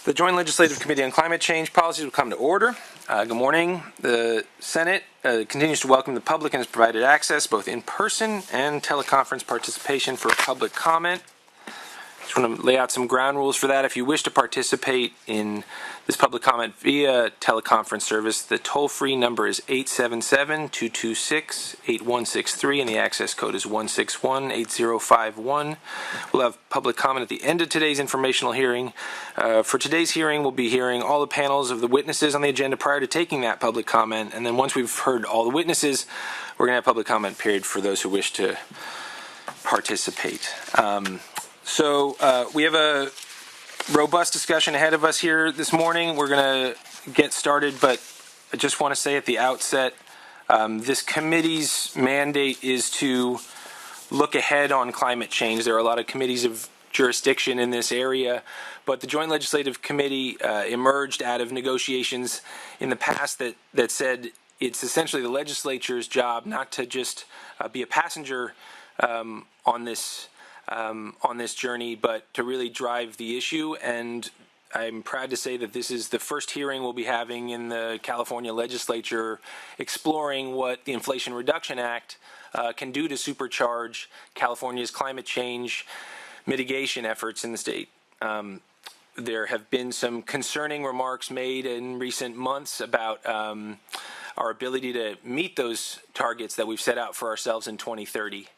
The Joint Legislative Committee on Climate Change Policies will come to order. Good morning. The Senate continues to welcome the public and has provided access both in person and teleconference participation for public comment. Just want to lay out some ground rules for that. If you wish to participate in this public comment via teleconference service, the toll-free number is 877-226-8163 and the access code is 161-8051. We'll have public comment at the end of today's informational hearing. For today's hearing, we'll be hearing all the panels of the witnesses on the agenda prior to taking that public comment, and then once we've heard all the witnesses, we're going to have public comment period for those who wish to participate. So we have a robust discussion ahead of us here this morning. We're going to get started, but I just want to say at the outset, this committee's mandate is to look ahead on climate change. There are a lot of committees of jurisdiction in this area, but the Joint Legislative Committee emerged out of negotiations in the past that said it's essentially the legislature's job not to just be a passenger on this journey, but to really drive the issue. And I'm proud to say that this is the first hearing we'll be having in the California legislature exploring what the Inflation Reduction Act can do to supercharge California's climate change mitigation efforts in the state. There have been some concerning remarks made in recent months about our ability to meet those targets that we've set out for ourselves in 2030.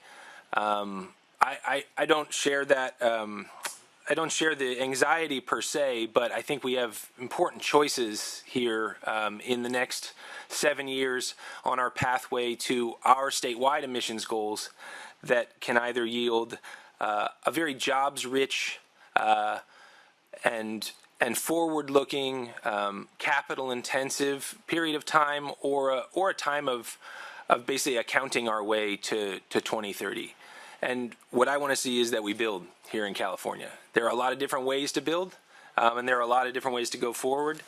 I don't share that. I don't share the anxiety per se, but I think we have important choices here in the next 7 years on our pathway to our statewide emissions goals that can either yield a very jobs-rich and forward-looking, capital-intensive period of time, or a time of basically accounting our way to 2030. And what I want to see is that we build here in California. There are a lot of different ways to build, and there are a lot of different ways to go forward.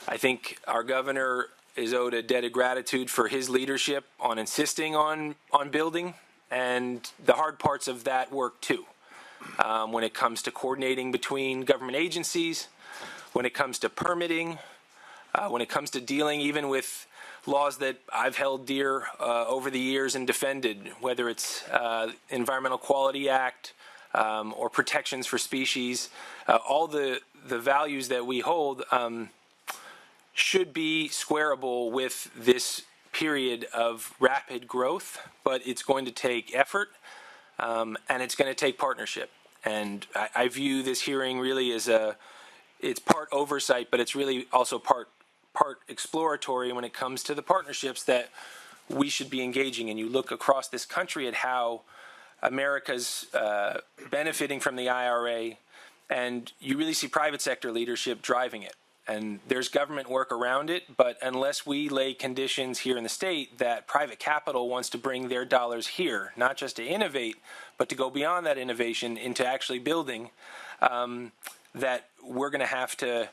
I think our governor is owed a debt of gratitude for his leadership on insisting on building, and the hard parts of that work too. When it comes to coordinating between government agencies, when it comes to permitting, when it comes to dealing even with laws that I've held dear over the years and defended, whether it's Environmental Quality Act or protections for species, all the values that we hold should be squarable with this period of rapid growth, but it's going to take effort and it's going to take partnership. And I view this hearing really as it's part oversight, but it's really also part exploratory when it comes to the partnerships that we should be engaging in. You look across this country at how America's benefiting from the IRA, and you really see private sector leadership driving it. And there's government work around it, but unless we lay conditions here in the state that private capital wants to bring their dollars here, not just to innovate, but to go beyond that innovation into actually building, that we're going to have to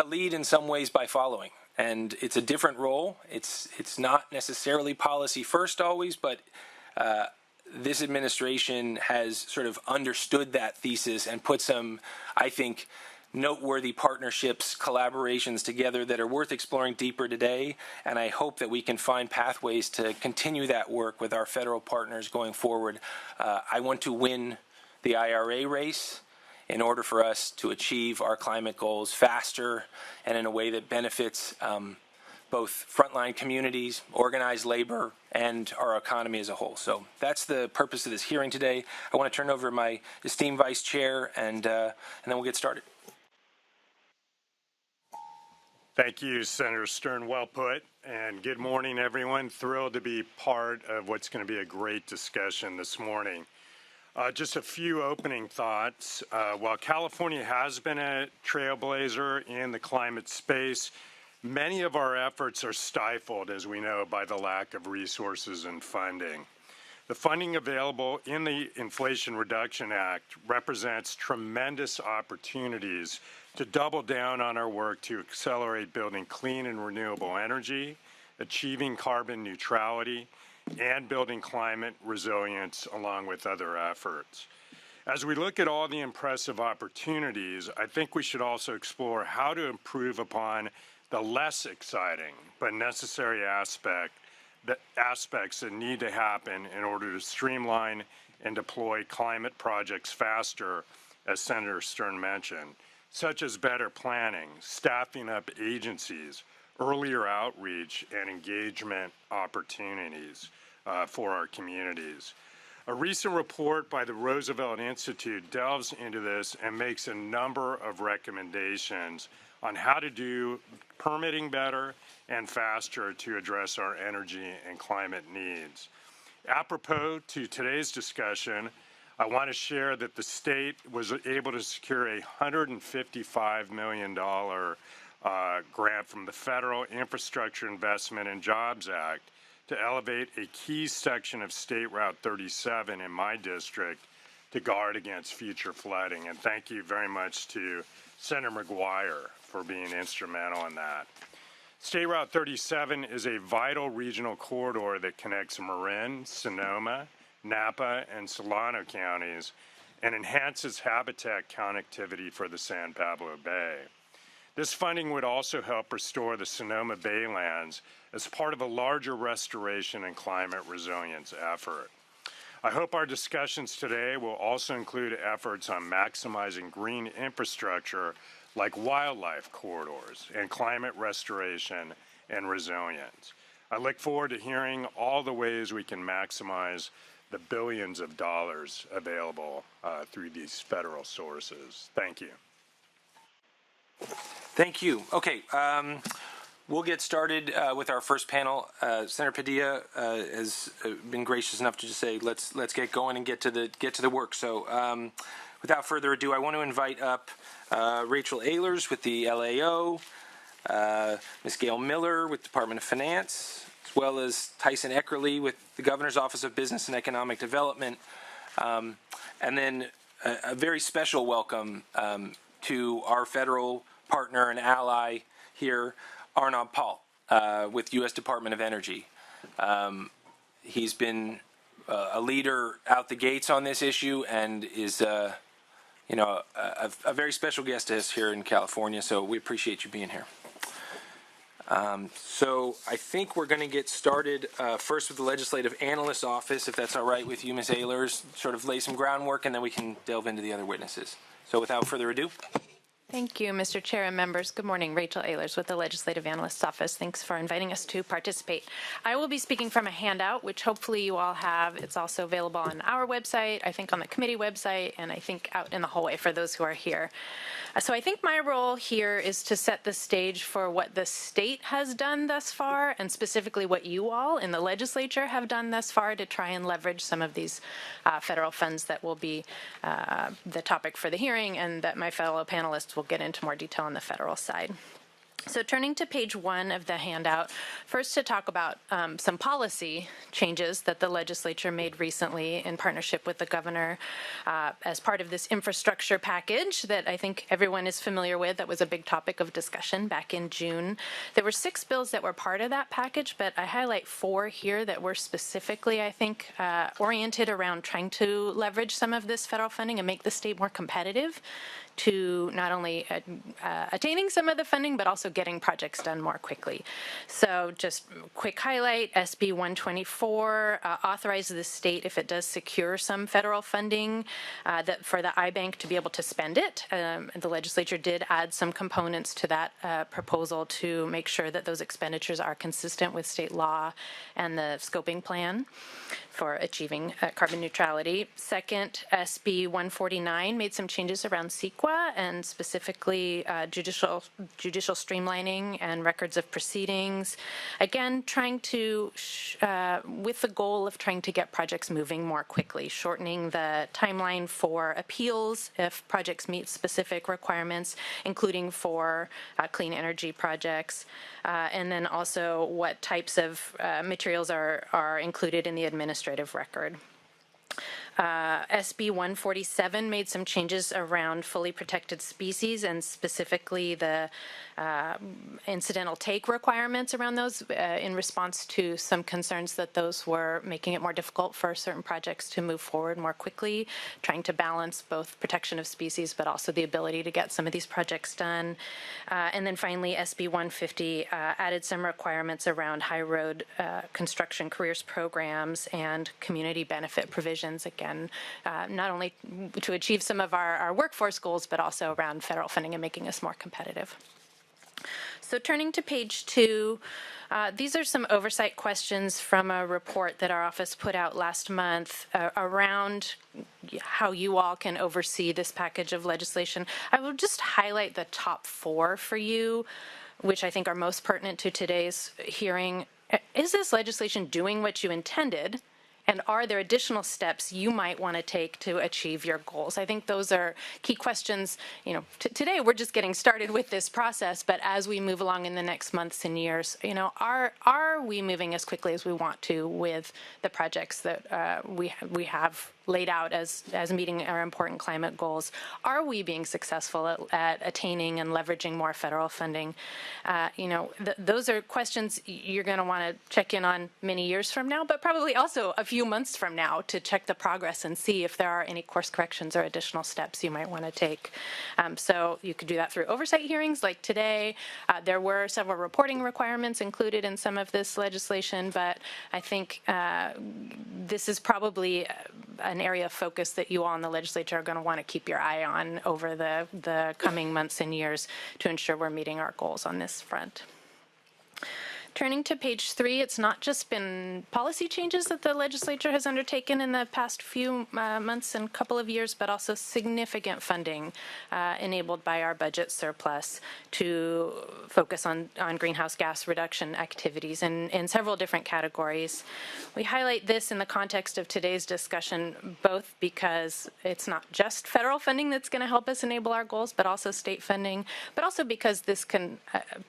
lead in some ways by following. And it's a different role. It's not necessarily policy first always, but this administration has sort of understood that thesis and put some, I think, noteworthy partnerships, collaborations together that are worth exploring deeper today. And I hope that we can find pathways to continue that work with our federal partners going forward. I want to win the IRA race in order for us to achieve our climate goals faster and in a way that benefits both frontline communities, organized labor, and our economy as a whole. So that's the purpose of this hearing today. I want to turn over to my esteemed vice chair, and then we'll get started. Thank you, Senator Stern. Well put. And good morning, everyone. Thrilled to be part of what's going to be a great discussion this morning. Just a few opening thoughts. While California has been a trailblazer in the climate space, many of our efforts are stifled, as we know, by the lack of resources and funding. The funding available in the Inflation Reduction Act represents tremendous opportunities to double down on our work to accelerate building clean and renewable energy, achieving carbon neutrality, and building climate resilience along with other efforts. As we look at all the impressive opportunities, I think we should also explore how to improve upon the less exciting but necessary aspects that need to happen in order to streamline and deploy climate projects faster, as Senator Stern mentioned, such as better planning, staffing up agencies, earlier outreach, and engagement opportunities for our communities. A recent report by the Roosevelt Institute delves into this and makes a number of recommendations on how to do permitting better and faster to address our energy and climate needs. Apropos to today's discussion, I want to share that the state was able to secure a $155 million grant from the Federal Infrastructure Investment and Jobs Act to elevate a key section of State Route 37 in my district to guard against future flooding. And thank you very much to Senator McGuire for being instrumental in that. State Route 37 is a vital regional corridor that connects Marin, Sonoma, Napa, and Solano counties and enhances habitat connectivity for the San Pablo Bay. This funding would also help restore the Sonoma Baylands as part of a larger restoration and climate resilience effort. I hope our discussions today will also include efforts on maximizing green infrastructure like wildlife corridors and climate restoration and resilience. I look forward to hearing all the ways we can maximize the billions of dollars available through these federal sources. Thank you. Thank you. Okay, we'll get started with our first panel. Senator Padilla has been gracious enough to just say, let's get going and get to the work. So, without further ado, I want to invite up Rachel Ehlers with the LAO, Ms. Gail Miller with Department of Finance, as well as Tyson Eckerly with the Governor's Office of Business and Economic Development, and then a very special welcome to our federal partner and ally here, Arnab Pal, with U.S. Department of Energy. He's been a leader out the gates on this issue and is, a very special guest to us here in California. So we appreciate you being here. So I think we're going to get started first with the Legislative Analyst's Office, if that's all right with you, Ms. Ehlers, sort of lay some groundwork, and then we can delve into the other witnesses. So without further ado. Thank you, Mr. Chair and members. Good morning. Rachel Ehlers with the Legislative Analyst's Office. Thanks for inviting us to participate. I will be speaking from a handout, which hopefully you all have. It's also available on our website, I think on the committee website, and I think out in the hallway for those who are here. So I think my role here is to set the stage for what the state has done thus far, and specifically what you all in the legislature have done thus far to try and leverage some of these federal funds that will be the topic for the hearing, and that my fellow panelists will get into more detail on the federal side. So turning to page 1 of the handout, first to talk about some policy changes that the legislature made recently in partnership with the governor as part of this infrastructure package that I think everyone is familiar with. That was a big topic of discussion back in June. There were 6 bills that were part of that package, but I highlight 4 here that were specifically, I think, oriented around trying to leverage some of this federal funding and make the state more competitive to not only attaining some of the funding, but also getting projects done more quickly. So just quick highlight, SB 124 authorizes the state, if it does secure some federal funding, that for the iBank to be able to spend it. The legislature did add some components to that proposal to make sure that those expenditures are consistent with state law and the scoping plan for achieving carbon neutrality. Second, SB 149 made some changes around CEQA and specifically judicial streamlining and records of proceedings. Again, trying to, with the goal of trying to get projects moving more quickly, shortening the timeline for appeals if projects meet specific requirements, including for clean energy projects, and then also what types of materials are included in the administrative record. SB 147 made some changes around fully protected species and specifically the incidental take requirements around those in response to some concerns that those were making it more difficult for certain projects to move forward more quickly, trying to balance both protection of species but also the ability to get some of these projects done. And then finally, SB 150 added some requirements around high road construction careers programs and community benefit provisions, again, not only to achieve some of our workforce goals, but also around federal funding and making us more competitive. So turning to page 2, these are some oversight questions from a report that our office put out last month around how you all can oversee this package of legislation. I will just highlight the top 4 for you, which I think are most pertinent to today's hearing. Is this legislation doing what you intended? And are there additional steps you might want to take to achieve your goals? I think those are key questions. You know, today we're just getting started with this process, but as we move along in the next months and years, you know, are we moving as quickly as we want to with the projects that we have laid out as meeting our important climate goals? Are we being successful at attaining and leveraging more federal funding? You know, those are questions you're going to want to check in on many years from now, but probably also a few months from now to check the progress and see if there are any course corrections or additional steps you might want to take. So you could do that through oversight hearings like today. There were several reporting requirements included in some of this legislation, but I think this is probably an area of focus that you all in the legislature are going to want to keep your eye on over the coming months and years to ensure we're meeting our goals on this front. Turning to page 3, it's not just been policy changes that the legislature has undertaken in the past few months and couple of years, but also significant funding enabled by our budget surplus to focus on greenhouse gas reduction activities in several different categories. We highlight this in the context of today's discussion, both because it's not just federal funding that's going to help us enable our goals, but also state funding, but also because this can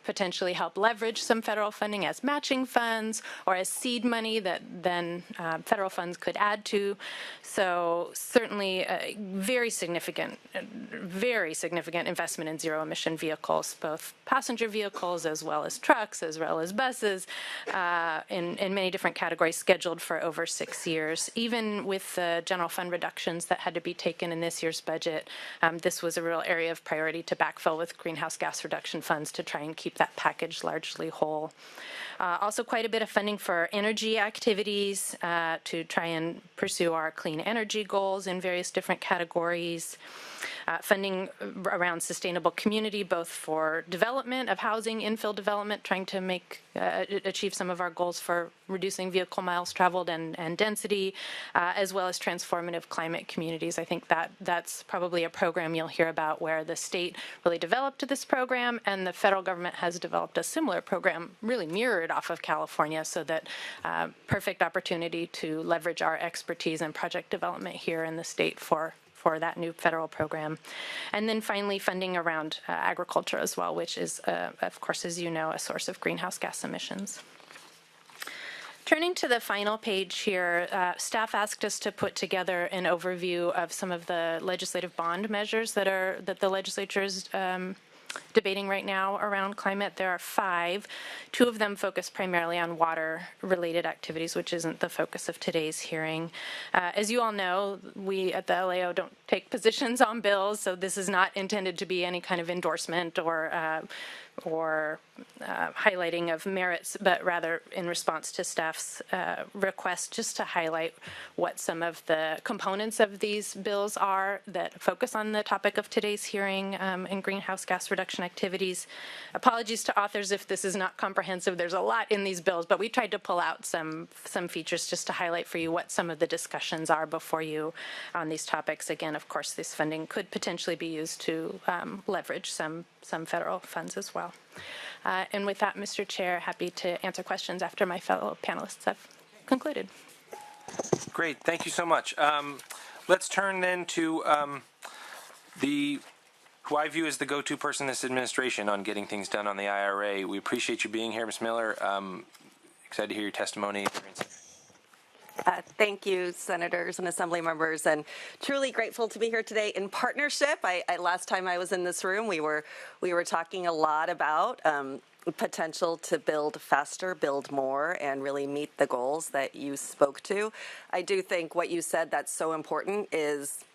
potentially help leverage some federal funding as matching funds or as seed money that then federal funds could add to. So certainly a very significant investment in zero emission vehicles, both passenger vehicles as well as trucks, as well as buses, in many different categories scheduled for over 6 years. Even with the general fund reductions that had to be taken in this year's budget, this was a real area of priority to backfill with greenhouse gas reduction funds to try and keep that package largely whole. Also quite a bit of funding for energy activities to try and pursue our clean energy goals in various different categories. Funding around sustainable community, both for development of housing, infill development, trying to achieve some of our goals for reducing vehicle miles traveled and density, as well as transformative climate communities. I think that's probably a program you'll hear about where the state really developed this program and the federal government has developed a similar program really mirrored off of California, so that perfect opportunity to leverage our expertise in project development here in the state for that new federal program. And then finally, funding around agriculture as well, which is, of course, as you know, a source of greenhouse gas emissions. Turning to the final page here, staff asked us to put together an overview of some of the legislative bond measures that the legislature is debating right now around climate. There are 5. 2 of them focus primarily on water-related activities, which isn't the focus of today's hearing. As you all know, we at the LAO don't take positions on bills, so this is not intended to be any kind of endorsement or highlighting of merits, but rather in response to staff's request just to highlight what some of the components of these bills are that focus on the topic of today's hearing in greenhouse gas reduction activities. Apologies to authors if this is not comprehensive. There's a lot in these bills, but we tried to pull out some features just to highlight for you what some of the discussions are before you on these topics. Again, of course, this funding could potentially be used to leverage some federal funds as well. And with that, Mr. Chair, happy to answer questions after my fellow panelists have concluded. Great, thank you so much. Let's turn then to who I view as the go-to person in this administration on getting things done on the IRA. We appreciate you being here, Ms. Miller. Excited to hear your testimony. Thank you, senators and assembly members, and truly grateful to be here today in partnership. Last time I was in this room, we were talking a lot about potential to build faster, build more, and really meet the goals that you spoke to. I do think what you said that's so important is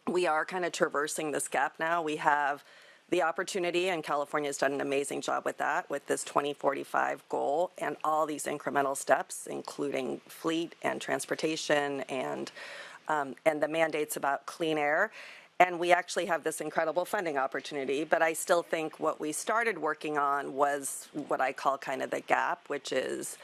we are kind of traversing this gap now. We have the opportunity, and California has done an amazing job with that, with this 2045 goal and all these incremental steps, including fleet and transportation and the mandates about clean air. And we actually have this incredible funding opportunity, but I still think what we started working on was what I call kind of the gap, which is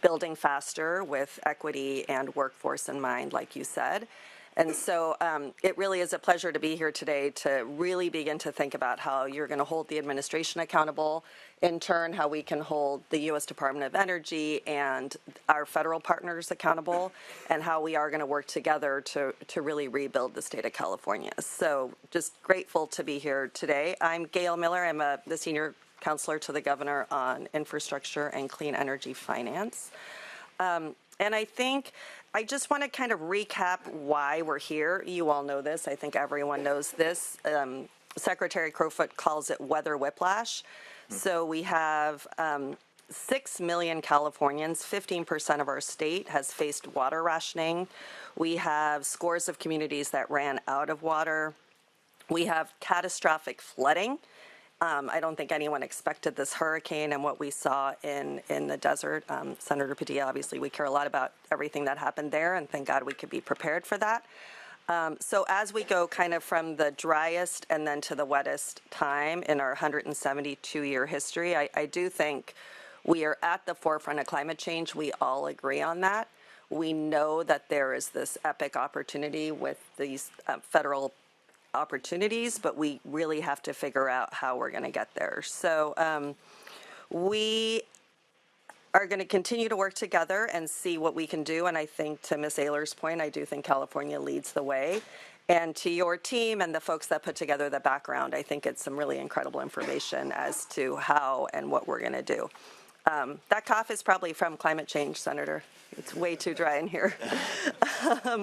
building faster with equity and workforce in mind, like you said. And so it really is a pleasure to be here today to really begin to think about how you're going to hold the administration accountable, in turn, how we can hold the U.S. Department of Energy and our federal partners accountable, and how we are going to work together to really rebuild the state of California. So just grateful to be here today. I'm Gail Miller. I'm the senior counselor to the governor on infrastructure and clean energy finance. And I think I just want to kind of recap why we're here. You all know this. I think everyone knows this. Secretary Crowfoot calls it weather whiplash. So we have 6 million Californians, 15% of our state has faced water rationing. We have scores of communities that ran out of water. We have catastrophic flooding. I don't think anyone expected this hurricane and what we saw in the desert. Senator Padilla, obviously, we care a lot about everything that happened there, and thank God we could be prepared for that. So as we go kind of from the driest and then to the wettest time in our 172-year history, I do think we are at the forefront of climate change. We all agree on that. We know that there is this epic opportunity with these federal opportunities, but we really have to figure out how we're going to get there. So we are going to continue to work together and see what we can do. And I think, to Ms. Ayler's point, I do think California leads the way. And to your team and the folks that put together the background, I think it's some really incredible information as to how and what we're going to do. That cough is probably from climate change, Senator. It's way too dry in here.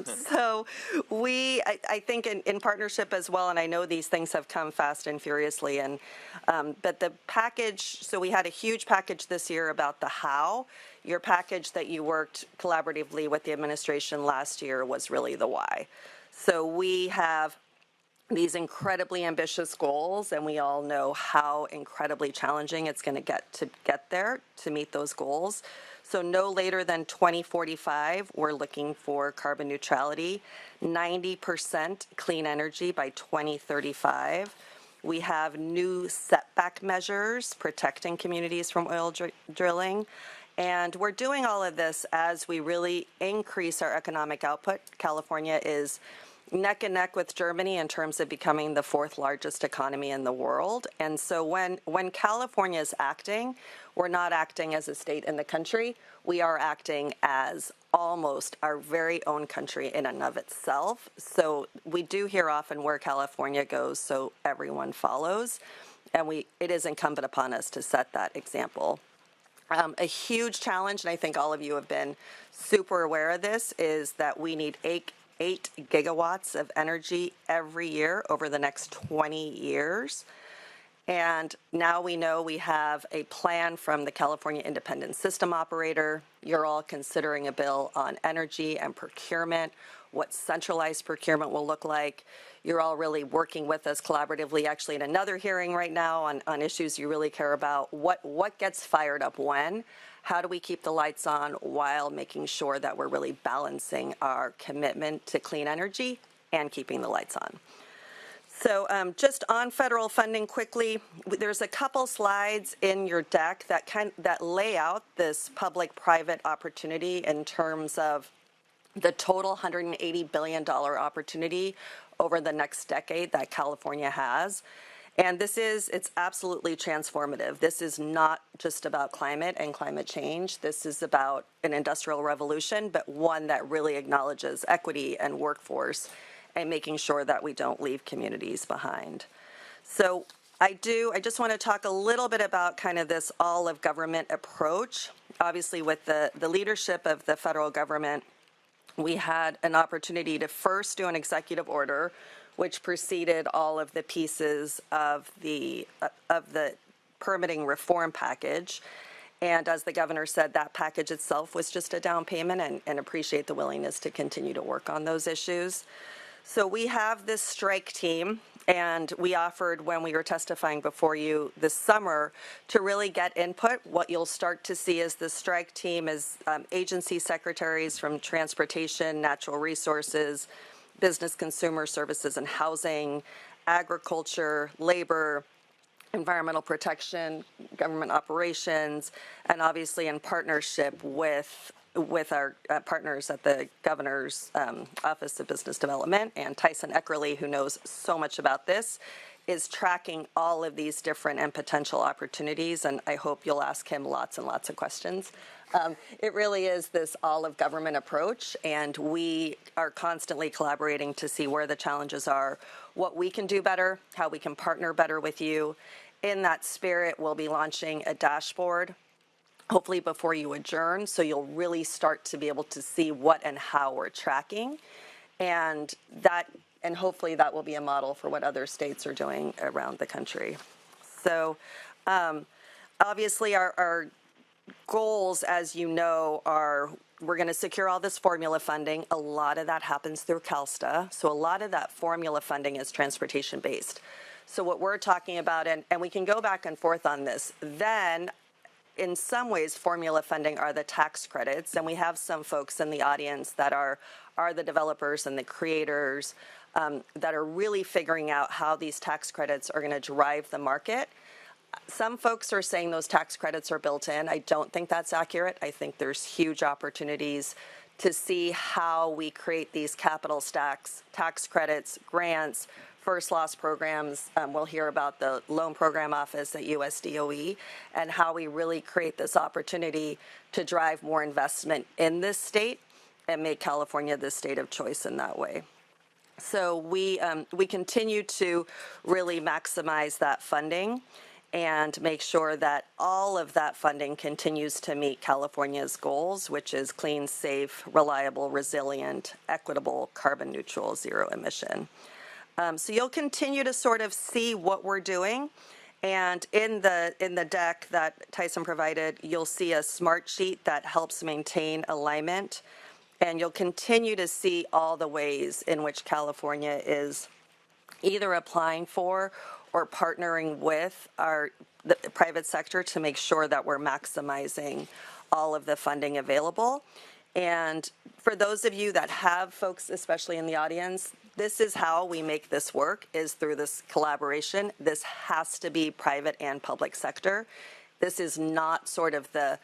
So I think in partnership as well, and I know these things have come fast and furiously, and but the package, so we had a huge package this year about the how. Your package that you worked collaboratively with the administration last year was really the why. So we have these incredibly ambitious goals, and we all know how incredibly challenging it's going to get there to meet those goals. So no later than 2045, we're looking for carbon neutrality, 90% clean energy by 2035. We have new setback measures protecting communities from oil drilling. And we're doing all of this as we really increase our economic output. California is neck and neck with Germany in terms of becoming the 4th largest economy in the world. And so when California is acting, we're not acting as a state in the country. We are acting as almost our very own country in and of itself. So we do hear often where California goes, so everyone follows. And it is incumbent upon us to set that example. A huge challenge, and I think all of you have been super aware of this, is that we need 8 gigawatts of energy every year over the next 20 years. And now we know we have a plan from the California Independent System Operator. You're all considering a bill on energy and procurement, what centralized procurement will look like. You're all really working with us collaboratively, actually in another hearing right now on issues you really care about. What gets fired up when? How do we keep the lights on while making sure that we're really balancing our commitment to clean energy and keeping the lights on? So just on federal funding quickly, there's a couple slides in your deck that lay out this public-private opportunity in terms of the total $180 billion opportunity over the next decade that California has. And it's absolutely transformative. This is not just about climate and climate change. This is about an industrial revolution, but one that really acknowledges equity and workforce and making sure that we don't leave communities behind. So I just want to talk a little bit about kind of this all of government approach. Obviously, with the leadership of the federal government, we had an opportunity to first do an executive order, which preceded all of the pieces of the permitting reform package. And as the governor said, that package itself was just a down payment, and appreciate the willingness to continue to work on those issues. So we have this strike team, and we offered when we were testifying before you this summer to really get input. What you'll start to see is the strike team is agency secretaries from transportation, natural resources, business, consumer services and housing, agriculture, labor, environmental protection, government operations, and obviously in partnership with our partners at the Governor's Office of Business Development, and Tyson Eckerly, who knows so much about this, is tracking all of these different and potential opportunities, and I hope you'll ask him lots and lots of questions. It really is this all-of-government approach, and we are constantly collaborating to see where the challenges are, what we can do better, how we can partner better with you. In that spirit, we'll be launching a dashboard, hopefully before you adjourn, so you'll really start to be able to see what and how we're tracking, and hopefully that will be a model for what other states are doing around the country. So obviously our goals, as you know, are we're going to secure all this formula funding. A lot of that happens through CalSTA, so a lot of that formula funding is transportation based. So what we're talking about, and we can go back and forth on this, then in some ways formula funding are the tax credits, and we have some folks in the audience that are the developers and the creators that are really figuring out how these tax credits are going to drive the market. Some folks are saying those tax credits are built in. I don't think that's accurate. I think there's huge opportunities to see how we create these capital stacks, tax credits, grants, first loss programs. We'll hear about the loan program office at USDOE and how we really create this opportunity to drive more investment in this state and make California the state of choice in that way. So we continue to really maximize that funding and make sure that all of that funding continues to meet California's goals, which is clean, safe, reliable, resilient, equitable, carbon neutral, zero emission. So you'll continue to sort of see what we're doing. And in the deck that Tyson provided, you'll see a smart sheet that helps maintain alignment. And you'll continue to see all the ways in which California is either applying for or partnering with the private sector to make sure that we're maximizing all of the funding available. And for those of you that have folks, especially in the audience, this is how we make this work, is through this collaboration. This has to be private and public sector. This is not sort of the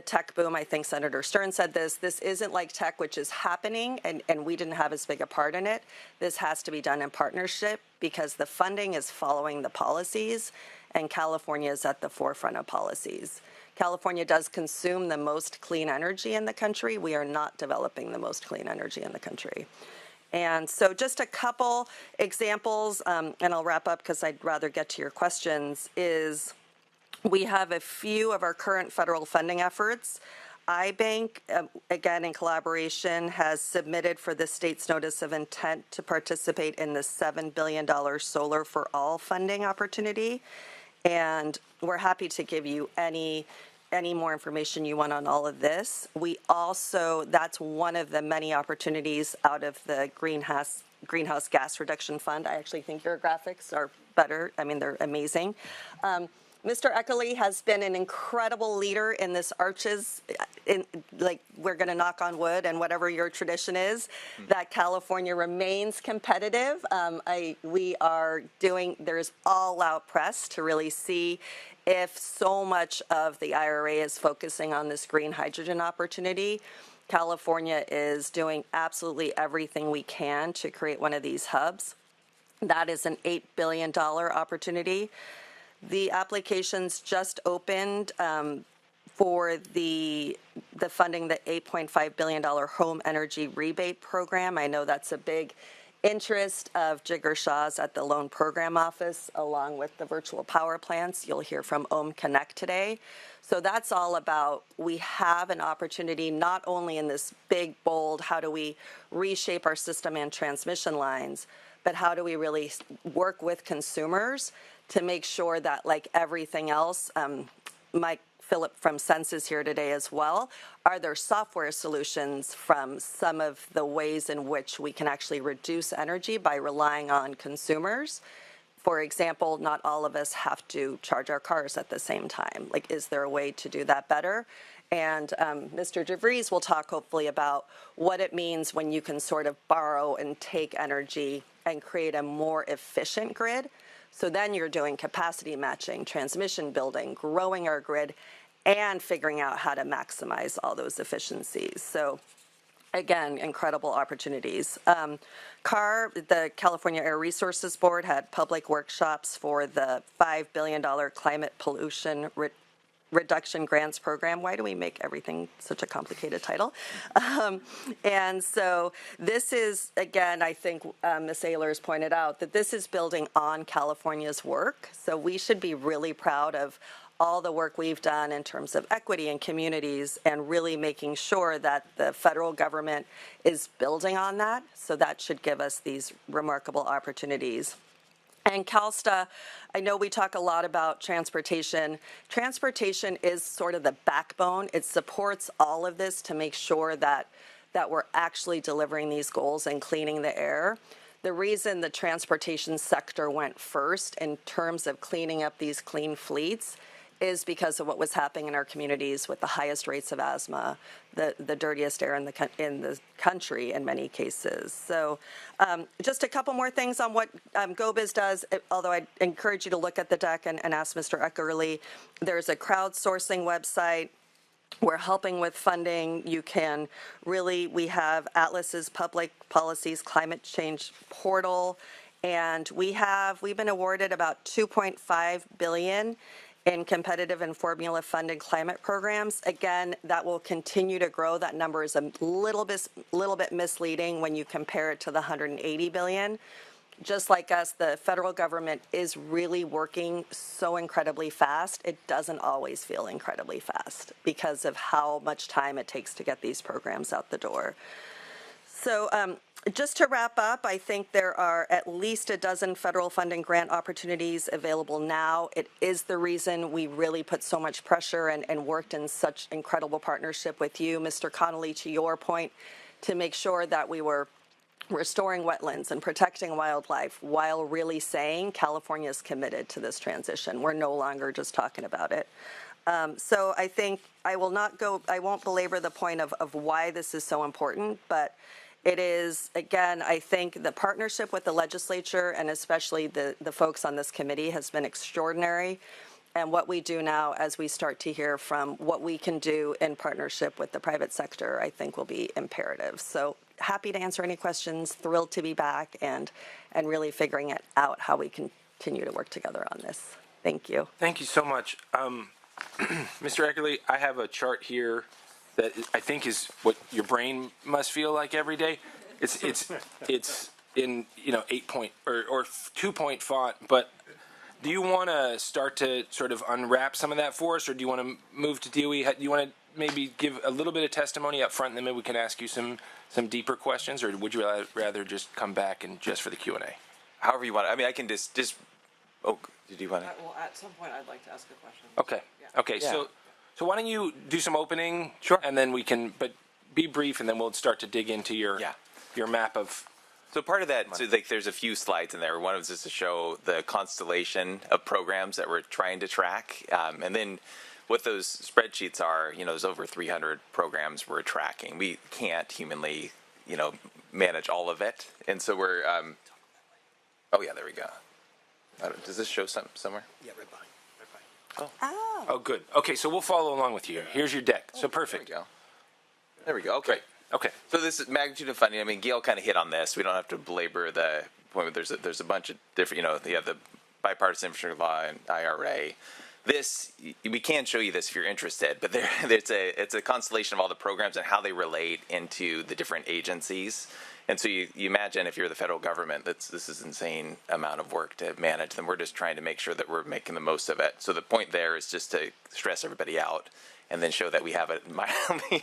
tech boom. I think Senator Stern said this. This isn't like tech, which is happening, and we didn't have as big a part in it. This has to be done in partnership because the funding is following the policies, and California is at the forefront of policies. California does consume the most clean energy in the country. We are not developing the most clean energy in the country. And so just a couple examples, and I'll wrap up because I'd rather get to your questions, is we have a few of our current federal funding efforts. iBank, again in collaboration, has submitted for the state's notice of intent to participate in the $7 billion Solar for All funding opportunity. And we're happy to give you any more information you want on all of this. We also, that's one of the many opportunities out of the Greenhouse Gas Reduction Fund. I actually think your graphics are better. I mean, they're amazing. Mr. Eckerly has been an incredible leader in this ARCHES, we're going to knock on wood and whatever your tradition is, that California remains competitive. We are doing, there's all-out press to really see if so much of the IRA is focusing on this green hydrogen opportunity. California is doing absolutely everything we can to create one of these hubs. That is an $8 billion opportunity. The applications just opened for the funding, the $8.5 billion home energy rebate program. I know that's a big interest of Jigger Shaw's at the Loan Program Office, along with the virtual power plants. You'll hear from Ohm Connect today. So that's all about, we have an opportunity not only in this big, bold, how do we reshape our system and transmission lines, but how do we really work with consumers to make sure that, like everything else, Mike Phillip from Sense is here today as well. Are there software solutions from some of the ways in which we can actually reduce energy by relying on consumers? For example, not all of us have to charge our cars at the same time. Like, is there a way to do that better? And Mr. DeVries will talk hopefully about what it means when you can sort of borrow and take energy and create a more efficient grid. So then you're doing capacity matching, transmission building, growing our grid, and figuring out how to maximize all those efficiencies. So again, incredible opportunities. CAR, the California Air Resources Board, had public workshops for the $5 billion climate pollution reduction grants program. Why do we make everything such a complicated title? And so this is, again, I think Ms. Ehlers pointed out that this is building on California's work. So we should be really proud of all the work we've done in terms of equity in communities and really making sure that the federal government is building on that. So that should give us these remarkable opportunities. And CalSTA, I know we talk a lot about transportation. Transportation is sort of the backbone. It supports all of this to make sure that we're actually delivering these goals and cleaning the air. The reason the transportation sector went first in terms of cleaning up these clean fleets is because of what was happening in our communities with the highest rates of asthma, the dirtiest air in the country in many cases. So just a couple more things on what GoBiz does, although I encourage you to look at the deck and ask Mr. Eckerly. There's a crowdsourcing website. We're helping with funding. You can really, we have Atlas's Public Policies Climate Change Portal, and we've been awarded about $2.5 billion in competitive and formula funded climate programs. Again, that will continue to grow. That number is a little bit misleading when you compare it to the $180 billion. Just like us, the federal government is really working so incredibly fast. It doesn't always feel incredibly fast because of how much time it takes to get these programs out the door. So just to wrap up, I think there are at least a dozen federal funding grant opportunities available now. It is the reason we really put so much pressure and worked in such incredible partnership with you, Mr. Connolly, to your point, to make sure that we were restoring wetlands and protecting wildlife while really saying California is committed to this transition. We're no longer just talking about it. So I think I won't belabor the point of why this is so important, but it is, again, I think the partnership with the legislature and especially the folks on this committee has been extraordinary. And what we do now as we start to hear from what we can do in partnership with the private sector, I think will be imperative. So happy to answer any questions, thrilled to be back and really figuring it out how we continue to work together on this. Thank you. Thank you so much. Mr. Eckerly, I have a chart here that I think is what your brain must feel like every day. It's in 8-point or 2-point font, but do you want to start to sort of unwrap some of that for us, or do you want to move to DOE? Do you want to maybe give a little bit of testimony up front, and then maybe we can ask you some deeper questions, or would you rather just come back and just for the Q&A? However you want. I mean, I can just. Oh, did you want to? Well, at some point, I'd like to ask a question. Okay. Yeah. Okay. Yeah. So why don't you do some opening? Sure. And then we can, but be brief, and then we'll start to dig into your map of. So part of that, so like there's a few slides in there. One of them is to show the constellation of programs that we're trying to track, and then what those spreadsheets are. There's over 300 programs we're tracking. We can't humanly, manage all of it, and so we're. Oh yeah, there we go. Does this show somewhere? Yeah, right behind. Oh, good. Okay, so we'll follow along with you. Here's your deck. So perfect. There we go. Okay. Great. Okay. So this is magnitude of funding. I mean, Gail kind of hit on this. We don't have to belabor the point. There's a bunch of different. You have the bipartisan infrastructure law and IRA. This we can show you this if you're interested, but it's a constellation of all the programs and how they relate into the different agencies. And so you imagine if you're the federal government, this is insane amount of work to manage. Then we're just trying to make sure that we're making the most of it. So the point there is just to stress everybody out, and then show that we have it mildly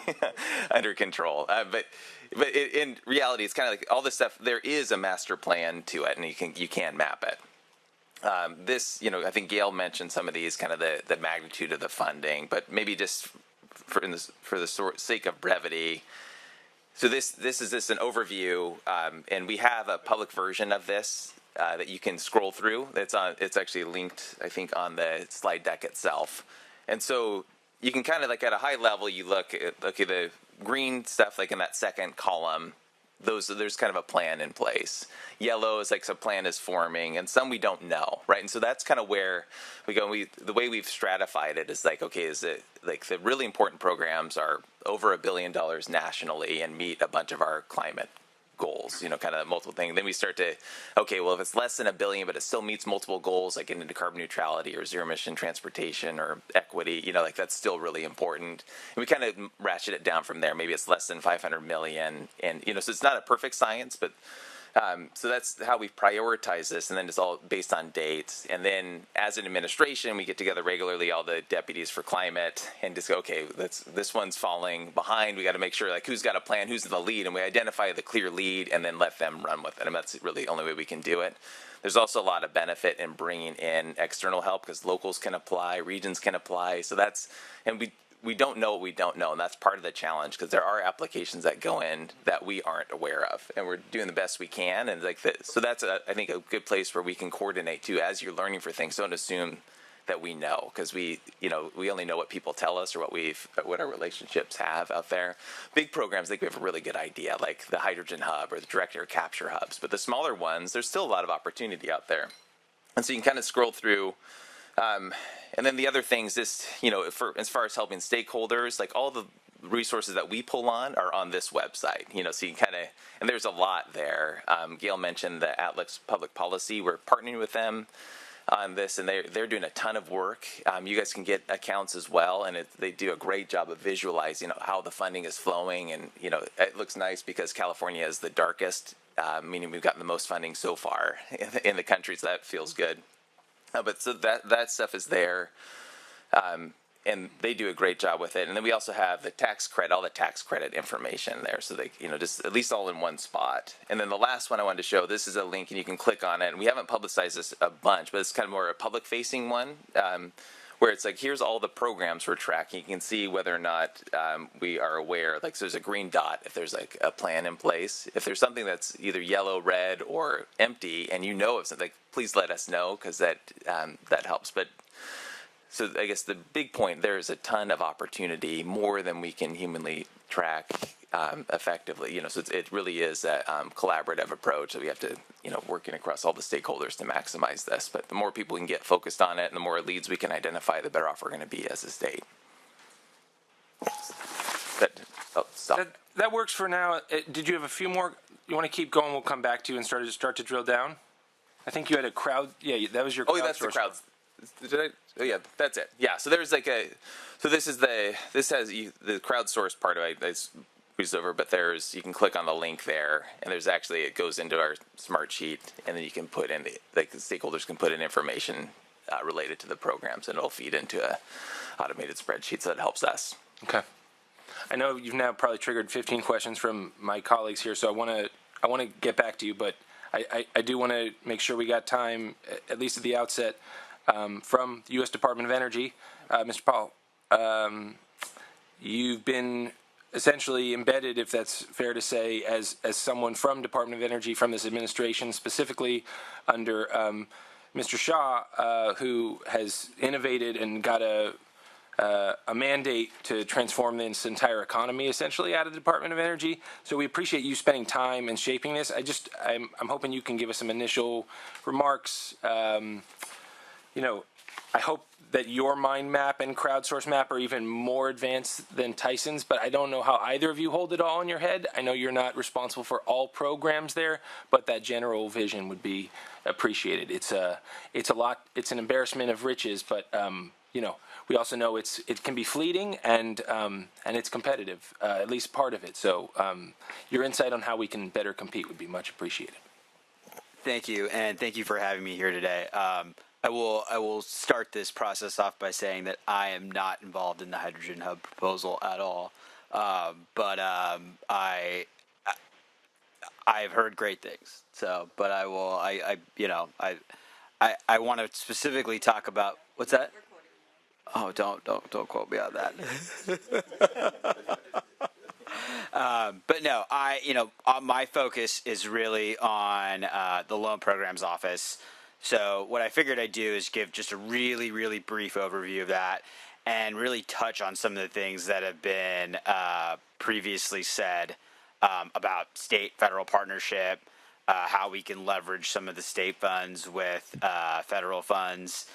under control. But in reality, it's kind of like all this stuff. There is a master plan to it, and you can map it. This, I think Gail mentioned some of these, kind of the magnitude of the funding, but maybe just for the sake of brevity. So this is just an overview, and we have a public version of this that you can scroll through. It's actually linked, I think, on the slide deck itself. And so you can kind of like at a high level, you look at the green stuff, like in that second column. There's kind of a plan in place. Yellow is like a plan is forming, and some we don't know, right? And so that's kind of where we go. The way we've stratified it is like, okay, is it like the really important programs are over $1 billion nationally and meet a bunch of our climate goals, kind of multiple things. Then we start to, okay, well, if it's less than $1 billion, but it still meets multiple goals, like into carbon neutrality or zero emission transportation or equity, like that's still really important. And we kind of ratchet it down from there. Maybe it's less than 500 million. And, so it's not a perfect science, but so that's how we prioritize this, and then it's all based on dates. And then as an administration, we get together regularly, all the deputies for climate, and just go, okay, this one's falling behind. We got to make sure, like, who's got a plan, who's in the lead, and we identify the clear lead and then let them run with it. And that's really the only way we can do it. There's also a lot of benefit in bringing in external help because locals can apply, regions can apply. So we don't know what we don't know, and that's part of the challenge because there are applications that go in that we aren't aware of, and we're doing the best we can. And so that's I think a good place where we can coordinate too. As you're learning for things, don't assume that we know, because we only know what people tell us or what our relationships have out there. Big programs, I think we have a really good idea, like the hydrogen hub or the direct air capture hubs. But the smaller ones, there's still a lot of opportunity out there, and so you can kind of scroll through. And then the other things, just, for as far as helping stakeholders, like all the resources that we pull on are on this website, so you kind of, and there's a lot there. Gail mentioned the Atlas Public Policy. We're partnering with them on this, and they're doing a ton of work. You guys can get accounts as well, and they do a great job of visualizing, how the funding is flowing. And, it looks nice because California is the darkest, meaning we've gotten the most funding so far in the country, so that feels good. But so that stuff is there, and they do a great job with it. And then we also have the tax credit, all the tax credit information there, so they, just at least all in one spot. And then the last one I wanted to show, this is a link, and you can click on it. And we haven't publicized this a bunch, but it's kind of more a public-facing one, where it's like, here's all the programs we're tracking. You can see whether or not we are aware. Like, so there's a green dot if there's like a plan in place. If there's something that's either yellow, red, or empty, and of something, like, please let us know, because that helps. But so I guess the big point there is a ton of opportunity, more than we can humanly track effectively. So it really is a collaborative approach that we have to, working across all the stakeholders to maximize this. But the more people can get focused on it, and the more leads we can identify, the better off we're going to be as a state. Stop. That works for now. Did you have a few more? You want to keep going? We'll come back to you and start to drill down. I think you had a crowd. Yeah, that was your. Oh, that's the crowd. Did I? Oh, yeah, that's it. Yeah. So there's like this has the crowdsourced part of it. It's over, but you can click on the link there, and it goes into our smart sheet, and then you can put in the stakeholders can put in information related to the programs, and it'll feed into a automated spreadsheet, so it helps us. Okay. I know you've now probably triggered 15 questions from my colleagues here, so I want to get back to you, but I do want to make sure we got time, at least at the outset, from the U.S. Department of Energy. Mr. Powell, you've been essentially embedded, if that's fair to say, as someone from Department of Energy, from this administration, specifically under Mr. Shah, who has innovated and got a mandate to transform this entire economy, essentially, out of the Department of Energy. So we appreciate you spending time and shaping this. I'm hoping you can give us some initial remarks. I hope that your mind map and crowdsource map are even more advanced than Tyson's, but I don't know how either of you hold it all in your head. I know you're not responsible for all programs there, but that general vision would be appreciated. It's a lot. It's an embarrassment of riches, but we we also know it can be fleeting and it's competitive, at least part of it. So your insight on how we can better compete would be much appreciated. Thank you, and thank you for having me here today. I will start this process off by saying that I am not involved in the hydrogen hub proposal at all, but I've heard great things. So, but I will I want to specifically talk about what's that? Oh, don't quote me on that. But no, my focus is really on the loan programs office. So what I figured I'd do is give just a really, really brief overview of that and really touch on some of the things that have been previously said about state-federal partnership, how we can leverage some of the state funds with federal funds,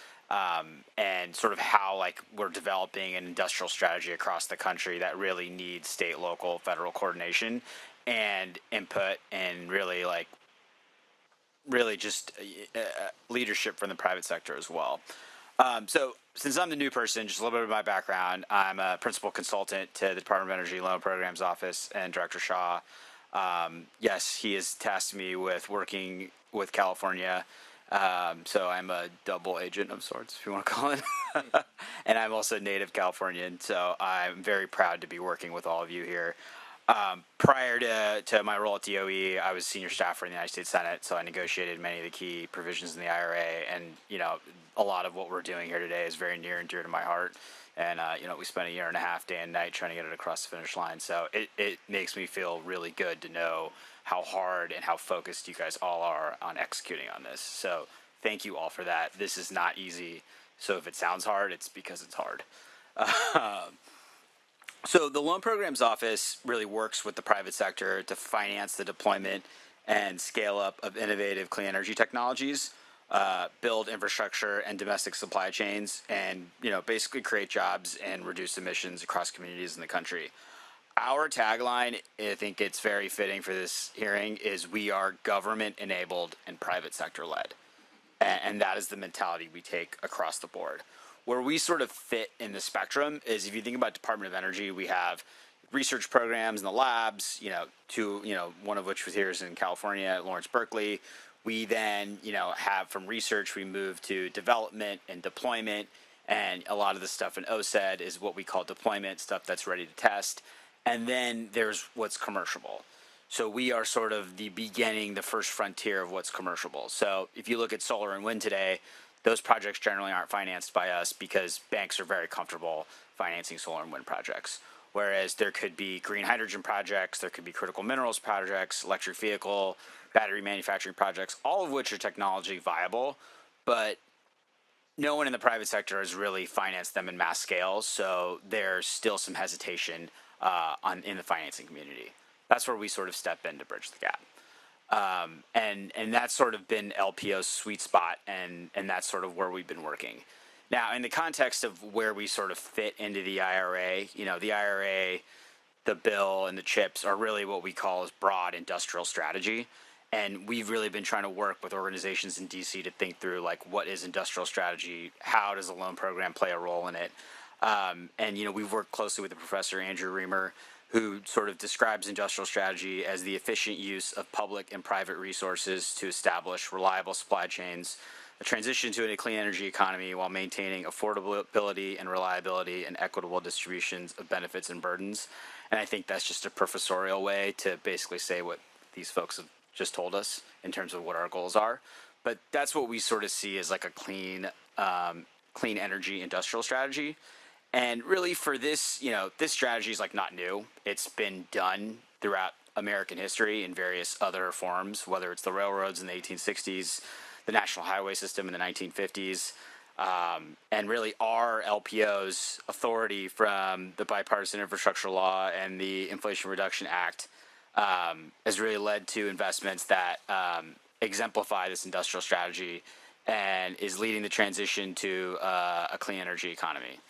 and sort of how we're developing an industrial strategy across the country that really needs state, local, federal coordination and input, and really just leadership from the private sector as well. So since I'm the new person, just a little bit of my background, I'm a principal consultant to the Department of Energy Loan Programs Office and Director Shaw. Yes, he has tasked me with working with California. So I'm a double agent of sorts, if you want to call it. And I'm also native Californian, so I'm very proud to be working with all of you here. Prior to my role at DOE, I was senior staffer in the United States Senate, so I negotiated many of the key provisions in the IRA, and a lot of what we're doing here today is very near and dear to my heart. And we spent a year and a half, day and night, trying to get it across the finish line. So it makes me feel really good to know how hard and how focused you guys all are on executing on this. So thank you all for that. This is not easy. So if it sounds hard, it's because it's hard. So the Loan Programs Office really works with the private sector to finance the deployment and scale up of innovative clean energy technologies, build infrastructure and domestic supply chains, and basically create jobs and reduce emissions across communities in the country. Our tagline, I think it's very fitting for this hearing, is we are government-enabled and private sector-led. And that is the mentality we take across the board. Where we sort of fit in the spectrum is, if you think about Department of Energy, we have research programs in the labs, one of which was here is in California at Lawrence Berkeley. We then, have from research, we move to development and deployment. And a lot of the stuff in OSED is what we call deployment, stuff that's ready to test. And then there's what's commerciable. So we are sort of the beginning, the first frontier of what's commerciable. So if you look at solar and wind today, those projects generally aren't financed by us because banks are very comfortable financing solar and wind projects. Whereas there could be green hydrogen projects, there could be critical minerals projects, electric vehicle, battery manufacturing projects, all of which are technology viable, but no one in the private sector has really financed them in mass scale, so there's still some hesitation in the financing community. That's where we sort of step in to bridge the gap. And that's sort of been LPO's sweet spot, and that's sort of where we've been working. Now, in the context of where we sort of fit into the IRA, the IRA, the bill, and the CHIPS are really what we call as broad industrial strategy. And we've really been trying to work with organizations in DC to think through, what is industrial strategy? How does a loan program play a role in it? And we've worked closely with the Professor Andrew Reamer, who sort of describes industrial strategy as the efficient use of public and private resources to establish reliable supply chains, a transition to a clean energy economy while maintaining affordability and reliability and equitable distributions of benefits and burdens. And I think that's just a professorial way to basically say what these folks have just told us in terms of what our goals are. But that's what we sort of see as a clean energy industrial strategy. And really for this, this strategy is not new. It's been done throughout American history in various other forms, whether it's the railroads in the 1860s, the national highway system in the 1950s, and really our LPO's authority from the Bipartisan Infrastructure Law and the Inflation Reduction Act has really led to investments that exemplify this industrial strategy and is leading the transition to a clean energy economy.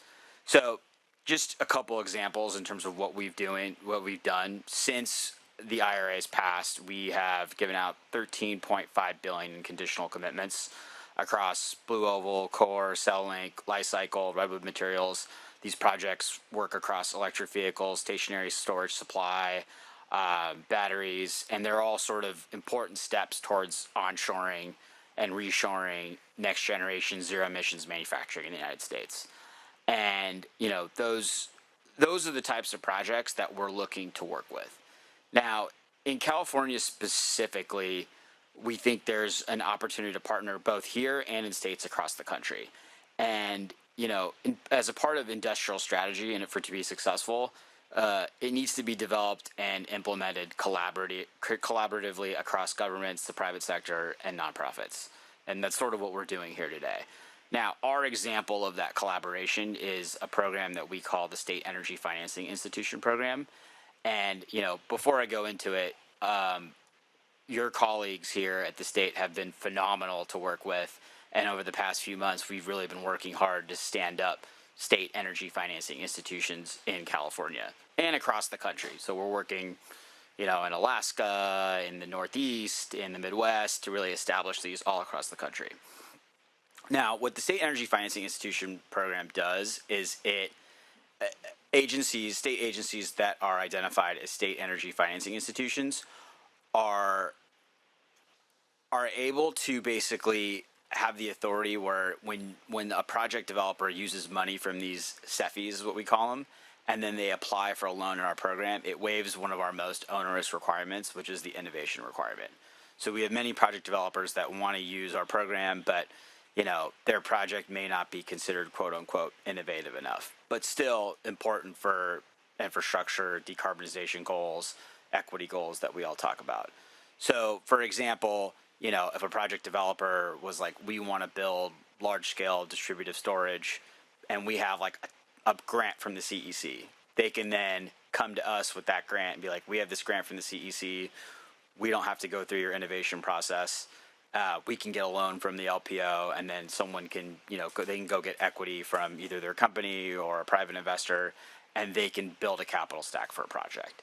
So just a couple examples in terms of what we've done since the IRA has passed. We have given out $13.5 billion in conditional commitments across Blue Oval, Core, CellLink, Li-Cycle, Redwood Materials. These projects work across electric vehicles, stationary storage supply, batteries, and they're all sort of important steps towards onshoring and reshoring next generation zero emissions manufacturing in the United States. And, you know, those are the types of projects that we're looking to work with. Now, in California specifically, we think there's an opportunity to partner both here and in states across the country. And, you know, as a part of industrial strategy and for it to be successful, it needs to be developed and implemented collaboratively across governments, the private sector, and nonprofits. And that's sort of what we're doing here today. Now, our example of that collaboration is a program that we call the State Energy Financing Institution Program. And, you know, before I go into it, your colleagues here at the state have been phenomenal to work with. And over the past few months, we've really been working hard to stand up state energy financing institutions in California and across the country. So we're working, you know, in Alaska, in the Northeast, in the Midwest to really establish these all across the country. Now, what the State Energy Financing Institution Program does is it state agencies that are identified as state energy financing institutions are able to basically have the authority where when a project developer uses money from these CEFIs, is what we call them, and then they apply for a loan in our program, it waives one of our most onerous requirements, which is the innovation requirement. So we have many project developers that want to use our program, but you know, their project may not be considered quote unquote innovative enough, but still important for infrastructure, decarbonization goals, equity goals that we all talk about. So for example, you know, if a project developer was like, we want to build large scale distributive storage and we have like a grant from the CEC, they can then come to us with that grant and be like, we have this grant from the CEC. We don't have to go through your innovation process. We can get a loan from the LPO, and then someone can, you know, they can go get equity from either their company or a private investor, and they can build a capital stack for a project.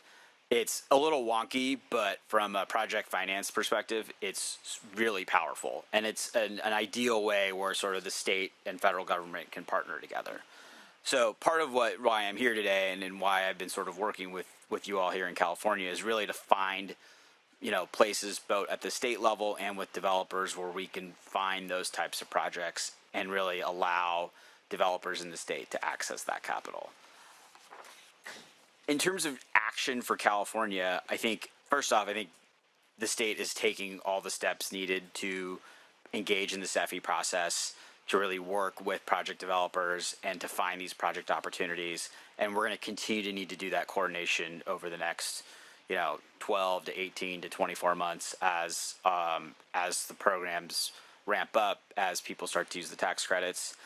It's a little wonky, but from a project finance perspective, it's really powerful, and it's an ideal way where sort of the state and federal government can partner together. So part of why I'm here today and why I've been sort of working with you all here in California is really to find, you know, places both at the state level and with developers where we can find those types of projects and really allow developers in the state to access that capital. In terms of action for California, I think, first off, I think the state is taking all the steps needed to engage in the CEFI process, to really work with project developers and to find these project opportunities. And we're going to continue to need to do that coordination over the next, you know, 12 to 18 to 24 months as the programs ramp up, as people start to use the tax credits.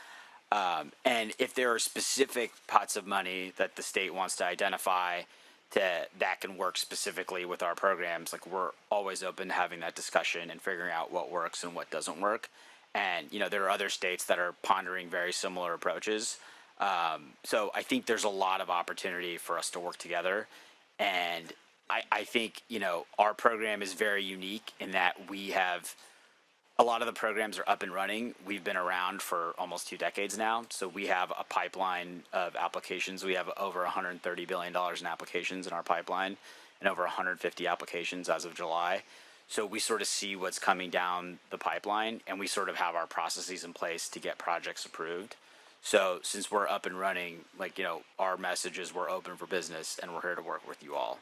And if there are specific pots of money that the state wants to identify that can work specifically with our programs, like we're always open to having that discussion and figuring out what works and what doesn't work. And, you know, there are other states that are pondering very similar approaches. So I think there's a lot of opportunity for us to work together. And I think, you know, our program is very unique in that we have a lot of the programs are up and running. We've been around for almost 2 decades now. So we have a pipeline of applications. We have over $130 billion in applications in our pipeline and over 150 applications as of July. So we sort of see what's coming down the pipeline, and we sort of have our processes in place to get projects approved. So since we're up and running, like, you know, our message is we're open for business and we're here to work with you all.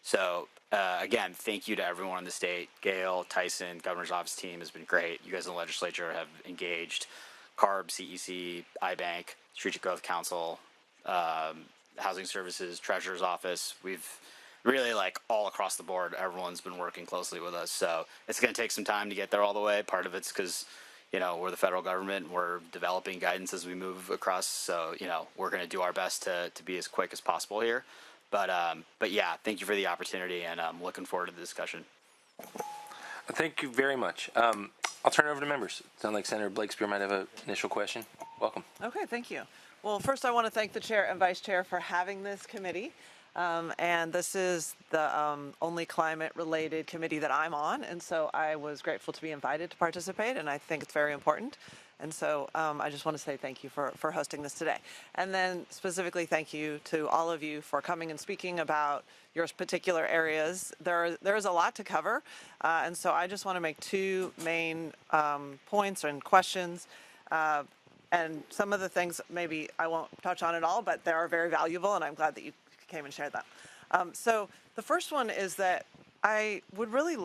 So, again, thank you to everyone in the state. Gail, Tyson, Governor's Office team has been great. You guys in the legislature have engaged CARB, CEC, iBank, Strategic Growth Council, Housing Services, Treasurer's Office. We've really, like, all across the board, everyone's been working closely with us. So it's going to take some time to get there all the way. Part of it's because, you know, we're the federal government and we're developing guidance as we move across. So, you know, we're going to do our best to be as quick as possible here. But yeah, thank you for the opportunity, and I'm looking forward to the discussion. Thank you very much. I'll turn it over to members. Sounds like Senator Blakespear might have an initial question. Welcome. Okay, thank you. Well, first I want to thank the chair and vice chair for having this committee. And this is the only climate-related committee that I'm on, and so I was grateful to be invited to participate, and I think it's very important. And so I just want to say thank you for hosting this today. And then specifically thank you to all of you for coming and speaking about your particular areas. There is a lot to cover, and so I just want to make two main points and questions. And some of the things maybe I won't touch on at all, but they are very valuable, and I'm glad that you came and shared them. So the first one is that I would really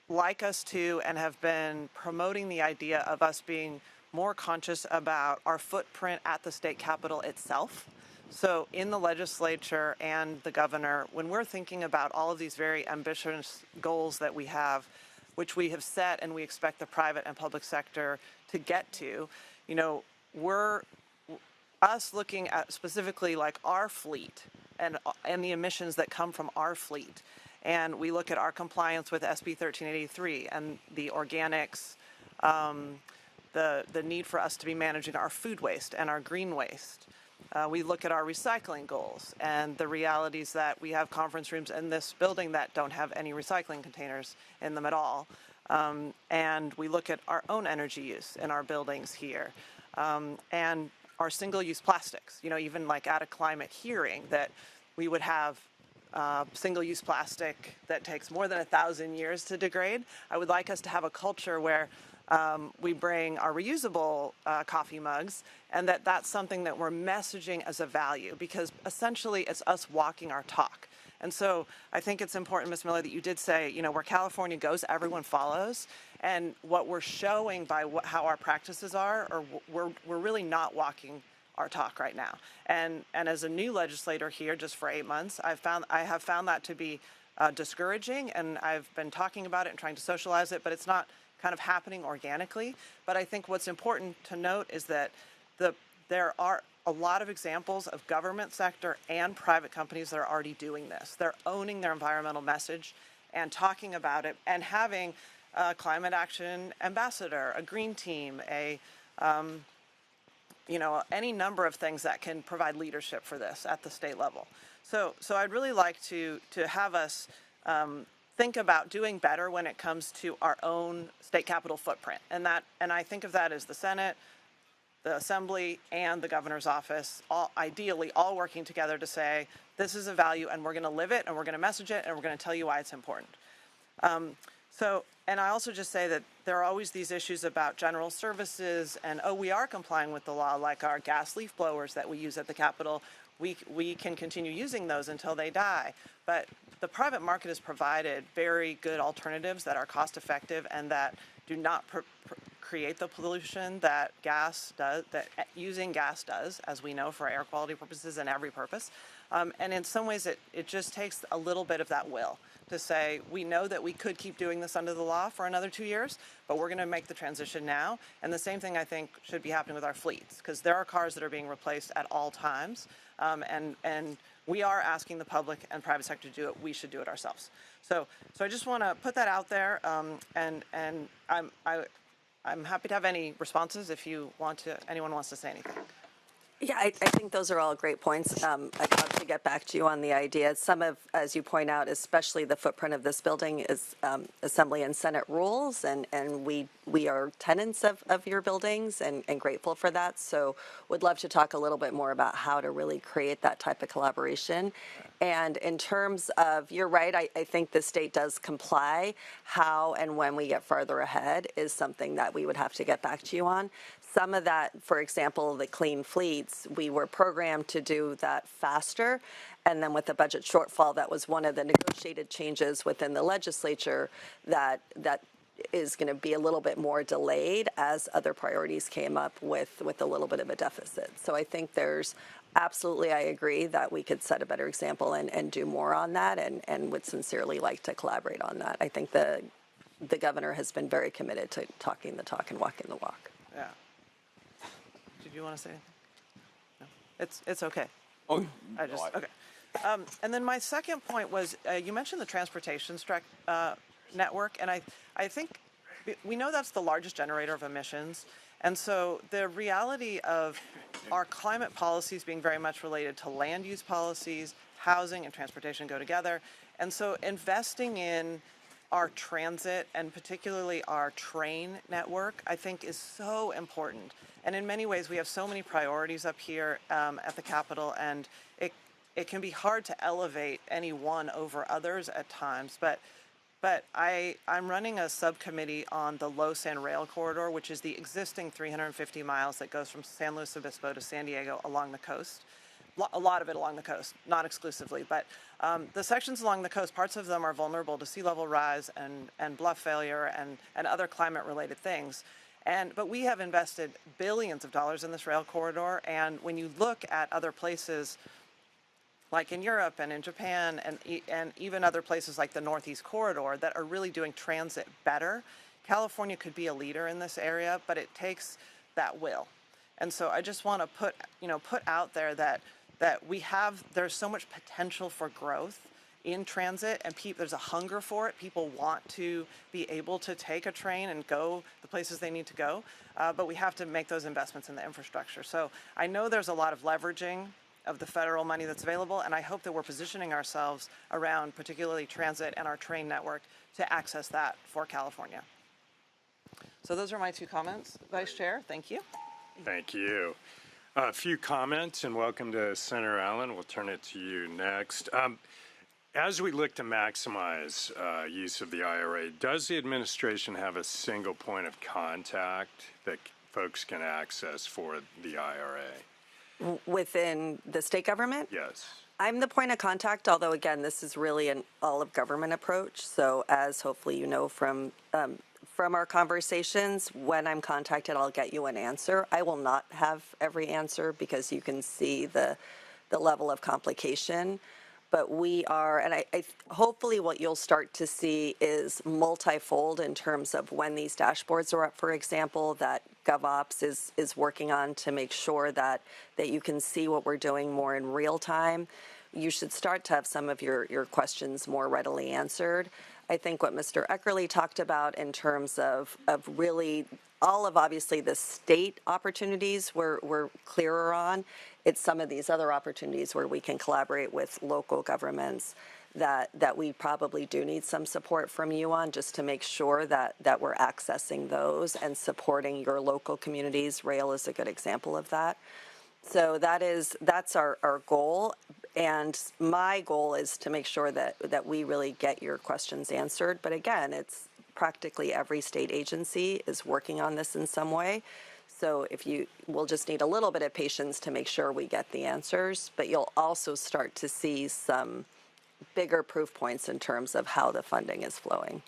like us to, and have been promoting the idea of us being more conscious about our footprint at the state capitol itself. So in the legislature and the governor, when we're thinking about all of these very ambitious goals that we have, which we have set and we expect the private and public sector to get to, you know, we're us looking at specifically like our fleet and the emissions that come from our fleet. And we look at our compliance with SB 1383 and the organics, the need for us to be managing our food waste and our green waste. We look at our recycling goals and the realities that we have conference rooms in this building that don't have any recycling containers in them at all. And we look at our own energy use in our buildings here. And our single-use plastics, you know, even like at a climate hearing that we would have single-use plastic that takes more than 1,000 years to degrade. I would like us to have a culture where we bring our reusable coffee mugs, and that's something that we're messaging as a value, because essentially it's us walking our talk. And so I think it's important, Ms. Miller, that you did say, you know, where California goes, everyone follows. And what we're showing by how our practices are, or we're really not walking our talk right now. And as a new legislator here, just for 8 months, I have found that to be discouraging, and I've been talking about it and trying to socialize it, but it's not kind of happening organically. But I think what's important to note is that there are a lot of examples of government sector and private companies that are already doing this. They're owning their environmental message and talking about it and having a climate action ambassador, a green team, any number of things that can provide leadership for this at the state level. So I'd really like to have us think about doing better when it comes to our own state capitol footprint. And I think of that as the Senate, the Assembly, and the Governor's office, ideally all working together to say, this is a value and we're going to live it and we're going to message it and we're going to tell you why it's important. And I also just say that there are always these issues about general services and, we are complying with the law, like our gas leaf blowers that we use at the Capitol. We can continue using those until they die. But the private market has provided very good alternatives that are cost effective and that do not create the pollution that gas does, that using gas does, as we know, for air quality purposes and every purpose. And in some ways, it just takes a little bit of that will to say, we know that we could keep doing this under the law for another 2 years, but we're going to make the transition now. And the same thing, I think, should be happening with our fleets, because there are cars that are being replaced at all times. And we are asking the public and private sector to do it. We should do it ourselves. So I just want to put that out there. And I'm happy to have any responses if anyone wants to say anything. Yeah, I think those are all great points. I'd love to get back to you on the idea. Some of, as you point out, especially the footprint of this building is Assembly and Senate rules, and we are tenants of your buildings and grateful for that. So would love to talk a little bit more about how to really create that type of collaboration. And in terms of, you're right, I think the state does comply. How and when we get farther ahead is something that we would have to get back to you on. Some of that, for example, the clean fleets, we were programmed to do that faster. And then with the budget shortfall, that was one of the negotiated changes within the legislature that is going to be a little bit more delayed as other priorities came up with a little bit of a deficit. So I think there's absolutely, I agree that we could set a better example and do more on that, and would sincerely like to collaborate on that. I think the governor has been very committed to talking the talk and walking the walk. Yeah. Did you want to say anything? No, it's okay. Oh, Okay. And then my second point was you mentioned the transportation network, and I think we know that's the largest generator of emissions, and so the reality of our climate policies being very much related to land use policies, housing and transportation go together. And so investing in our transit and particularly our train network, I think is so important. And in many ways, we have so many priorities up here at the Capitol, and it can be hard to elevate any one over others at times. But I'm running a subcommittee on the Low-San Rail Corridor, which is the existing 350 miles that goes from San Luis Obispo to San Diego along the coast. A lot of it along the coast, not exclusively, but the sections along the coast, parts of them are vulnerable to sea level rise and bluff failure and other climate-related things. But we have invested billions of dollars in this rail corridor, and when you look at other places, like in Europe and in Japan and even other places like the Northeast Corridor that are really doing transit better, California could be a leader in this area, but it takes that will. And so I just want to put out there that there's so much potential for growth in transit, and there's a hunger for it. People want to be able to take a train and go the places they need to go, but we have to make those investments in the infrastructure. So I know there's a lot of leveraging of the federal money that's available, and I hope that we're positioning ourselves around particularly transit and our train network to access that for California. So those are my 2 comments, Vice Chair. Thank you. Thank you. A few comments, and welcome to Senator Allen. We'll turn it to you next. As we look to maximize use of the IRA, does the administration have a single point of contact that folks can access for the IRA? Within the state government? Yes. I'm the point of contact, although again, this is really an all-of-government approach. So as hopefully you know from our conversations, when I'm contacted, I'll get you an answer. I will not have every answer because you can see the level of complication. But we are, and I hopefully what you'll start to see is multifold in terms of when these dashboards are up, for example, that GovOps is working on to make sure that you can see what we're doing more in real time. You should start to have some of your questions more readily answered. I think what Mr. Eckerly talked about in terms of really all of obviously the state opportunities we're clearer on. It's some of these other opportunities where we can collaborate with local governments that we probably do need some support from you on, just to make sure that we're accessing those and supporting your local communities. Rail is a good example of that. So that's our goal. And my goal is to make sure that we really get your questions answered. But again, it's practically every state agency is working on this in some way. So we'll just need a little bit of patience to make sure we get the answers, but you'll also start to see some bigger proof points in terms of how the funding is flowing.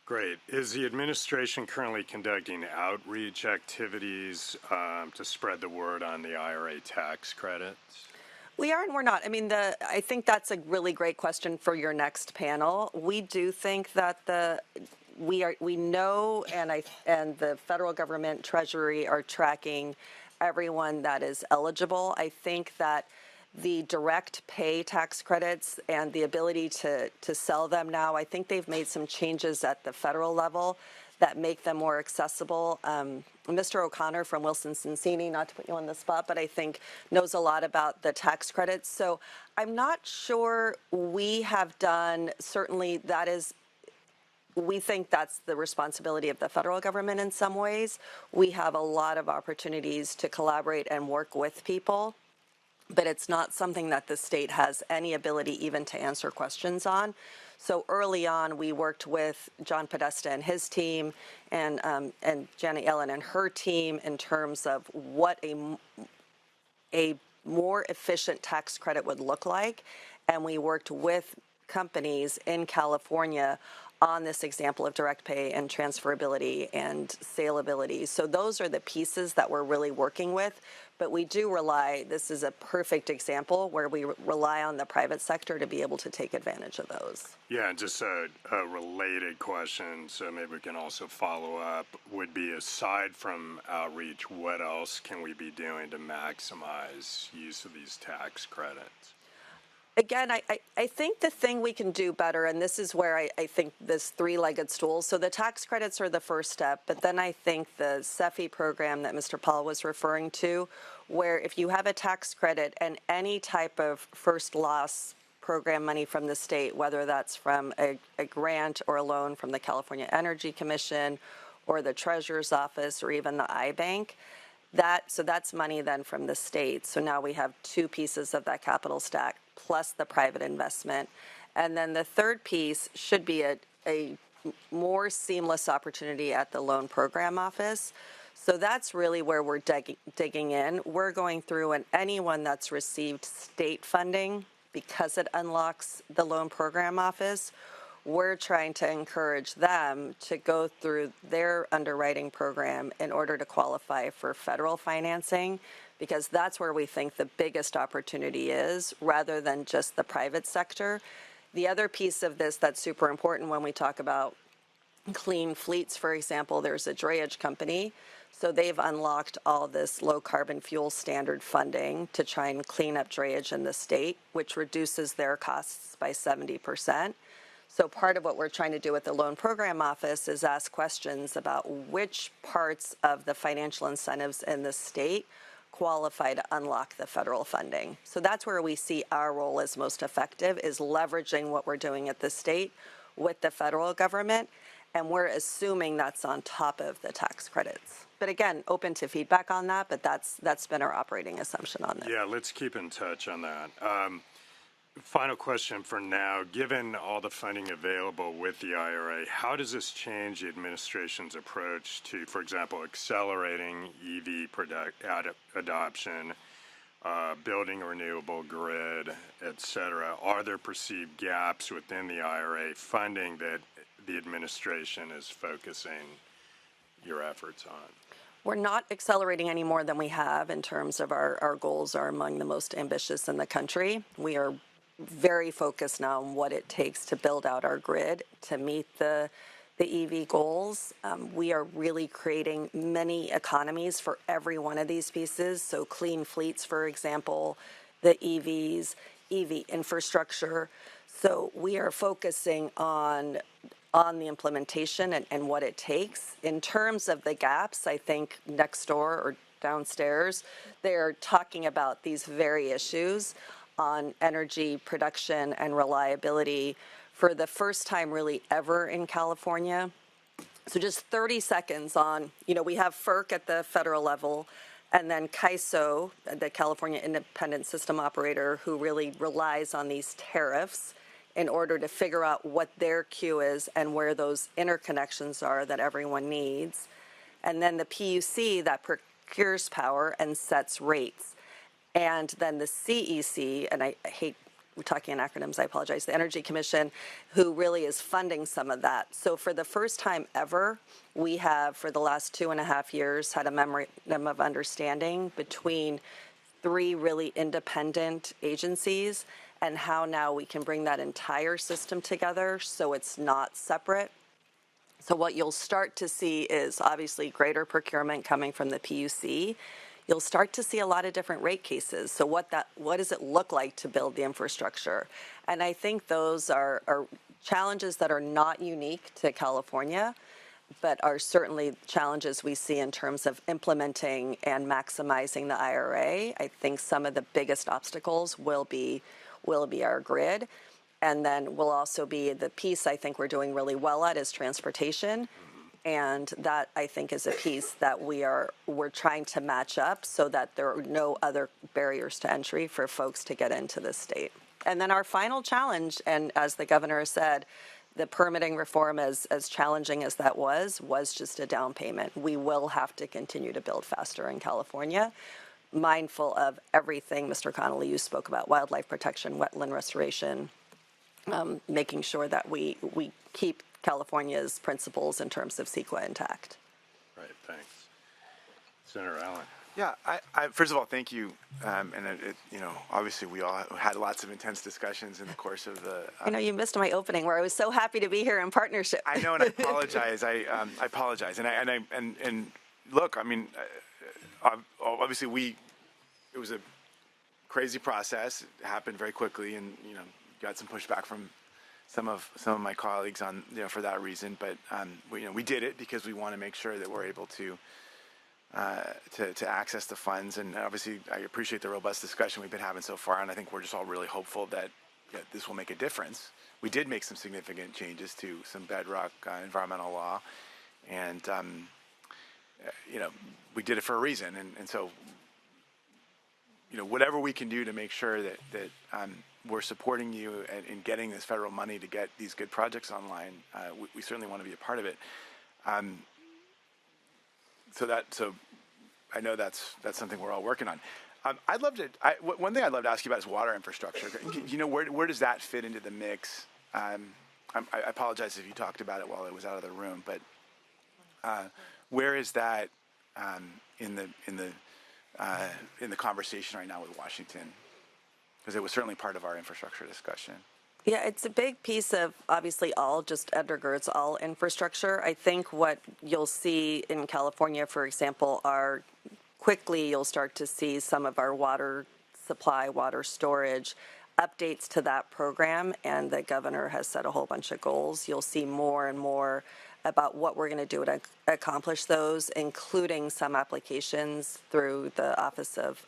Great. Is the administration currently conducting outreach activities to spread the word on the IRA tax credits? We are and we're not. I mean, I think that's a really great question for your next panel. We do think that we know, and the federal government Treasury are tracking everyone that is eligible. I think that the direct pay tax credits and the ability to sell them now, I think they've made some changes at the federal level that make them more accessible. Mr. O'Connor from Wilson Sonsini, not to put you on the spot, but I think knows a lot about the tax credits. So I'm not sure we have done, certainly we think that's the responsibility of the federal government in some ways. We have a lot of opportunities to collaborate and work with people, but it's not something that the state has any ability even to answer questions on. So early on, we worked with John Podesta and his team and Janet Yellen and her team in terms of what a more efficient tax credit would look like. And we worked with companies in California on this example of direct pay and transferability and saleability. So those are the pieces that we're really working with. But we do rely, this is a perfect example where we rely on the private sector to be able to take advantage of those. Yeah, and just a related question, so maybe we can also follow up, would be aside from outreach, what else can we be doing to maximize use of these tax credits? Again, I think the thing we can do better, and this is where I think this three-legged stool, so the tax credits are the first step, but then I think the CEFI program that Mr. Paul was referring to, where if you have a tax credit and any type of first loss program money from the state, whether that's from a grant or a loan from the California Energy Commission or the Treasurer's Office or even the iBank. So that's money then from the state. So now we have two pieces of that capital stack plus the private investment. And then the third piece should be a more seamless opportunity at the loan program office. So that's really where we're digging in. We're going through, and anyone that's received state funding, because it unlocks the loan program office, we're trying to encourage them to go through their underwriting program in order to qualify for federal financing, because that's where we think the biggest opportunity is, rather than just the private sector. The other piece of this that's super important when we talk about clean fleets, for example, there's a drayage company. So they've unlocked all this low carbon fuel standard funding to try and clean up drayage in the state, which reduces their costs by 70%. So part of what we're trying to do with the loan program office is ask questions about which parts of the financial incentives in the state qualify to unlock the federal funding. So that's where we see our role as most effective, is leveraging what we're doing at the state with the federal government. And we're assuming that's on top of the tax credits. But again, open to feedback on that, but that's been our operating assumption on that. Yeah, let's keep in touch on that. Final question for now. Given all the funding available with the IRA, how does this change the administration's approach to, for example, accelerating EV adoption, building a renewable grid, et cetera? Are there perceived gaps within the IRA funding that the administration is focusing your efforts on? We're not accelerating any more than we have in terms of our goals are among the most ambitious in the country. We are very focused now on what it takes to build out our grid to meet the EV goals. We are really creating many economies for every one of these pieces. So clean fleets, for example, the EVs, EV infrastructure. So we are focusing on the implementation and what it takes. In terms of the gaps, I think next door or downstairs, they're talking about these very issues on energy production and reliability for the first time really ever in California. So just 30 seconds on, we have FERC at the federal level, and then CAISO, the California Independent System Operator, who really relies on these tariffs in order to figure out what their queue is and where those interconnections are that everyone needs. And then the PUC that procures power and sets rates. And then the CEC, and I hate talking in acronyms, I apologize, the Energy Commission, who really is funding some of that. So for the first time ever, we have, for the last 2.5 years, had a memorandum of understanding between three really independent agencies, and how now we can bring that entire system together so it's not separate. So what you'll start to see is obviously greater procurement coming from the PUC. You'll start to see a lot of different rate cases. So what does it look like to build the infrastructure? And I think those are challenges that are not unique to California, but are certainly challenges we see in terms of implementing and maximizing the IRA. I think some of the biggest obstacles will be our grid. And then will also be the piece I think we're doing really well at is transportation. And that, I think, is a piece that we're trying to match up so that there are no other barriers to entry for folks to get into the state. And then our final challenge, and as the governor said, the permitting reform, as challenging as that was just a down payment. We will have to continue to build faster in California, mindful of everything, Mr. Connolly, you spoke about, wildlife protection, wetland restoration, making sure that we keep California's principles in terms of CEQA intact. Right, thanks. Senator Allen. Yeah, I first of all, thank you. Obviously we all had lots of intense discussions in the course of the. I know you missed my opening where I was so happy to be here in partnership. I know, and I apologize. I apologize. And look, I mean, obviously it was a crazy process. It happened very quickly, and got some pushback from some of my colleagues on for that reason. But we did it because we want to make sure that we're able to access the funds. And obviously, I appreciate the robust discussion we've been having so far, and I think we're just all really hopeful that this will make a difference. We did make some significant changes to some bedrock environmental law, and we did it for a reason. And so, whatever we can do to make sure that we're supporting you in getting this federal money to get these good projects online, we certainly want to be a part of it. So I know that's something we're all working on. One thing I'd love to ask you about is water infrastructure. Where does that fit into the mix? I apologize if you talked about it while I was out of the room, but where is that in the conversation right now with Washington? Because it was certainly part of our infrastructure discussion. Yeah, it's a big piece of obviously just undergirds all infrastructure. I think what you'll see in California, for example, quickly you'll start to see some of our water supply, water storage updates to that program, and the governor has set a whole bunch of goals. You'll see more and more about what we're going to do to accomplish those, including some applications through the Office of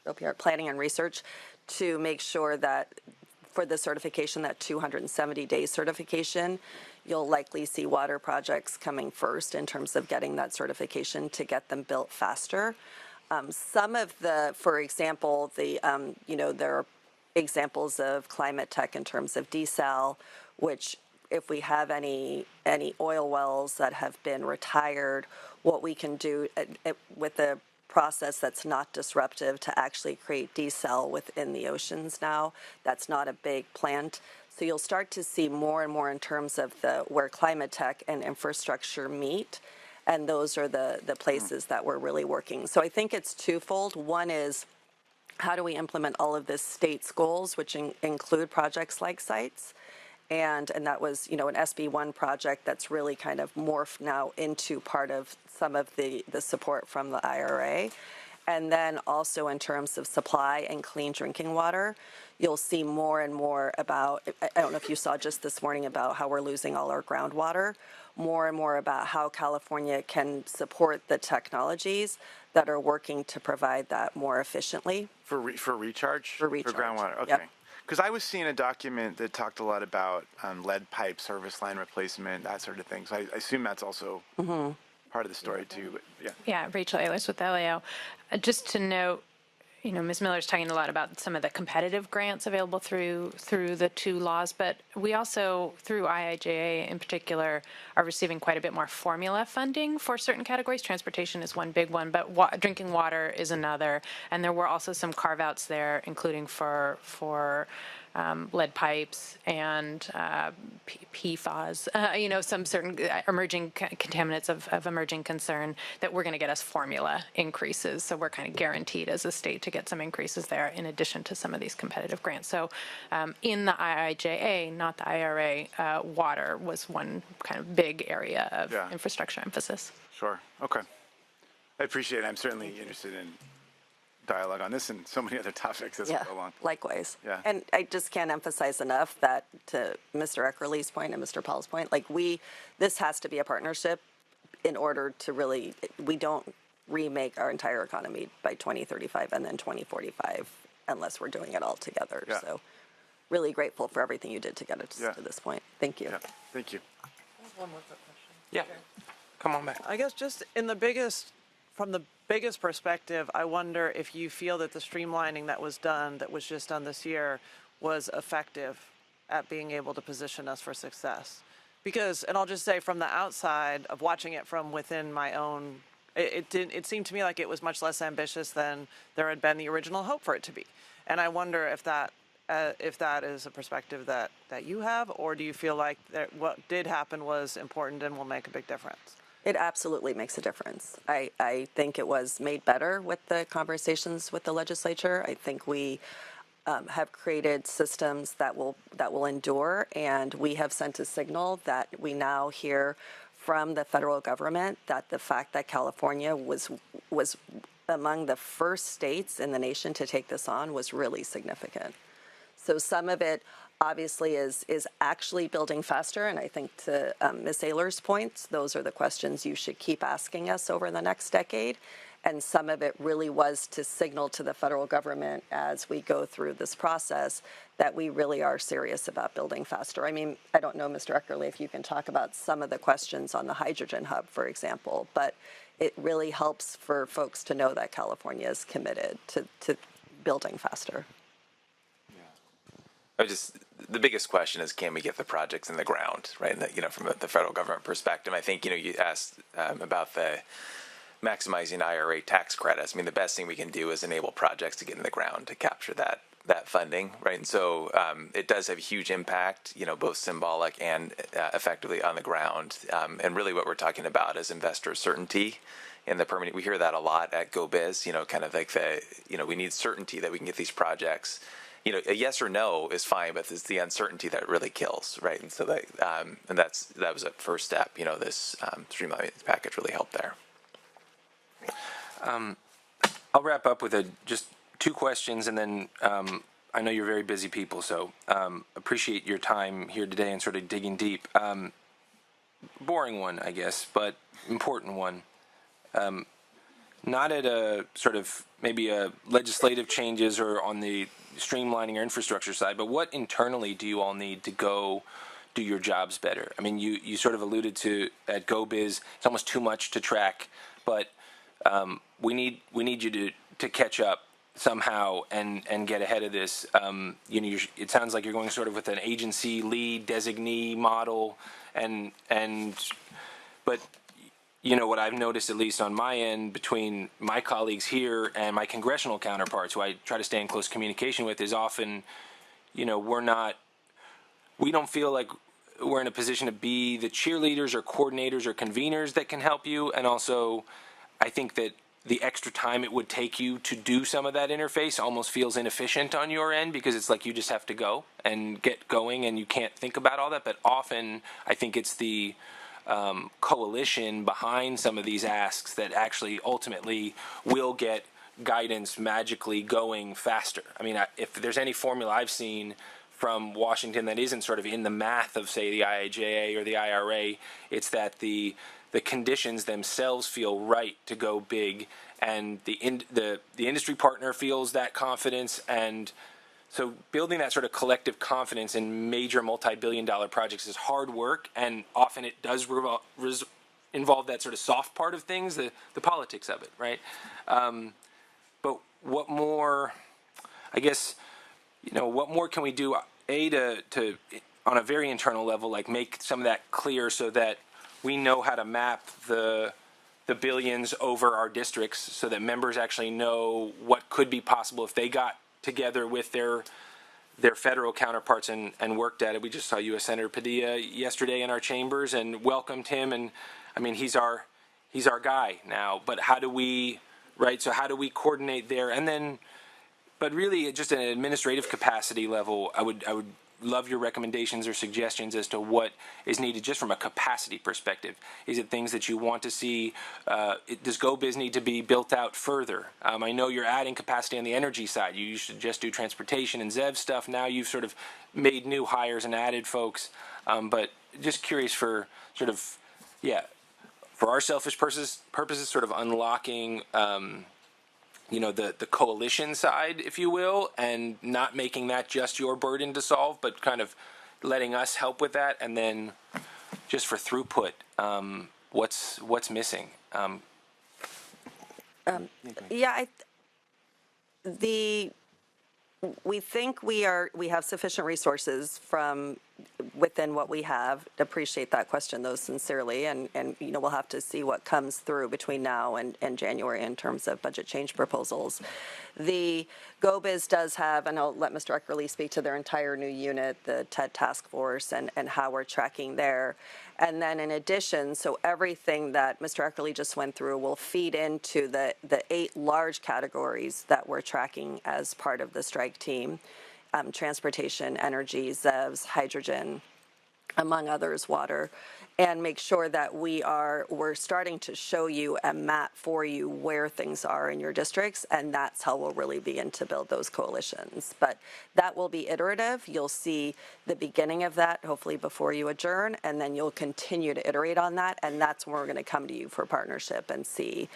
OPR Planning and Research to make sure that for the certification, that 270-day certification, you'll likely see water projects coming first in terms of getting that certification to get them built faster. Some of for example, there are examples of climate tech in terms of desal, which if we have any oil wells that have been retired, what we can do with a process that's not disruptive to actually create desal within the oceans now. That's not a big plant. So you'll start to see more and more in terms of where climate tech and infrastructure meet. And those are the places that we're really working. So I think it's twofold. One is, how do we implement all of this state's goals, which include projects like sites? And that was, an SB1 project that's really kind of morphed now into part of some of the support from the IRA. And then also in terms of supply and clean drinking water, you'll see more and more about, I don't know if you saw just this morning about how we're losing all our groundwater, more and more about how California can support the technologies that are working to provide that more efficiently. For recharge? For recharge. For groundwater, okay. Yep. Because I was seeing a document that talked a lot about lead pipe service line replacement, that sort of thing. So I assume that's also part of the story too. But yeah. Yeah, Rachel Ehlers with LAO. Just to note, Ms. Miller's talking a lot about some of the competitive grants available through the two laws, but we also, through IIJA in particular, are receiving quite a bit more formula funding for certain categories. Transportation is one big one, but drinking water is another. And there were also some carve-outs there, including for lead pipes and PFAS, some certain emerging contaminants of emerging concern that we're going to get us formula increases. So we're kind of guaranteed as a state to get some increases there in addition to some of these competitive grants. So in the IIJA, not the IRA, water was one kind of big area of infrastructure emphasis. Sure. Okay. I appreciate it. I'm certainly interested in dialogue on this and so many other topics as we go along. Likewise. Yeah. And I just can't emphasize enough that, to Mr. Eckerly's point and Mr. Paul's point, this has to be a partnership in order to really, we don't remake our entire economy by 2035 and then 2045 unless we're doing it all together. Yeah. So really grateful for everything you did to get us to this point. Thank you. Yeah. Thank you. One more quick question. Yeah. Come on back. I guess just from the biggest perspective, I wonder if you feel that the streamlining that was just done this year, was effective at being able to position us for success. Because, and I'll just say from the outside of watching it from within my own, it seemed to me like it was much less ambitious than there had been the original hope for it to be. And I wonder if that is a perspective that you have, or do you feel like what did happen was important and will make a big difference? It absolutely makes a difference. I think it was made better with the conversations with the legislature. I think we have created systems that will endure, and we have sent a signal that we now hear from the federal government that the fact that California was among the first states in the nation to take this on was really significant. So some of it obviously is actually building faster, and I think to Ms. Ehlers' points, those are the questions you should keep asking us over the next decade. And some of it really was to signal to the federal government as we go through this process that we really are serious about building faster. I mean, I don't know, Mr. Eckerly, if you can talk about some of the questions on the hydrogen hub, for example, but it really helps for folks to know that California is committed to building faster. The biggest question is, can we get the projects in the ground, right? And from the federal government perspective, I think, you asked about the maximizing IRA tax credits. I mean, the best thing we can do is enable projects to get in the ground to capture that funding, right? And so it does have a huge impact, both symbolic and effectively on the ground. And really what we're talking about is investor certainty in the permitting. We hear that a lot at GoBiz, kind of like we need certainty that we can get these projects. A yes or no is fine, but it's the uncertainty that really kills, right? And so that was a first step. This streamlining package really helped there. I'll wrap up with just two questions, and then I know you're very busy people, so appreciate your time here today and sort of digging deep. Boring one, I guess, but important one. Not at a sort of maybe a legislative changes or on the streamlining or infrastructure side, but what internally do you all need to go do your jobs better? I mean, you sort of alluded to at GoBiz, it's almost too much to track, but we need you to catch up somehow and get ahead of this. It sounds like you're going sort of with an agency lead designee model, but what I've noticed, at least on my end, between my colleagues here and my congressional counterparts, who I try to stay in close communication with, is often, we don't feel like we're in a position to be the cheerleaders or coordinators or conveners that can help you. And also, I think that the extra time it would take you to do some of that interface almost feels inefficient on your end, because it's like you just have to go and get going and you can't think about all that. But often, I think it's the coalition behind some of these asks that actually ultimately will get guidance magically going faster. I mean, if there's any formula I've seen from Washington that isn't sort of in the math of, say, the IIJA or the IRA, it's that the conditions themselves feel right to go big, and the industry partner feels that confidence. And so building that sort of collective confidence in major multi-billion-dollar projects is hard work, and often it does involve that sort of soft part of things, the politics of it, right? But what more, I guess, what more can we do, to on a very internal level, like make some of that clear so that we know how to map the billions over our districts, so that members actually know what could be possible if they got together with their federal counterparts and worked at it. We just saw U.S. Senator Padilla yesterday in our chambers and welcomed him, and I mean he's our guy now. But how do we coordinate there? And then, but really just an administrative capacity level, I would love your recommendations or suggestions as to what is needed just from a capacity perspective. Is it things that you want to see? Does GoBiz need to be built out further? I know you're adding capacity on the energy side. You used to just do transportation and ZEV stuff. Now you've sort of made new hires and added folks. But just curious for sort of, for our selfish purposes, sort of unlocking the coalition side, if you will, and not making that just your burden to solve, but kind of letting us help with that. And then just for throughput, what's missing? We think we have sufficient resources from within what we have. Appreciate that question, though, sincerely, and we'll have to see what comes through between now and January in terms of budget change proposals. The GoBiz does have, and I'll let Mr. Eckerly speak to their entire new unit, the TED task force, and how we're tracking there. And then in addition, so everything that Mr. Eckerly just went through will feed into the 8 large categories that we're tracking as part of the strike team: transportation, energy, ZEVs, hydrogen, among others, water, and make sure that we're starting to show you a map for you where things are in your districts, and that's how we'll really begin to build those coalitions. But that will be iterative. You'll see the beginning of that hopefully before you adjourn, and then you'll continue to iterate on that, and that's when we're going to come to you for partnership and see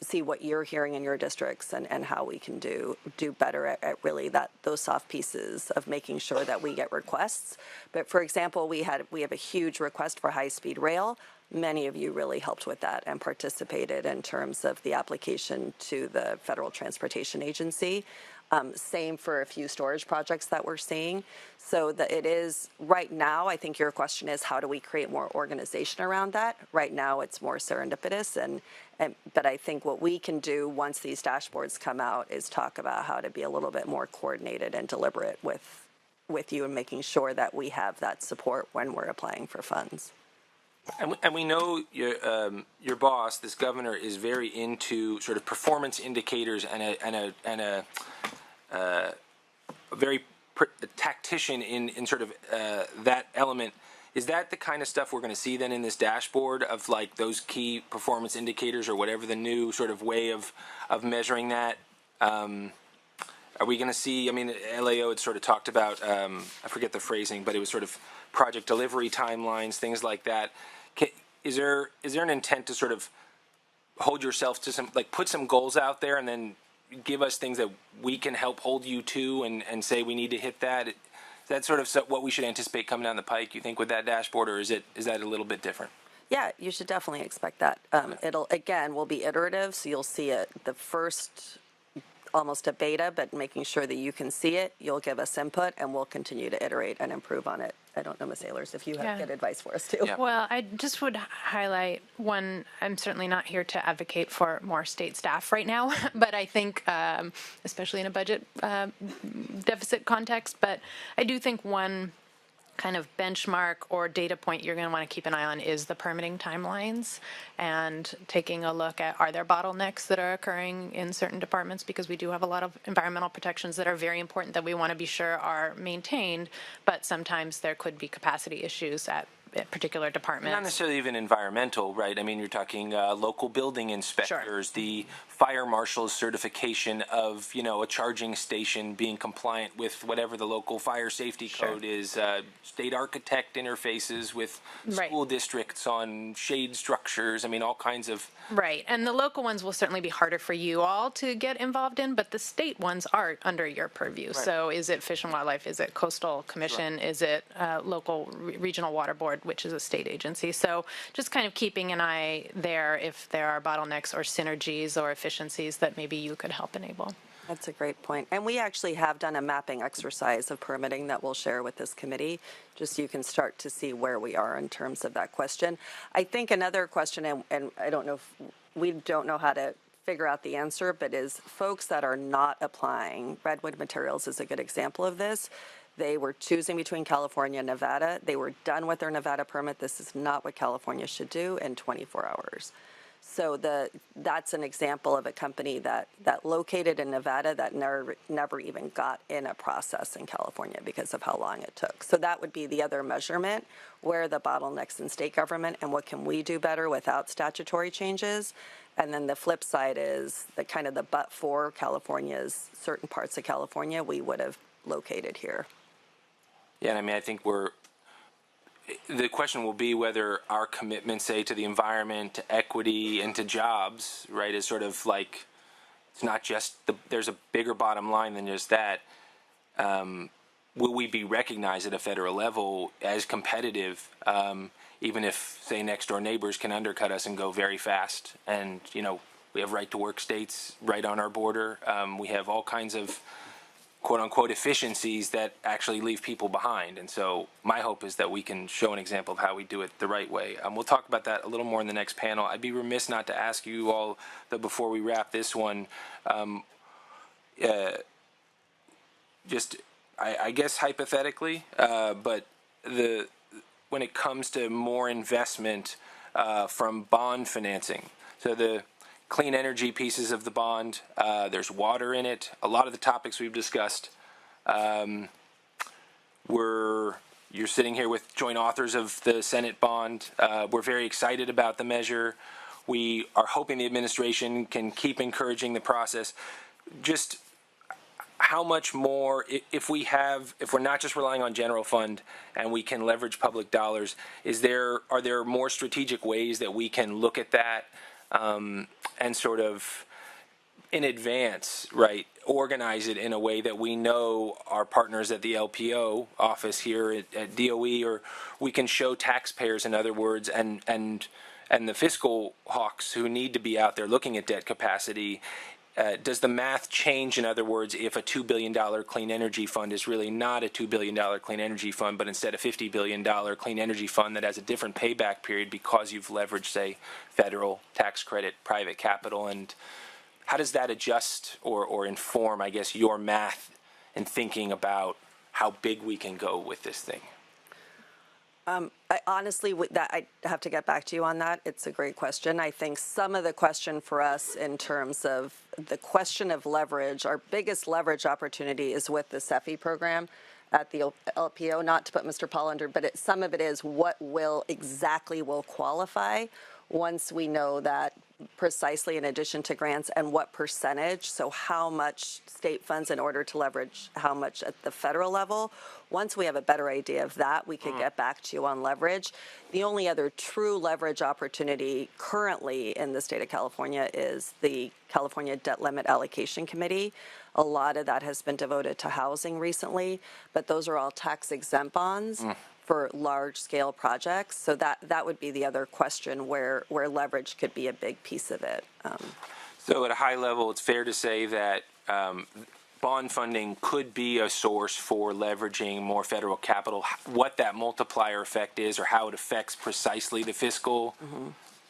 see what you're hearing in your districts and how we can do better at really those soft pieces of making sure that we get requests. But for example, we have a huge request for high-speed rail. Many of you really helped with that and participated in terms of the application to the Federal Transportation Agency. Same for a few storage projects that we're seeing. So it is right now, I think your question is, how do we create more organization around that? Right now, it's more serendipitous. But I think what we can do once these dashboards come out is talk about how to be a little bit more coordinated and deliberate with you and making sure that we have that support when we're applying for funds. And we know your boss, this governor, is very into sort of performance indicators and a very tactician in sort of that element. Is that the kind of stuff we're going to see then in this dashboard of like those key performance indicators or whatever the new sort of way of measuring that? Are we going to see, I mean, LAO had sort of talked about, I forget the phrasing, but it was sort of project delivery timelines, things like that. Is there an intent to sort of hold yourself to some, like put some goals out there and then give us things that we can help hold you to and say we need to hit that? Is that sort of what we should anticipate coming down the pike, you think, with that dashboard, or is that a little bit different? Yeah, you should definitely expect that. Will be iterative, so you'll see it the first, almost a beta, but making sure that you can see it, you'll give us input, and we'll continue to iterate and improve on it. I don't know, Ms. Ehlers, if you have good advice for us, too. Yeah. Well, I just would highlight one, I'm certainly not here to advocate for more state staff right now, but I think, especially in a budget deficit context, but I do think one kind of benchmark or data point you're going to want to keep an eye on is the permitting timelines and taking a look at, are there bottlenecks that are occurring in certain departments, because we do have a lot of environmental protections that are very important that we want to be sure are maintained, but sometimes there could be capacity issues at particular departments. Not necessarily even environmental, right? I mean, you're talking local building inspectors, the fire marshal's certification of, a charging station being compliant with whatever the local fire safety code is, state architect interfaces with school districts on shade structures. I mean, all kinds of... Right, and the local ones will certainly be harder for you all to get involved in, but the state ones are under your purview. Right. So is it Fish and Wildlife? Is it Coastal Commission? Right. Is it local regional water board, which is a state agency? So just kind of keeping an eye there if there are bottlenecks or synergies or efficiencies that maybe you could help enable. That's a great point. And we actually have done a mapping exercise of permitting that we'll share with this committee, just so you can start to see where we are in terms of that question. I think another question, and I don't know if we don't know how to figure out the answer, but is folks that are not applying. Redwood Materials is a good example of this. They were choosing between California and Nevada. They were done with their Nevada permit. This is not what California should do in 24 hours. So that's an example of a company that located in Nevada that never even got in a process in California because of how long it took. So that would be the other measurement, where are the bottlenecks in state government and what can we do better without statutory changes. And then the flip side is the kind of the but for California's certain parts of California we would have located here. Yeah, and I mean, I think the question will be whether our commitment, say, to the environment, to equity, and to jobs, right, is sort of like, it's not just, there's a bigger bottom line than just that. Will we be recognized at a federal level as competitive, even if, say, next door neighbors can undercut us and go very fast? And, we have right-to-work states right on our border. We have all kinds of quote-unquote efficiencies that actually leave people behind. And so my hope is that we can show an example of how we do it the right way. We'll talk about that a little more in the next panel. I'd be remiss not to ask you all, before we wrap this one, I guess hypothetically, but when it comes to more investment from bond financing, so the clean energy pieces of the bond, there's water in it. A lot of the topics we've discussed, you're sitting here with joint authors of the Senate bond. We're very excited about the measure. We are hoping the administration can keep encouraging the process. Just how much more, if we're not just relying on general fund and we can leverage public dollars, are there more strategic ways that we can look at that? and sort of in advance, right, organize it in a way that we know our partners at the LPO office here at DOE, or we can show taxpayers, in other words, and the fiscal hawks who need to be out there looking at debt capacity. Does the math change, in other words, if a $2 billion clean energy fund is really not a $2 billion clean energy fund, but instead a $50 billion clean energy fund that has a different payback period because you've leveraged, say, federal tax credit, private capital, and how does that adjust or inform, I guess, your math and thinking about how big we can go with this thing? Honestly, I have to get back to you on that. It's a great question. I think some of the question for us in terms of the question of leverage, our biggest leverage opportunity is with the CEFI program at the LPO, not to put Mr. Paul under, but some of it is what exactly will qualify once we know that precisely, in addition to grants, and what percentage, so how much state funds in order to leverage how much at the federal level. Once we have a better idea of that, we could get back to you on leverage. The only other true leverage opportunity currently in the state of California is the California Debt Limit Allocation Committee. A lot of that has been devoted to housing recently, but those are all tax-exempt bonds for large-scale projects. So that would be the other question where leverage could be a big piece of it. So at a high level, it's fair to say that bond funding could be a source for leveraging more federal capital. What that multiplier effect is or how it affects precisely the fiscal,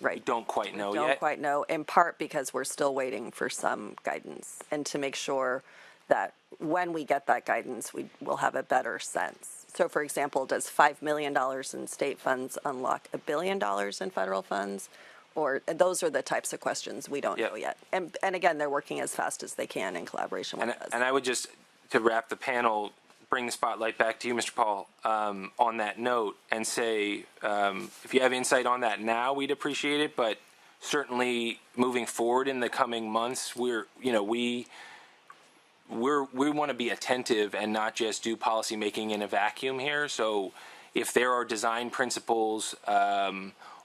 Right. we don't quite know yet. Don't quite know, in part because we're still waiting for some guidance and to make sure that when we get that guidance, we'll have a better sense. So, for example, does $5 million in state funds unlock $1 billion in federal funds? Or those are the types of questions we don't know yet. And again, they're working as fast as they can in collaboration with us. And I would just, to wrap the panel, bring the spotlight back to you, Mr. Paul, on that note, and say, if you have insight on that now, we'd appreciate it. But certainly, moving forward in the coming months, we want to be attentive and not just do policy making in a vacuum here. So, if there are design principles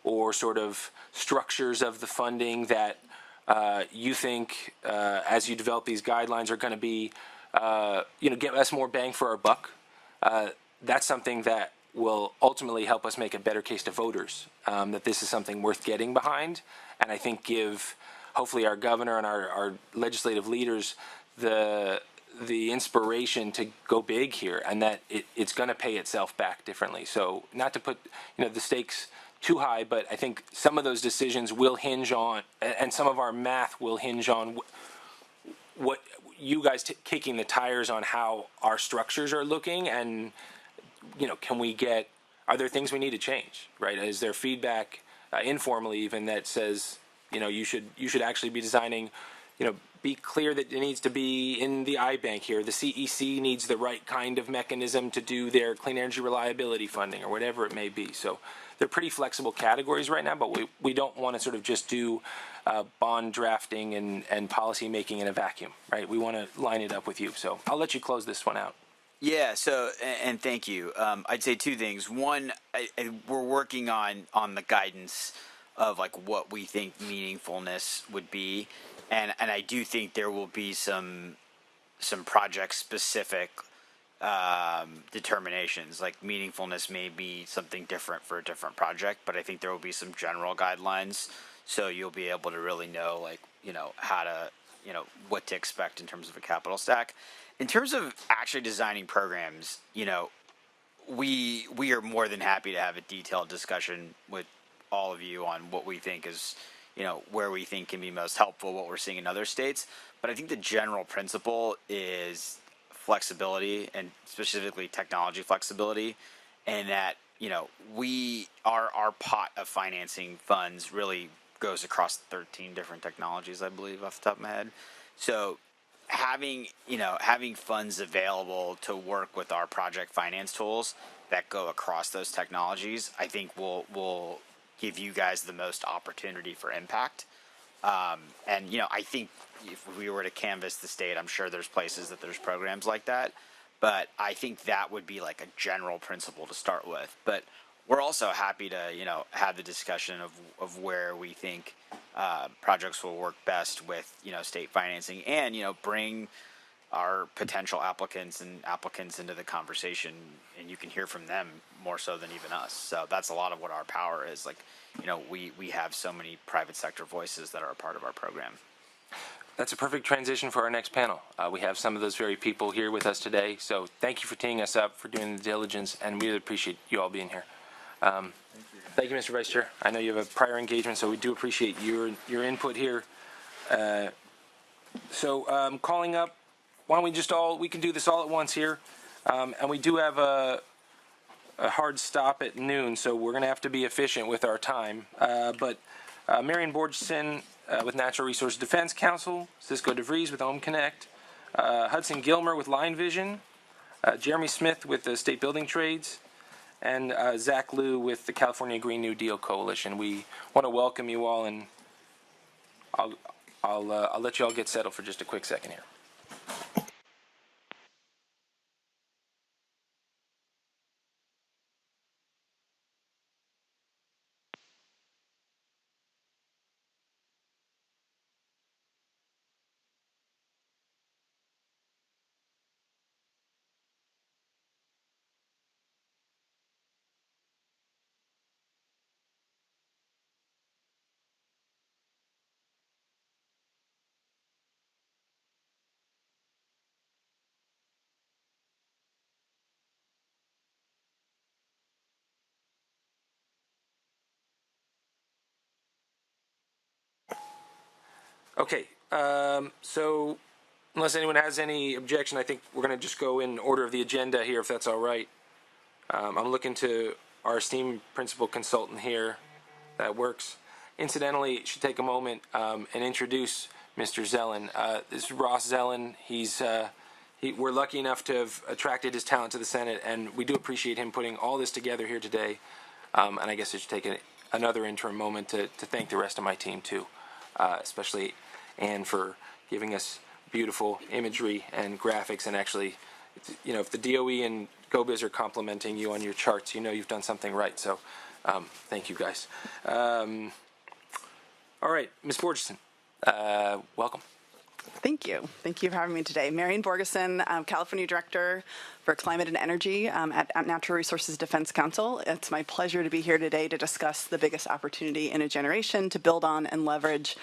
or sort of structures of the funding that you think, as you develop these guidelines, are going to be get us more bang for our buck, that's something that will ultimately help us make a better case to voters, that this is something worth getting behind, and I think give, hopefully, our governor and our legislative leaders the inspiration to go big here, and that it's going to pay itself back differently. So not to put the stakes too high, but I think some of those decisions will hinge on, and some of our math will hinge on what you guys kicking the tires on how our structures are looking, and are there things we need to change, right? Is there feedback informally even that says you should actually be designing, be clear that it needs to be in the iBank here. The CEC needs the right kind of mechanism to do their clean energy reliability funding or whatever it may be. So they're pretty flexible categories right now, but we don't want to sort of just do bond drafting and policy making in a vacuum, right? We want to line it up with you. So I'll let you close this one out. Yeah. So, and thank you. I'd say two things. One, we're working on the guidance of like what we think meaningfulness would be, and I do think there will be some project specific determinations. Like meaningfulness may be something different for a different project, but I think there will be some general guidelines, so you'll be able to really know how to what to expect in terms of a capital stack. In terms of actually designing programs, we are more than happy to have a detailed discussion with all of you on what we think is, where we think can be most helpful, what we're seeing in other states. But I think the general principle is flexibility, and specifically technology flexibility, and that, our pot of financing funds really goes across 13 different technologies, I believe, off the top of my head. So having funds available to work with our project finance tools that go across those technologies, I think will give you guys the most opportunity for impact. And I think if we were to canvass the state, I'm sure there's places that there's programs like that, but I think that would be like a general principle to start with. But we're also happy to have the discussion of where we think projects will work best with, state financing and, bring our potential applicants into the conversation, and you can hear from them more so than even us. So that's a lot of what our power is. Like, we have so many private sector voices that are a part of our program. That's a perfect transition for our next panel. We have some of those very people here with us today. So thank you for teeing us up, for doing the diligence, and we really appreciate you all being here. Thank you, Mr. Vice Chair. I know you have a prior engagement, so we do appreciate your input here. Calling up, why don't we can do this all at once here. And we do have a hard stop at noon, so we're going to have to be efficient with our time. Marion Borgeson with Natural Resource Defense Council, Cisco DeVries with Home Connect, Hudson Gilmer with Line Vision, Jeremy Smith with the State Building Trades, and Zach Liu with the California Green New Deal Coalition. We want to welcome you all, and I'll let you all get settled for just a quick second here. Okay, so unless anyone has any objection, I think we're going to just go in order of the agenda here, if that's all right. I'm looking to our esteemed principal consultant here. That works. Incidentally, should take a moment and introduce Mr. Zelen. This is Ross Zelen. We're lucky enough to have attracted his talent to the Senate, and we do appreciate him putting all this together here today. And I guess I should take another interim moment to thank the rest of my team too, especially Anne for giving us beautiful imagery and graphics. And actually, if the DOE and GoBiz are complimenting you on your charts, you've done something right. So thank you guys. All right, Ms. Borgeson, welcome. Thank you. Thank you for having me today. Marion Borgeson, California Director for Climate and Energy at Natural Resources Defense Council. It's my pleasure to be here today to discuss the biggest opportunity in a generation to build on and leverage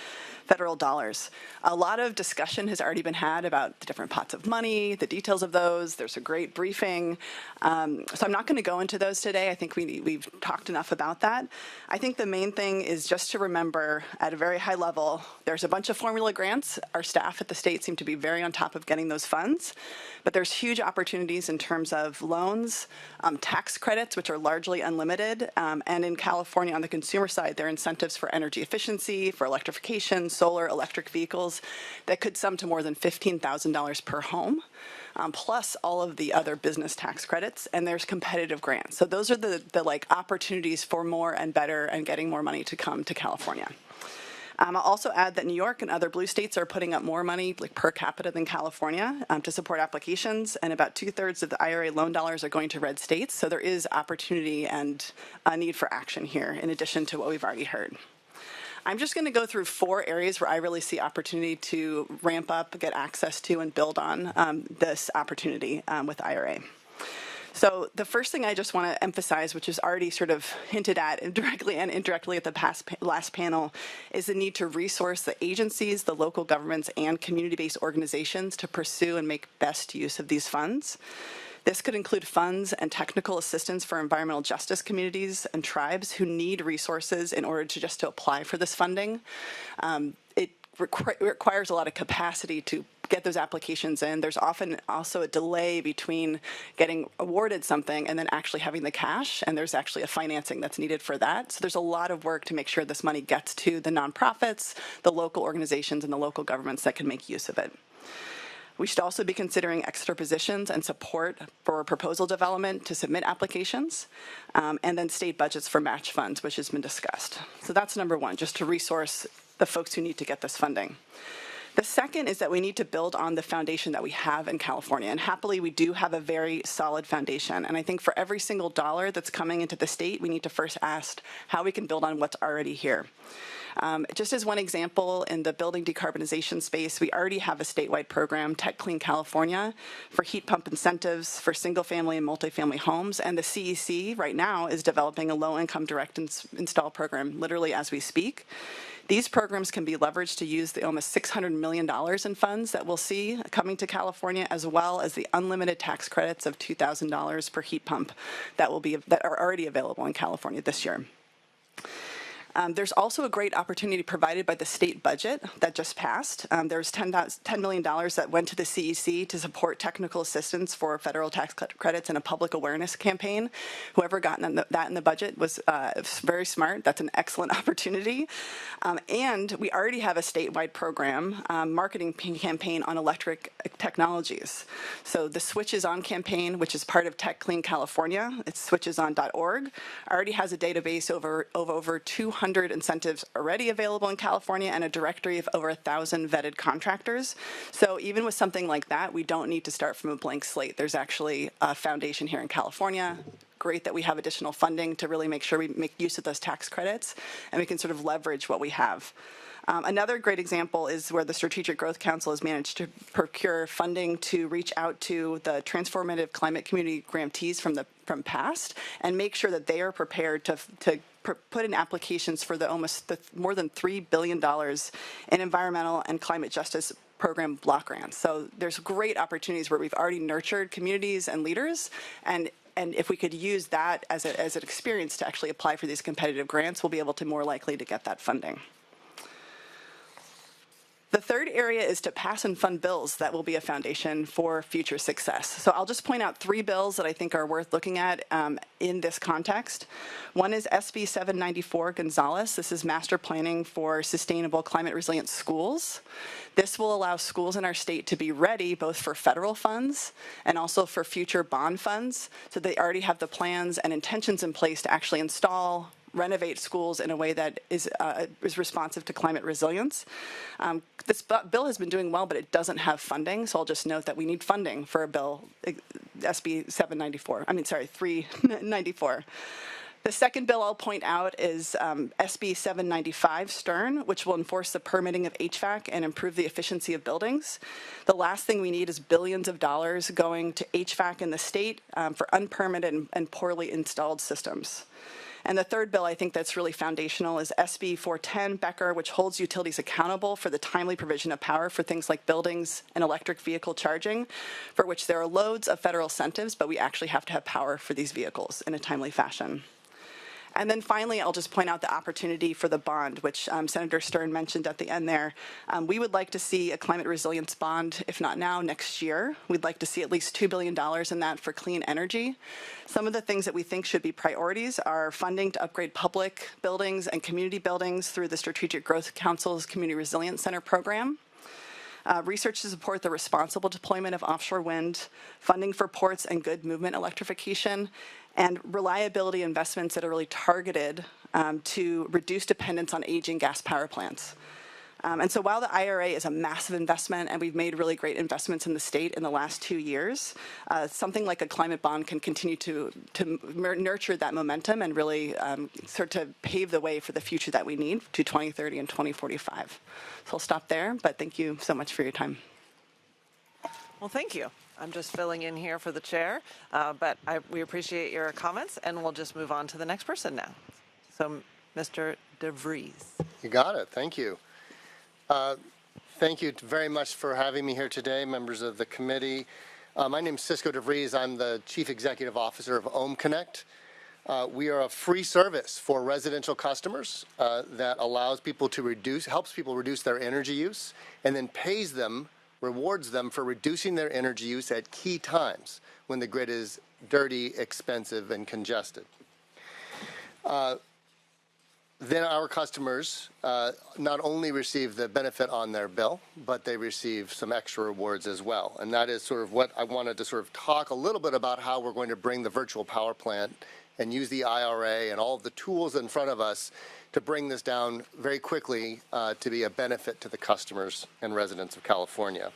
federal dollars. A lot of discussion has already been had about the different pots of money, the details of those. There's a great briefing. So I'm not going to go into those today. I think we've talked enough about that. I think the main thing is just to remember at a very high level, there's a bunch of formula grants. Our staff at the state seem to be very on top of getting those funds. But there's huge opportunities in terms of loans, tax credits, which are largely unlimited. And in California, on the consumer side, there are incentives for energy efficiency, for electrification, solar, electric vehicles that could sum to more than $15,000 per home, plus all of the other business tax credits. And there's competitive grants. So those are the opportunities for more and better and getting more money to come to California. I'll also add that New York and other blue states are putting up more money per capita than California to support applications, and about 2/3 of the IRA loan dollars are going to red states, so there is opportunity and a need for action here in addition to what we've already heard. I'm just going to go through 4 areas where I really see opportunity to ramp up, get access to, and build on this opportunity with IRA. So the first thing I just want to emphasize, which is already sort of hinted at directly and indirectly at the last panel, is the need to resource the agencies, the local governments, and community-based organizations to pursue and make best use of these funds. This could include funds and technical assistance for environmental justice communities and tribes who need resources in order to apply for this funding. It requires a lot of capacity to get those applications in. There's often also a delay between getting awarded something and then actually having the cash, and there's actually a financing that's needed for that. So there's a lot of work to make sure this money gets to the nonprofits, the local organizations, and the local governments that can make use of it. We should also be considering extra positions and support for proposal development to submit applications, and then state budgets for match funds, which has been discussed. So that's number one, just to resource the folks who need to get this funding. The second is that we need to build on the foundation that we have in California. And happily, we do have a very solid foundation. And I think for every single dollar that's coming into the state, we need to first ask how we can build on what's already here. Just as one example, in the building decarbonization space, we already have a statewide program, Tech Clean California, for heat pump incentives for single-family and multifamily homes. And the CEC right now is developing a low-income direct install program, literally as we speak. These programs can be leveraged to use the almost $600 million in funds that we'll see coming to California, as well as the unlimited tax credits of $2,000 per heat pump that are already available in California this year. There's also a great opportunity provided by the state budget that just passed. There's $10 million that went to the CEC to support technical assistance for federal tax credits and a public awareness campaign. Whoever got that in the budget was very smart. That's an excellent opportunity. And we already have a statewide program, marketing campaign on electric technologies. So the Switch Is On campaign, which is part of Tech Clean California, it's switchison.org, already has a database of over 200 incentives already available in California and a directory of over 1,000 vetted contractors. So even with something like that, we don't need to start from a blank slate. There's actually a foundation here in California. Great that we have additional funding to really make sure we make use of those tax credits and we can sort of leverage what we have. Another great example is where the Strategic Growth Council has managed to procure funding to reach out to the transformative climate community grantees from past and make sure that they are prepared to put in applications for more than $3 billion in environmental and climate justice program block grants. So there's great opportunities where we've already nurtured communities and leaders, and if we could use that as an experience to actually apply for these competitive grants, we'll be able to more likely to get that funding. The third area is to pass and fund bills that will be a foundation for future success. So I'll just point out 3 bills that I think are worth looking at in this context. One is SB 794 Gonzalez. This is master planning for sustainable climate resilient schools. This will allow schools in our state to be ready both for federal funds and also for future bond funds, so they already have the plans and intentions in place to actually renovate schools in a way that is responsive to climate resilience. This bill has been doing well, but it doesn't have funding, so I'll just note that we need funding for a bill, SB 394. The second bill I'll point out is SB 795 Stern, which will enforce the permitting of HVAC and improve the efficiency of buildings. The last thing we need is billions of dollars going to HVAC in the state for unpermitted and poorly installed systems. And the third bill I think that's really foundational is SB 410 Becker, which holds utilities accountable for the timely provision of power for things like buildings and electric vehicle charging, for which there are loads of federal incentives, but we actually have to have power for these vehicles in a timely fashion. And then finally, I'll just point out the opportunity for the bond, which Senator Stern mentioned at the end there. We would like to see a climate resilience bond, if not now, next year. We'd like to see at least $2 billion in that for clean energy. Some of the things that we think should be priorities are funding to upgrade public buildings and community buildings through the Strategic Growth Council's Community Resilience Center program. Research to support the responsible deployment of offshore wind, funding for ports and good movement electrification, and reliability investments that are really targeted to reduce dependence on aging gas power plants. And so while the IRA is a massive investment and we've made really great investments in the state in the last 2 years, something like a climate bond can continue to nurture that momentum and really start to pave the way for the future that we need to 2030 and 2045. So I'll stop there, but thank you so much for your time. Well, thank you. I'm just filling in here for the chair, but we appreciate your comments, and we'll just move on to the next person now. So, Mr. DeVries. You got it. Thank you. Thank you very much for having me here today, members of the committee. My name is Cisco DeVries. I'm the Chief Executive Officer of Ohm Connect. We are a free service for residential customers that allows people to helps people reduce their energy use, and then rewards them for reducing their energy use at key times when the grid is dirty, expensive, and congested. Then our customers not only receive the benefit on their bill, but they receive some extra rewards as well. And that is sort of what I wanted to sort of talk a little bit about, how we're going to bring the virtual power plant and use the IRA and all of the tools in front of us to bring this down very quickly to be a benefit to the customers and residents of California.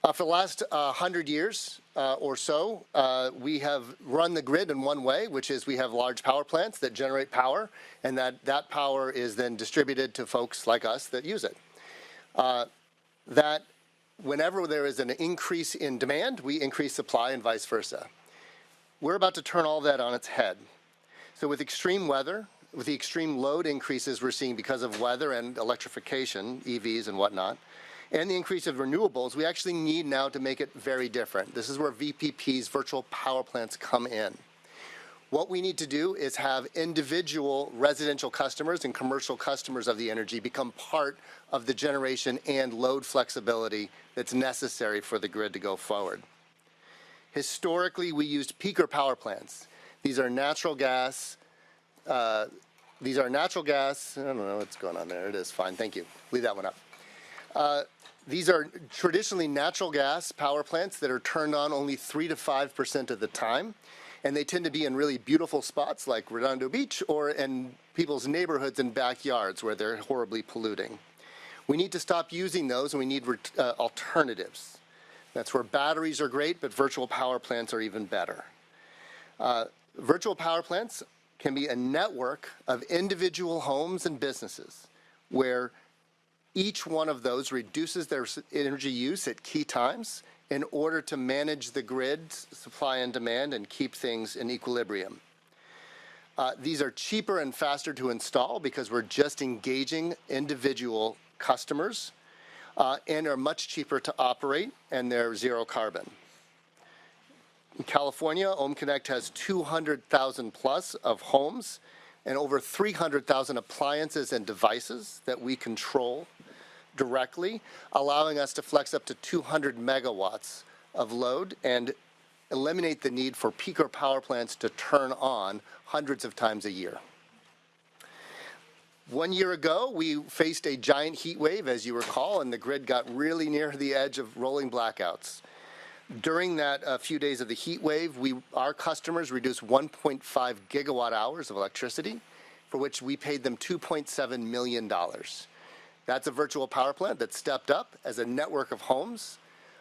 For the last 100 years or so, we have run the grid in one way, which is we have large power plants that generate power, and that power is then distributed to folks like us that use it. That whenever there is an increase in demand, we increase supply and vice versa. We're about to turn all that on its head. So with extreme weather, with the extreme load increases we're seeing because of weather and electrification, EVs and whatnot, and the increase of renewables, we actually need now to make it very different. This is where VPPs, virtual power plants, come in. What we need to do is have individual residential customers and commercial customers of the energy become part of the generation and load flexibility that's necessary for the grid to go forward. Historically, we used peaker power plants. These are natural gas. I don't know what's going on there. It is fine. Thank you. Leave that one up. These are traditionally natural gas power plants that are turned on only 3 to 5% of the time, and they tend to be in really beautiful spots like Redondo Beach or in people's neighborhoods and backyards where they're horribly polluting. We need to stop using those, and we need alternatives. That's where batteries are great, but virtual power plants are even better. Virtual power plants can be a network of individual homes and businesses where each one of those reduces their energy use at key times in order to manage the grid's supply and demand and keep things in equilibrium. These are cheaper and faster to install because we're just engaging individual customers and are much cheaper to operate, and they're zero carbon. In California, OhmConnect has 200,000 plus of homes and over 300,000 appliances and devices that we control directly, allowing us to flex up to 200 megawatts of load and eliminate the need for peaker power plants to turn on hundreds of times a year. 1 year ago, we faced a giant heat wave, as you recall, and the grid got really near the edge of rolling blackouts. During that few days of the heat wave, our customers reduced 1.5 gigawatt hours of electricity, for which we paid them $2.7 million. That's a virtual power plant that stepped up as a network of homes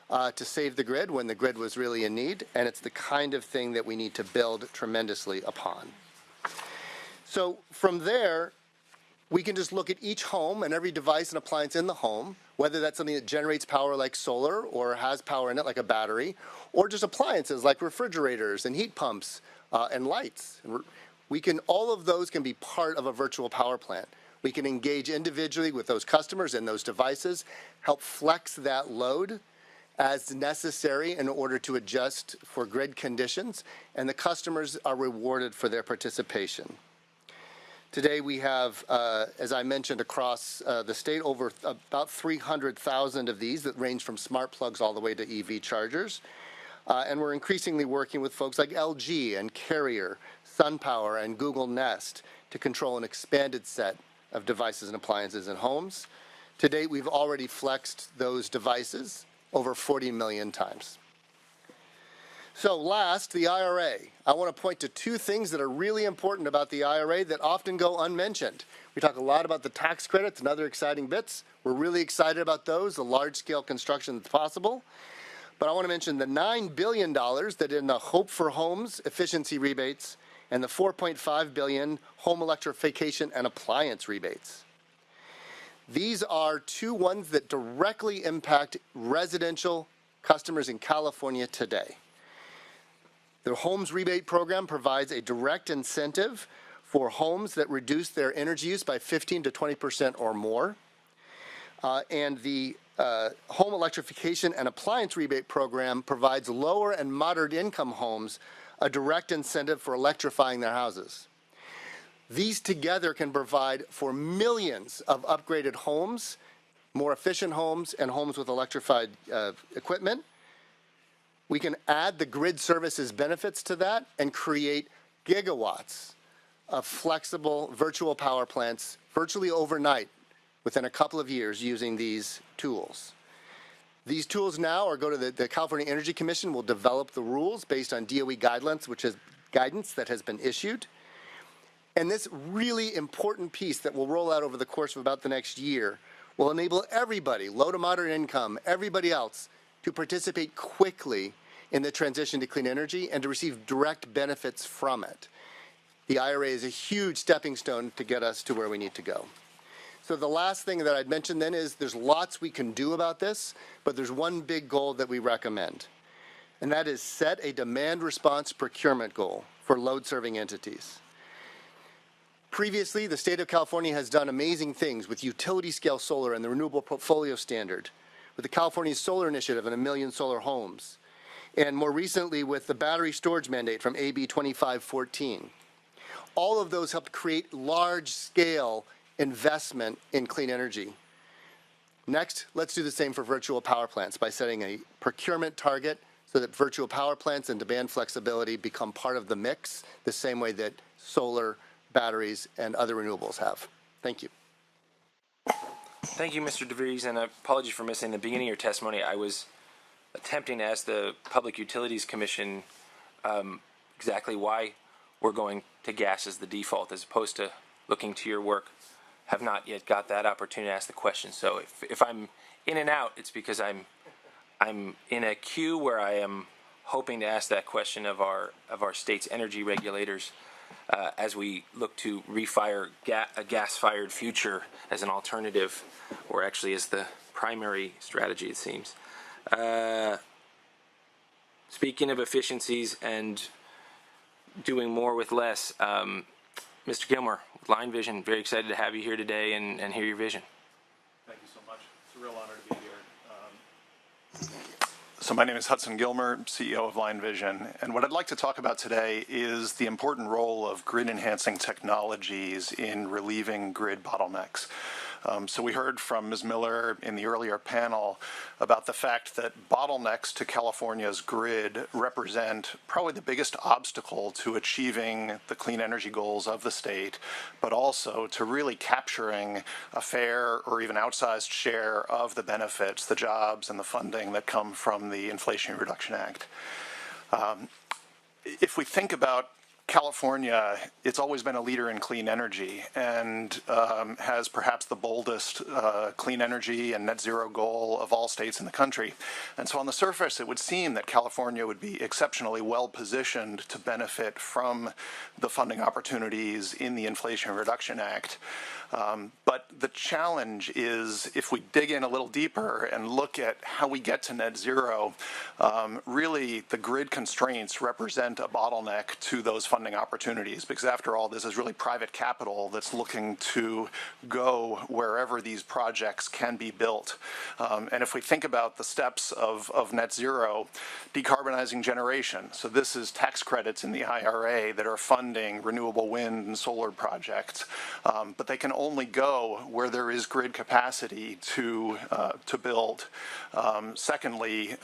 to save the grid when the grid was really in need, and it's the kind of thing that we need to build tremendously upon. So from there, we can just look at each home and every device and appliance in the home, whether that's something that generates power like solar or has power in it like a battery, or just appliances like refrigerators and heat pumps and lights. All of those can be part of a virtual power plant. We can engage individually with those customers and those devices, help flex that load as necessary in order to adjust for grid conditions, and the customers are rewarded for their participation. Today we have, as I mentioned, across the state, over about 300,000 of these that range from smart plugs all the way to EV chargers. And we're increasingly working with folks like LG and Carrier, SunPower, and Google Nest to control an expanded set of devices and appliances in homes. To date, we've already flexed those devices over 40 million times. So last, the IRA. I want to point to two things that are really important about the IRA that often go unmentioned. We talk a lot about the tax credits and other exciting bits. We're really excited about those, the large-scale construction that's possible. But I want to mention the $9 billion that in the Hope for Homes efficiency rebates and the $4.5 billion home electrification and appliance rebates. These are two ones that directly impact residential customers in California today. The Homes Rebate Program provides a direct incentive for homes that reduce their energy use by 15 to 20% or more. And the Home Electrification and Appliance Rebate Program provides lower and moderate income homes a direct incentive for electrifying their houses. These together can provide for millions of upgraded homes, more efficient homes, and homes with electrified equipment. We can add the grid services benefits to that and create gigawatts of flexible virtual power plants virtually overnight within a couple of years using these tools. These tools now go to the California Energy Commission will develop the rules based on DOE guidelines, which is guidance that has been issued. And this really important piece that will roll out over the course of about the next year will enable everybody, low to moderate income, everybody else, to participate quickly in the transition to clean energy and to receive direct benefits from it. The IRA is a huge stepping stone to get us to where we need to go. So the last thing that I'd mention then is there's lots we can do about this, but there's one big goal that we recommend, and that is set a demand response procurement goal for load-serving entities. Previously, the state of California has done amazing things with utility-scale solar and the Renewable Portfolio Standard, with the California Solar Initiative and 1 million solar homes, and more recently with the battery storage mandate from AB 2514. All of those helped create large-scale investment in clean energy. Next, let's do the same for virtual power plants by setting a procurement target so that virtual power plants and demand flexibility become part of the mix the same way that solar, batteries, and other renewables have. Thank you. Thank you, Mr. DeVries, and apologies for missing the beginning of your testimony. I was attempting to ask the Public Utilities Commission exactly why we're going to gas as the default as opposed to looking to your work. Have not yet got that opportunity to ask the question. So if I'm in and out, it's because I'm in a queue where I am hoping to ask that question of our state's energy regulators as we look to refire a gas-fired future as an alternative, or actually as the primary strategy, it seems. Speaking of efficiencies and doing more with less, Mr. Gilmer, Line Vision, very excited to have you here today and hear your vision. Thank you so much. It's a real honor to be here. So my name is Hudson Gilmer, CEO of Line Vision, and what I'd like to talk about today is the important role of grid-enhancing technologies in relieving grid bottlenecks. So we heard from Ms. Miller in the earlier panel about the fact that bottlenecks to California's grid represent probably the biggest obstacle to achieving the clean energy goals of the state, but also to really capturing a fair or even outsized share of the benefits, the jobs, and the funding that come from the Inflation Reduction Act. If we think about California, it's always been a leader in clean energy and has perhaps the boldest clean energy and net zero goal of all states in the country. And so on the surface, it would seem that California would be exceptionally well positioned to benefit from the funding opportunities in the Inflation Reduction Act. But the challenge is, if we dig in a little deeper and look at how we get to net zero, really the grid constraints represent a bottleneck to those funding opportunities, because after all, this is really private capital that's looking to go wherever these projects can be built. And if we think about the steps of net zero, decarbonizing generation, so this is tax credits in the IRA that are funding renewable wind and solar projects, but they can only go where there is grid capacity to build. Secondly,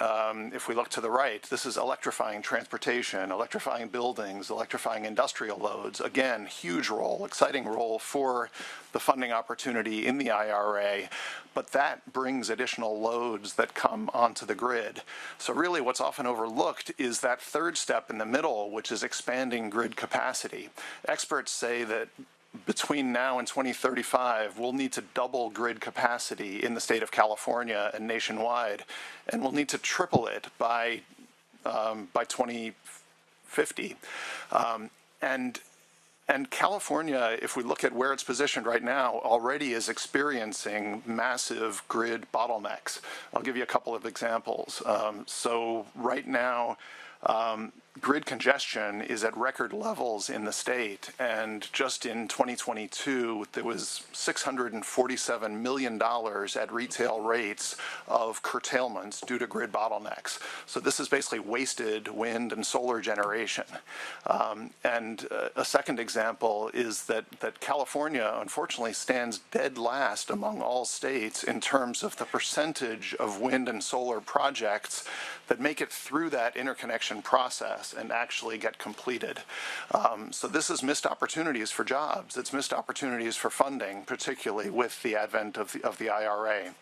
if we look to the right, this is electrifying transportation, electrifying buildings, electrifying industrial loads. Again, huge role, exciting role for the funding opportunity in the IRA, but that brings additional loads that come onto the grid. So really what's often overlooked is that third step in the middle, which is expanding grid capacity. Experts say that between now and 2035, we'll need to double grid capacity in the state of California and nationwide, and we'll need to triple it by 2050. And California, if we look at where it's positioned right now, already is experiencing massive grid bottlenecks. I'll give you a couple of examples. So right now, grid congestion is at record levels in the state, and just in 2022 there was $647 million at retail rates of curtailments due to grid bottlenecks. So this is basically wasted wind and solar generation. And a second example is that California unfortunately stands dead last among all states in terms of the percentage of wind and solar projects that make it through that interconnection process and actually get completed. So this is missed opportunities for jobs. It's missed opportunities for funding, particularly with the advent of the IRA.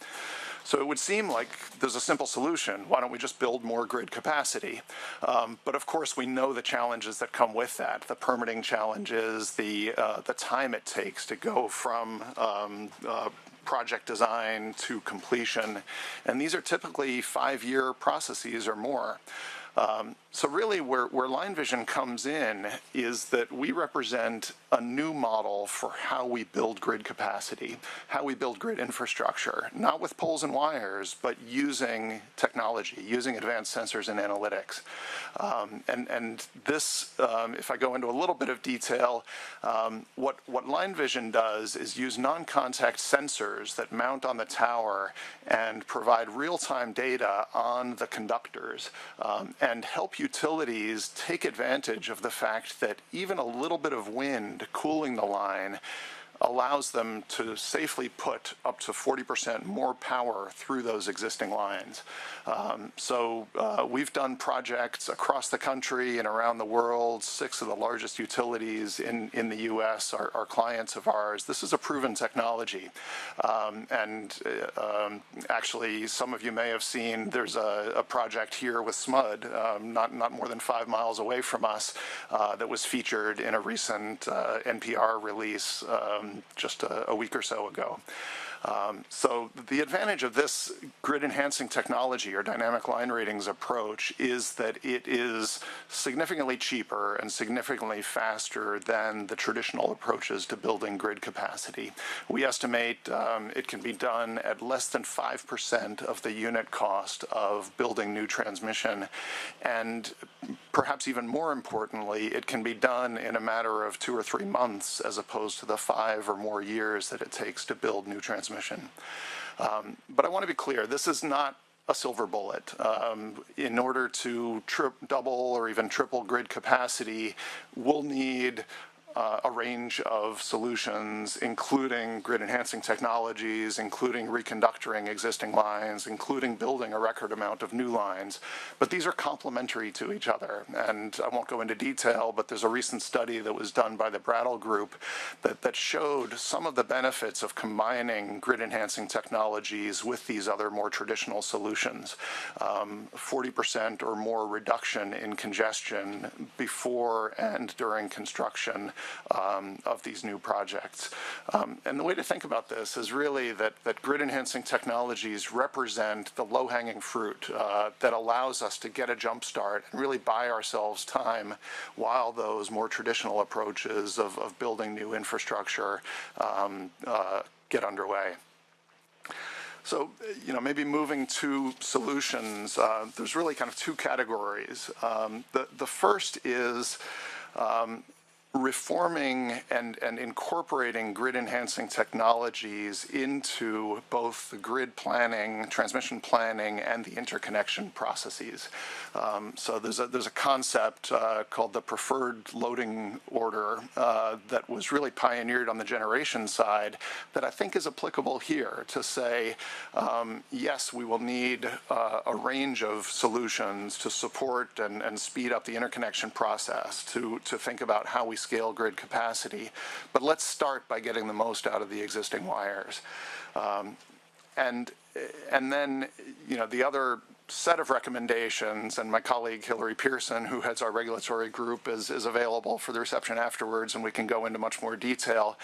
So it would seem like there's a simple solution. Why don't we just build more grid capacity? But of course, we know the challenges that come with that, the permitting challenges, the time it takes to go from project design to completion. And these are typically 5-year processes or more. So really where Line Vision comes in is that we represent a new model for how we build grid capacity, how we build grid infrastructure, not with poles and wires, but using technology, using advanced sensors and analytics. And this, if I go into a little bit of detail, what Line Vision does is use non-contact sensors that mount on the tower and provide real-time data on the conductors and help utilities take advantage of the fact that even a little bit of wind cooling the line allows them to safely put up to 40% more power through those existing lines. So we've done projects across the country and around the world. 6 of the largest utilities in the U.S. are clients of ours. This is a proven technology. Actually, some of you may have seen there's a project here with SMUD, not more than 5 miles away from us, that was featured in a recent NPR release just a week or so ago. So the advantage of this grid enhancing technology or dynamic line ratings approach is that it is significantly cheaper and significantly faster than the traditional approaches to building grid capacity. We estimate it can be done at less than 5% of the unit cost of building new transmission, and perhaps even more importantly, it can be done in a matter of 2 or 3 months as opposed to the 5 or more years that it takes to build new transmission. But I want to be clear, this is not a silver bullet. In order to double or even triple grid capacity, we'll need a range of solutions, including grid enhancing technologies, including reconductoring existing lines, including building a record amount of new lines. But these are complementary to each other. And I won't go into detail, but there's a recent study that was done by the Brattle Group that showed some of the benefits of combining grid enhancing technologies with these other more traditional solutions. 40% or more reduction in congestion before and during construction of these new projects. And the way to think about this is really that grid enhancing technologies represent the low-hanging fruit that allows us to get a jump start and really buy ourselves time while those more traditional approaches of building new infrastructure get underway. So, maybe moving to solutions, there's really kind of 2 categories. The first is reforming and incorporating grid enhancing technologies into both the grid planning, transmission planning, and the interconnection processes. So there's a concept called the preferred loading order that was really pioneered on the generation side that I think is applicable here to say, yes, we will need a range of solutions to support and speed up the interconnection process, to think about how we scale grid capacity, but let's start by getting the most out of the existing wires. And then, the other set of recommendations, and my colleague Hillary Pearson, who heads our regulatory group, is available for the reception afterwards, and we can go into much more detail.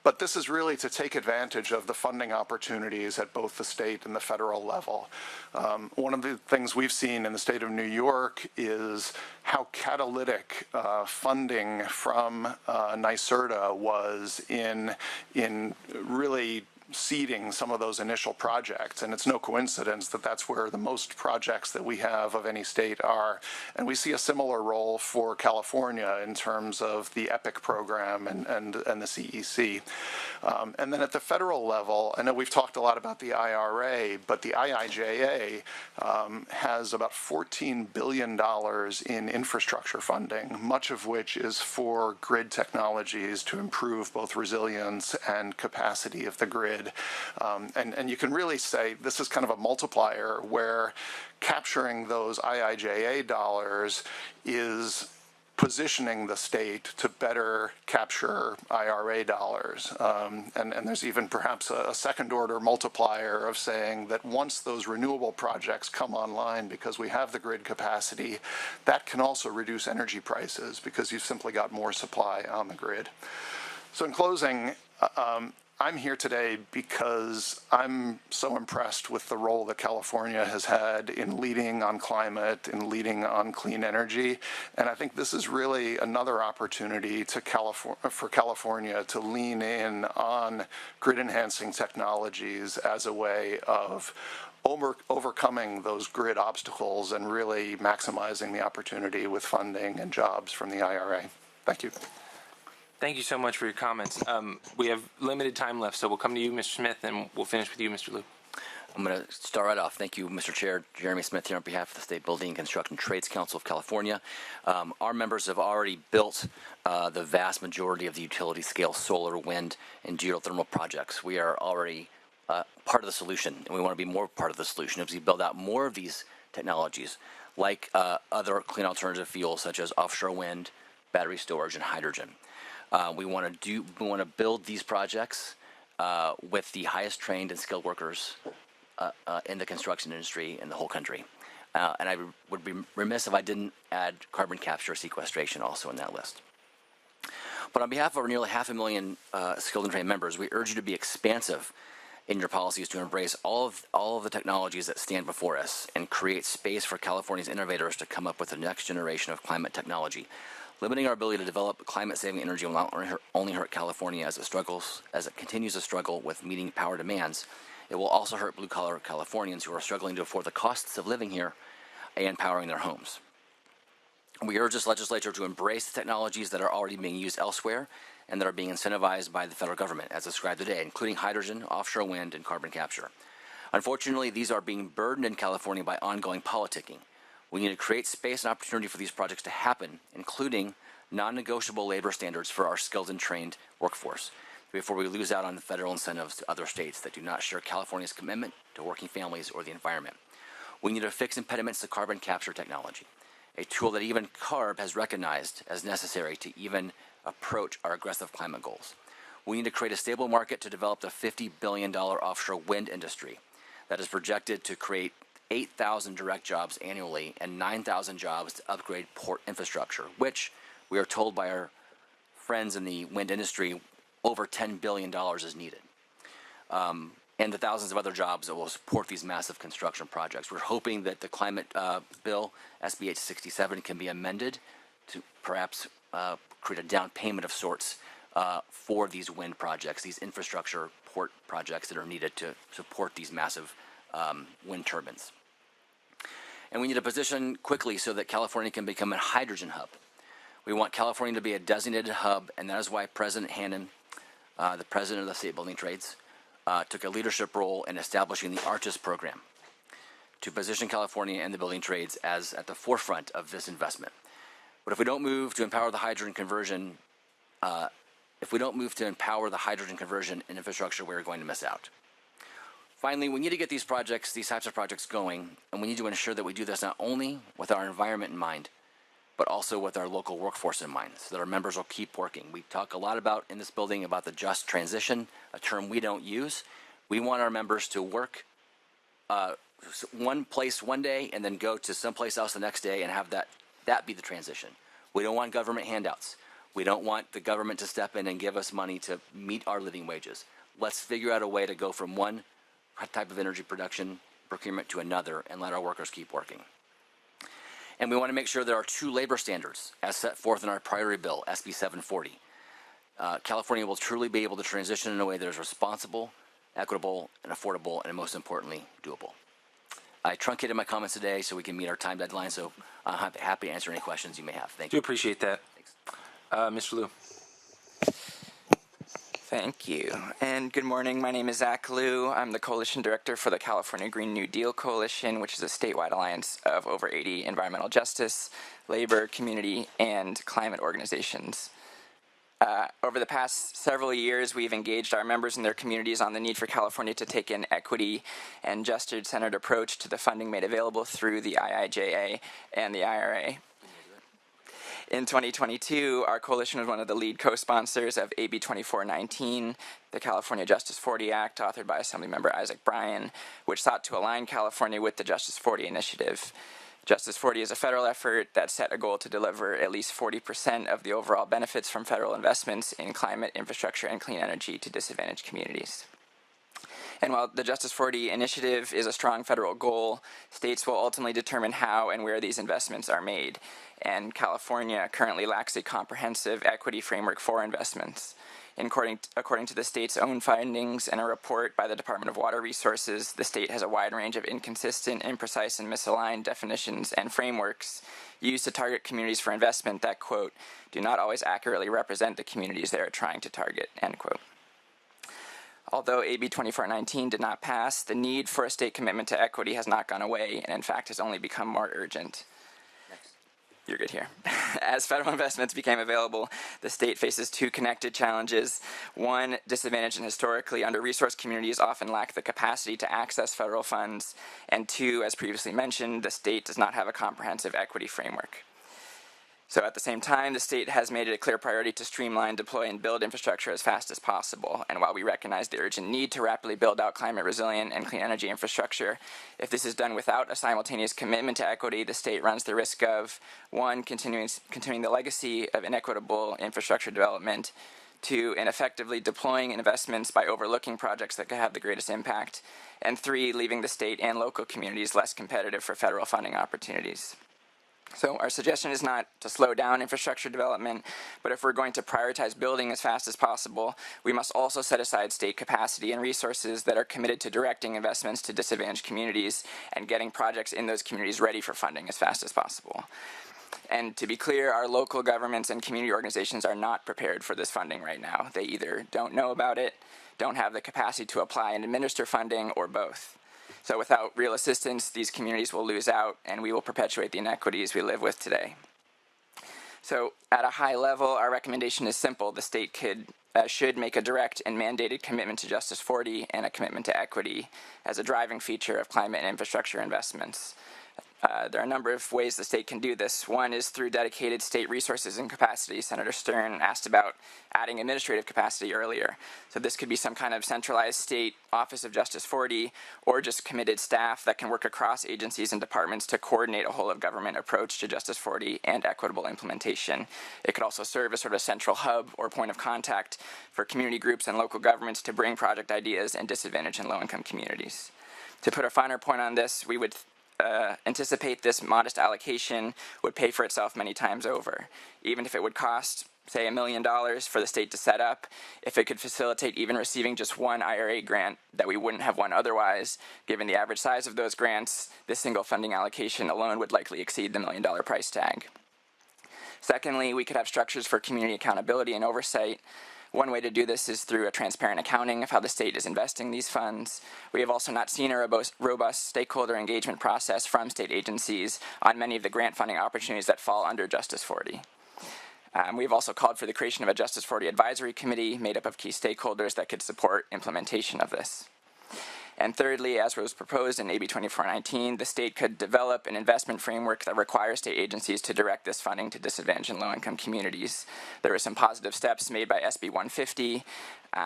But this is really to take advantage of the funding opportunities at both the state and the federal level. One of the things we've seen in the state of New York is how catalytic funding from NYSERDA was in really seeding some of those initial projects, and it's no coincidence that that's where the most projects that we have of any state are. And we see a similar role for California in terms of the EPIC program and the CEC. And then at the federal level, I know we've talked a lot about the IRA, but the IIJA has about $14 billion in infrastructure funding, much of which is for grid technologies to improve both resilience and capacity of the grid. And you can really say this is kind of a multiplier where capturing those IIJA dollars is positioning the state to better capture IRA dollars. And there's even perhaps a second order multiplier of saying that once those renewable projects come online, because we have the grid capacity, that can also reduce energy prices because you've simply got more supply on the grid. So in closing, I'm here today because I'm so impressed with the role that California has had in leading on climate and leading on clean energy. And I think this is really another opportunity for California to lean in on grid enhancing technologies as a way of overcoming those grid obstacles and really maximizing the opportunity with funding and jobs from the IRA. Thank you. Thank you so much for your comments. We have limited time left, so we'll come to you, Mr. Smith, and we'll finish with you, Mr. Liu. I'm going to start right off. Thank you, Mr. Chair. Jeremy Smith here on behalf of the State Building and Construction Trades Council of California. Our members have already built the vast majority of the utility-scale solar, wind, and geothermal projects. We are already part of the solution, and we want to be more part of the solution as we build out more of these technologies, like other clean alternative fuels such as offshore wind, battery storage, and hydrogen. We want to build these projects with the highest trained and skilled workers in the construction industry in the whole country. And I would be remiss if I didn't add carbon capture sequestration also in that list. But on behalf of our nearly 500,000 skilled and trained members, we urge you to be expansive in your policies to embrace all of the technologies that stand before us and create space for California's innovators to come up with the next generation of climate technology. Limiting our ability to develop climate-saving energy will not only hurt California as it continues to struggle with meeting power demands. It will also hurt blue-collar Californians who are struggling to afford the costs of living here and powering their homes. We urge this legislature to embrace the technologies that are already being used elsewhere and that are being incentivized by the federal government, as described today, including hydrogen, offshore wind, and carbon capture. Unfortunately, these are being burdened in California by ongoing politicking. We need to create space and opportunity for these projects to happen, including non-negotiable labor standards for our skilled and trained workforce, before we lose out on the federal incentives to other states that do not share California's commitment to working families or the environment. We need to fix impediments to carbon capture technology, a tool that even CARB has recognized as necessary to even approach our aggressive climate goals. We need to create a stable market to develop the $50 billion offshore wind industry that is projected to create 8,000 direct jobs annually and 9,000 jobs to upgrade port infrastructure, which we are told by our friends in the wind industry over $10 billion is needed. And the thousands of other jobs that will support these massive construction projects. We're hoping that the climate bill, SB 867, can be amended to perhaps create a down payment of sorts for these wind projects, these infrastructure port projects that are needed to support these massive wind turbines. And we need to position quickly so that California can become a hydrogen hub. We want California to be a designated hub, and that is why President Hannon, the president of the State Building Trades, took a leadership role in establishing the ARCHES program to position California and the building trades as at the forefront of this investment. But if we don't move to empower the hydrogen conversion, in infrastructure, we're going to miss out. Finally, we need to get these types of projects going, and we need to ensure that we do this not only with our environment in mind, but also with our local workforce in mind, so that our members will keep working. We talk a lot about in this building about the just transition, a term we don't use. We want our members to work one place one day and then go to someplace else the next day and have that be the transition. We don't want government handouts. We don't want the government to step in and give us money to meet our living wages. Let's figure out a way to go from one type of energy production procurement to another and let our workers keep working. And we want to make sure there are two labor standards as set forth in our priority bill, SB 740. California will truly be able to transition in a way that is responsible, equitable, and affordable, and most importantly, doable. I truncated my comments today so we can meet our time deadline, so I'm happy to answer any questions you may have. Thank you. Do appreciate that. Thanks. Mr. Liu. Thank you, and good morning. My name is Zach Liu. I'm the Coalition Director for the California Green New Deal Coalition, which is a statewide alliance of over 80 environmental justice, labor, community, and climate organizations. Over the past several years, we've engaged our members and their communities on the need for California to take an equity and justice-centered approach to the funding made available through the IIJA and the IRA. In 2022, our coalition was one of the lead co-sponsors of AB 2419, the California Justice 40 Act, authored by Assemblymember Isaac Bryan, which sought to align California with the Justice 40 initiative. Justice 40 is a federal effort that set a goal to deliver at least 40% of the overall benefits from federal investments in climate, infrastructure, and clean energy to disadvantaged communities. And while the Justice 40 initiative is a strong federal goal, states will ultimately determine how and where these investments are made. And California currently lacks a comprehensive equity framework for investments. According to the state's own findings and a report by the Department of Water Resources, the state has a wide range of inconsistent, imprecise, and misaligned definitions and frameworks used to target communities for investment that, quote, do not always accurately represent the communities they are trying to target, end quote. Although AB 2419 did not pass, the need for a state commitment to equity has not gone away, and in fact has only become more urgent. You're good here. As federal investments became available, the state faces two connected challenges. One, disadvantaged and historically under-resourced communities often lack the capacity to access federal funds. And two, as previously mentioned, the state does not have a comprehensive equity framework. So at the same time, the state has made it a clear priority to streamline, deploy, and build infrastructure as fast as possible. And while we recognize the urgent need to rapidly build out climate resilient and clean energy infrastructure, if this is done without a simultaneous commitment to equity, the state runs the risk of, one, continuing the legacy of inequitable infrastructure development, two, ineffectively deploying investments by overlooking projects that could have the greatest impact, and three, leaving the state and local communities less competitive for federal funding opportunities. So our suggestion is not to slow down infrastructure development, but if we're going to prioritize building as fast as possible, we must also set aside state capacity and resources that are committed to directing investments to disadvantaged communities and getting projects in those communities ready for funding as fast as possible. And to be clear, our local governments and community organizations are not prepared for this funding right now. They either don't know about it, don't have the capacity to apply and administer funding, or both. So without real assistance, these communities will lose out, and we will perpetuate the inequities we live with today. So at a high level, our recommendation is simple. The state should make a direct and mandated commitment to Justice 40 and a commitment to equity as a driving feature of climate and infrastructure investments. There are a number of ways the state can do this. One is through dedicated state resources and capacity. Senator Stern asked about adding administrative capacity earlier. So this could be some kind of centralized state Office of Justice 40, or just committed staff that can work across agencies and departments to coordinate a whole-of-government approach to Justice 40 and equitable implementation. It could also serve as sort of central hub or point of contact for community groups and local governments to bring project ideas in disadvantaged and low-income communities. To put a finer point on this, we would anticipate this modest allocation would pay for itself many times over. Even if it would cost, say, $1 million for the state to set up, if it could facilitate even receiving just one IRA grant that we wouldn't have won otherwise, given the average size of those grants, this single funding allocation alone would likely exceed the $1 million price tag. Secondly, we could have structures for community accountability and oversight. One way to do this is through a transparent accounting of how the state is investing these funds. We have also not seen a robust stakeholder engagement process from state agencies on many of the grant funding opportunities that fall under Justice 40. We've also called for the creation of a Justice 40 advisory committee made up of key stakeholders that could support implementation of this. And thirdly, as was proposed in AB 2419, the state could develop an investment framework that requires state agencies to direct this funding to disadvantaged and low-income communities. There were some positive steps made by SB 150,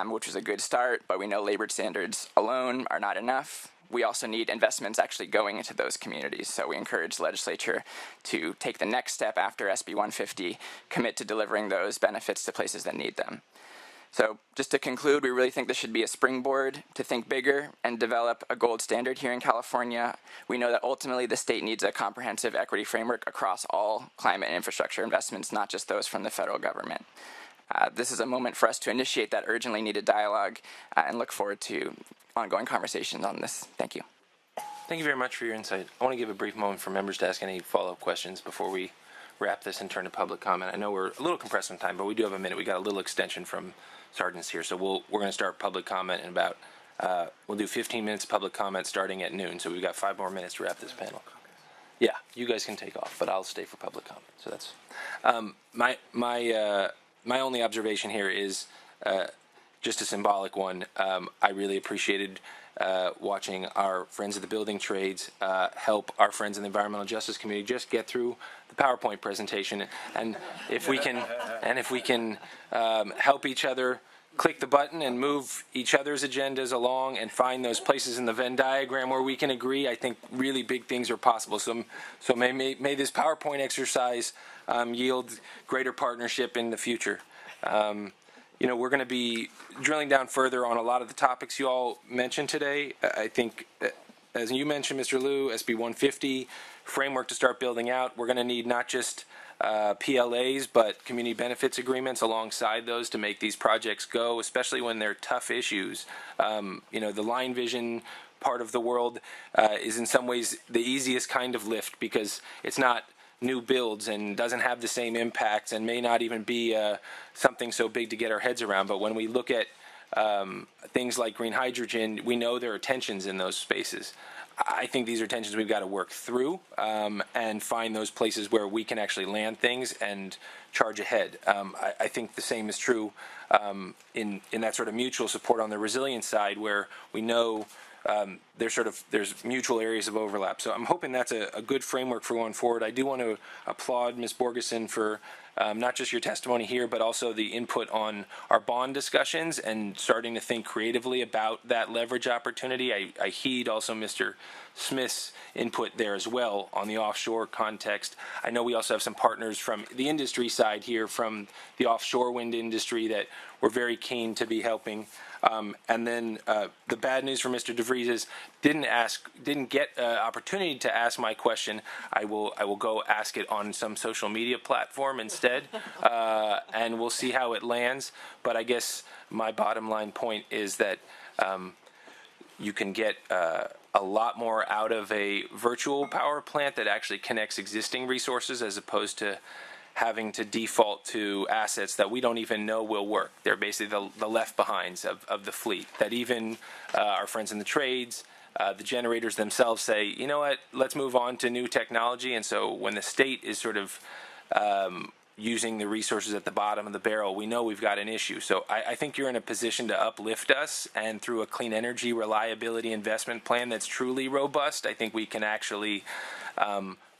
which was a good start, but we know labor standards alone are not enough. We also need investments actually going into those communities. So we encourage the legislature to take the next step after SB 150, commit to delivering those benefits to places that need them. So just to conclude, we really think this should be a springboard to think bigger and develop a gold standard here in California. We know that ultimately the state needs a comprehensive equity framework across all climate and infrastructure investments, not just those from the federal government. This is a moment for us to initiate that urgently needed dialogue and look forward to ongoing conversations on this. Thank you. Thank you very much for your insight. I want to give a brief moment for members to ask any follow-up questions before we wrap this and turn to public comment. I know we're a little compressed on time, but we do have a minute. We got a little extension from sergeants here, so we're going to start public comment in about we'll do 15 minutes public comment starting at noon. So we've got 5 more minutes to wrap this panel. Yeah, you guys can take off, but I'll stay for public comment. So that's my only observation here is just a symbolic one. I really appreciated watching our friends of the building trades help our friends in the environmental justice community just get through the PowerPoint presentation. And if we can help each other click the button and move each other's agendas along and find those places in the Venn diagram where we can agree, I think really big things are possible. So may this PowerPoint exercise yield greater partnership in the future. We're going to be drilling down further on a lot of the topics you all mentioned today. I think, as you mentioned, Mr. Liu, SB 150, framework to start building out. We're going to need not just PLAs, but community benefits agreements alongside those to make these projects go, especially when they're tough issues. The line vision part of the world is in some ways the easiest kind of lift because it's not new builds and doesn't have the same impacts and may not even be something so big to get our heads around. But when we look at things like green hydrogen, we know there are tensions in those spaces. I think these are tensions we've got to work through and find those places where we can actually land things and charge ahead. I think the same is true in that sort of mutual support on the resilience side, where we know there's mutual areas of overlap. So I'm hoping that's a good framework for going forward. I do want to applaud Ms. Borgeson for not just your testimony here, but also the input on our bond discussions and starting to think creatively about that leverage opportunity. I heed also Mr. Smith's input there as well on the offshore context. I know we also have some partners from the industry side here, from the offshore wind industry, that we're very keen to be helping. And then the bad news for Mr. DeVries is didn't get an opportunity to ask my question. I will go ask it on some social media platform instead, and we'll see how it lands. But I guess my bottom line point is that you can get a lot more out of a virtual power plant that actually connects existing resources as opposed to having to default to assets that we don't even know will work. They're basically the left behinds of the fleet that even our friends in the trades, the generators themselves say, you know what, let's move on to new technology. And so when the state is sort of using the resources at the bottom of the barrel, we know we've got an issue. So I think you're in a position to uplift us, and through a clean energy reliability investment plan that's truly robust, I think we can actually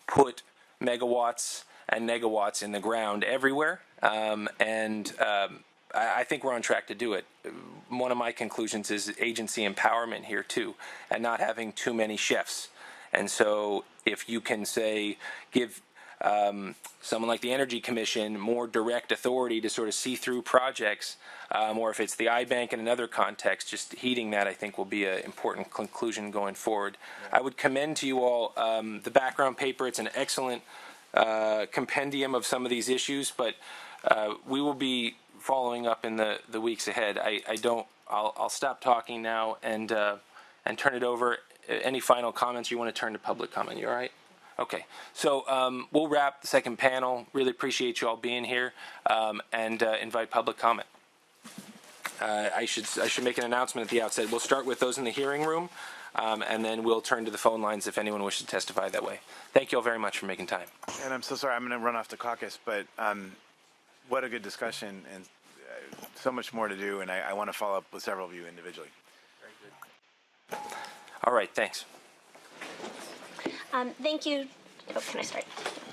put megawatts and negawatts in the ground everywhere, I think we're on track to do it. One of my conclusions is agency empowerment here too, and not having too many chefs. And so if you can say, give someone like the Energy Commission more direct authority to sort of see through projects, or if it's the iBank in another context, just heeding that I think will be an important conclusion going forward. I would commend to you all the background paper. It's an excellent compendium of some of these issues, but we will be following up in the weeks ahead. I'll stop talking now and turn it over. Any final comments? You want to turn to public comment? You all right? Okay. So we'll wrap the second panel. Really appreciate you all being here, and invite public comment. I should make an announcement at the outset. We'll start with those in the hearing room, and then we'll turn to the phone lines if anyone wishes to testify that way. Thank you all very much for making time. And I'm so sorry, I'm going to run off the caucus, but what a good discussion, and so much more to do, and I want to follow up with several of you individually. Very good. All right, thanks. Thank you. Oh, can I start?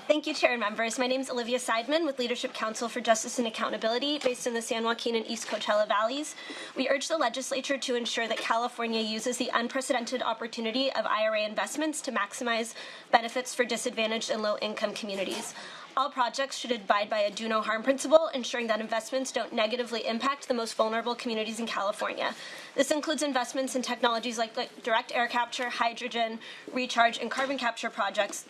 Thank you, Chair and members. My name is Olivia Seidman with Leadership Council for Justice and Accountability, based in the San Joaquin and East Coachella Valleys. We urge the legislature to ensure that California uses the unprecedented opportunity of IRA investments to maximize benefits for disadvantaged and low-income communities. All projects should abide by a do no harm principle, ensuring that investments don't negatively impact the most vulnerable communities in California. This includes investments in technologies like direct air capture, hydrogen, recharge, and carbon capture projects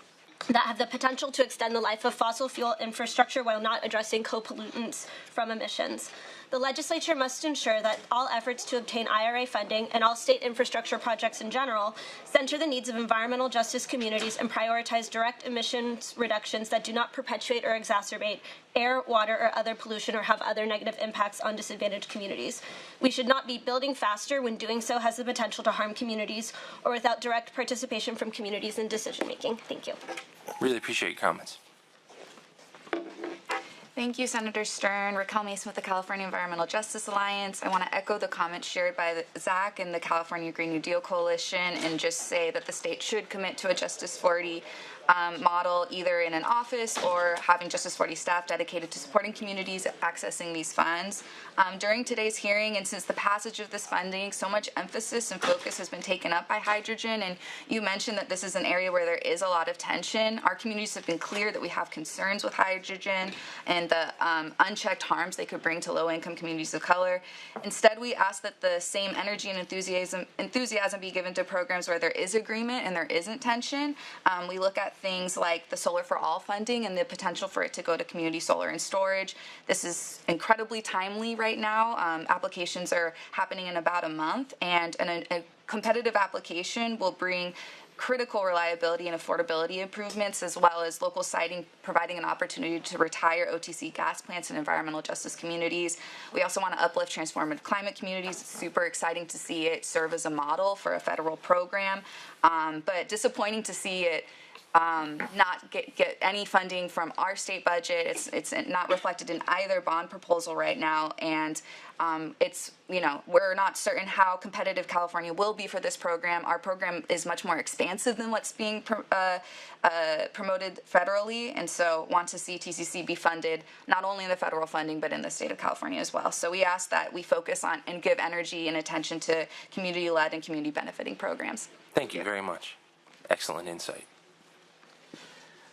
that have the potential to extend the life of fossil fuel infrastructure while not addressing co-pollutants from emissions. The legislature must ensure that all efforts to obtain IRA funding and all state infrastructure projects in general center the needs of environmental justice communities and prioritize direct emissions reductions that do not perpetuate or exacerbate air, water, or other pollution or have other negative impacts on disadvantaged communities. We should not be building faster when doing so has the potential to harm communities or without direct participation from communities in decision making. Thank you. Really appreciate your comments. Thank you, Senator Stern. Raquel Mason with the California Environmental Justice Alliance. I want to echo the comments shared by Zach and the California Green New Deal Coalition and just say that the state should commit to a Justice 40 model, either in an office or having Justice 40 staff dedicated to supporting communities accessing these funds. During today's hearing and since the passage of this funding, so much emphasis and focus has been taken up by hydrogen, and you mentioned that this is an area where there is a lot of tension. Our communities have been clear that we have concerns with hydrogen and the unchecked harms they could bring to low-income communities of color. Instead, we ask that the same energy and enthusiasm be given to programs where there is agreement and there isn't tension. We look at things like the Solar for All funding and the potential for it to go to community solar and storage. This is incredibly timely right now. Applications are happening in about a month, and a competitive application will bring critical reliability and affordability improvements, as well as local siting, providing an opportunity to retire OTC gas plants in environmental justice communities. We also want to uplift transformative climate communities. It's super exciting to see it serve as a model for a federal program, but disappointing to see it not get any funding from our state budget. It's not reflected in either bond proposal right now, and it's, we're not certain how competitive California will be for this program. Our program is much more expansive than what's being promoted federally, and so want to see TCC be funded not only in the federal funding but in the state of California as well. So we ask that we focus on and give energy and attention to community-led and community benefiting programs. Thank you very much. Excellent insight.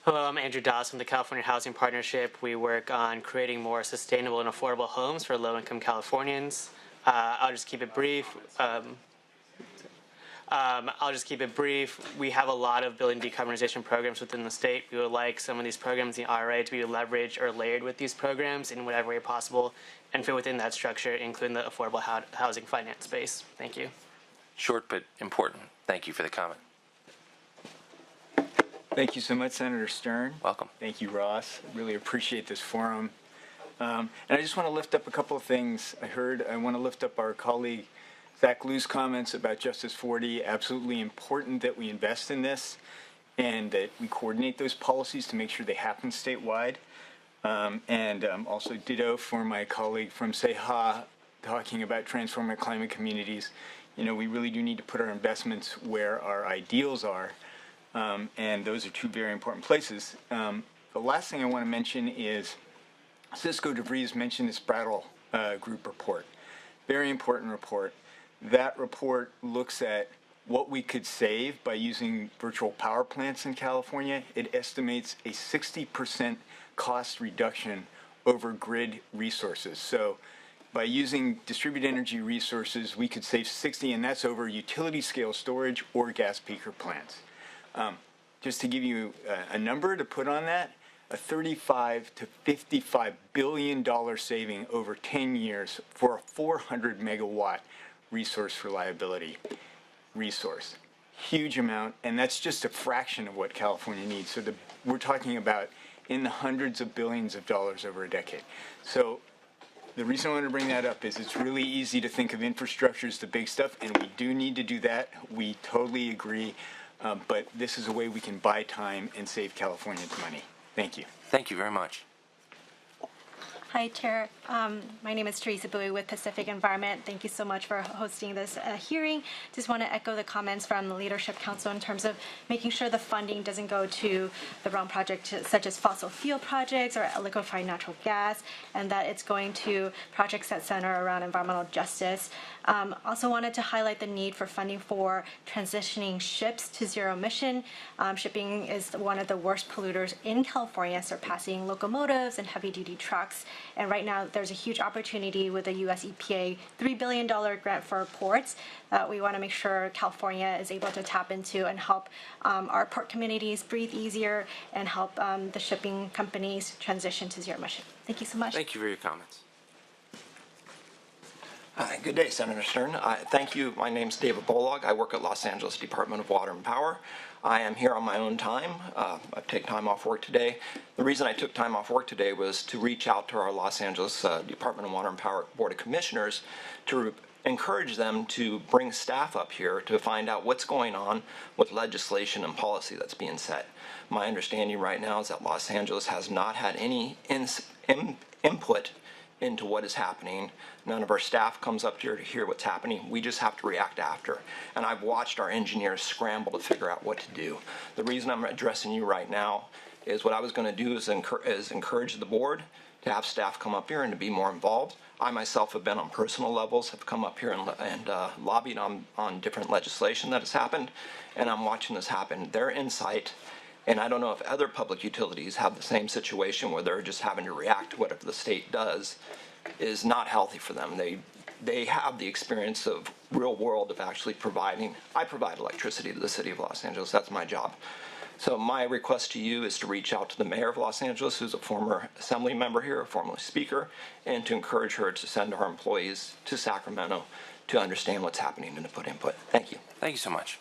Hello, I'm Andrew Dawes from the California Housing Partnership. We work on creating more sustainable and affordable homes for low-income Californians. I'll just keep it brief. We have a lot of building decarbonization programs within the state. We would like some of these programs in the IRA to be leveraged or layered with these programs in whatever way possible and fit within that structure, including the affordable housing finance space. Thank you. Short but important. Thank you for the comment. Thank you so much, Senator Stern. Welcome. Thank you, Ross. Really appreciate this forum. And I just want to lift up a couple of things I want to lift up our colleague Zach Liu's comments about Justice 40. Absolutely important that we invest in this and that we coordinate those policies to make sure they happen statewide. Also ditto for my colleague from SEHA talking about transforming climate communities. We really do need to put our investments where our ideals are. And those are two very important places. The last thing I want to mention is Cisco DeVries mentioned this Brattle Group report. Very important report. That report looks at what we could save by using virtual power plants in California. It estimates a 60% cost reduction over grid resources. So by using distributed energy resources, we could save 60, and that's over utility scale storage or gas peaker plants. Just to give you a number to put on that, a $35 to $55 billion saving over 10 years for a 400 megawatt resource reliability resource. Huge amount, and that's just a fraction of what California needs. So we're talking about in the hundreds of billions of dollars over a decade. So the reason I want to bring that up is it's really easy to think of infrastructure as the big stuff, and we do need to do that. We totally agree. But this is a way we can buy time and save Californians money. Thank you. Thank you very much. Hi, Chair. My name is Teresa Bowie with Pacific Environment. Thank you so much for hosting this hearing. Just want to echo the comments from the Leadership Council in terms of making sure the funding doesn't go to the wrong projects, such as fossil fuel projects or liquefied natural gas, and that it's going to projects that center around environmental justice. Also wanted to highlight the need for funding for transitioning ships to zero emission. Shipping is one of the worst polluters in California, surpassing locomotives and heavy-duty trucks. And right now, there's a huge opportunity with the U.S. EPA $3 billion grant for ports that we want to make sure California is able to tap into and help our port communities breathe easier and help the shipping companies transition to zero emission. Thank you so much. Thank you for your comments. Hi, good day, Senator Stern. Thank you. My name's David Bolog. I work at Los Angeles Department of Water and Power. I am here on my own time. I take time off work today. The reason I took time off work today was to reach out to our Los Angeles Department of Water and Power Board of Commissioners to encourage them to bring staff up here to find out what's going on with legislation and policy that's being set. My understanding right now is that Los Angeles has not had any input into what is happening. None of our staff comes up here to hear what's happening. We just have to react after. And I've watched our engineers scramble to figure out what to do. The reason I'm addressing you right now is what I was going to do is encourage the board to have staff come up here and to be more involved. I myself have been on personal levels, have come up here and lobbied on different legislation that has happened, and I'm watching this happen. Their insight, and I don't know if other public utilities have the same situation where they're just having to react to whatever the state does, is not healthy for them. They have the experience of real world of actually providing. I provide electricity to the city of Los Angeles. That's my job. So my request to you is to reach out to the mayor of Los Angeles, who's a former assembly member here, a former speaker, and to encourage her to send our employees to Sacramento to understand what's happening and to put input. Thank you. Thank you so much.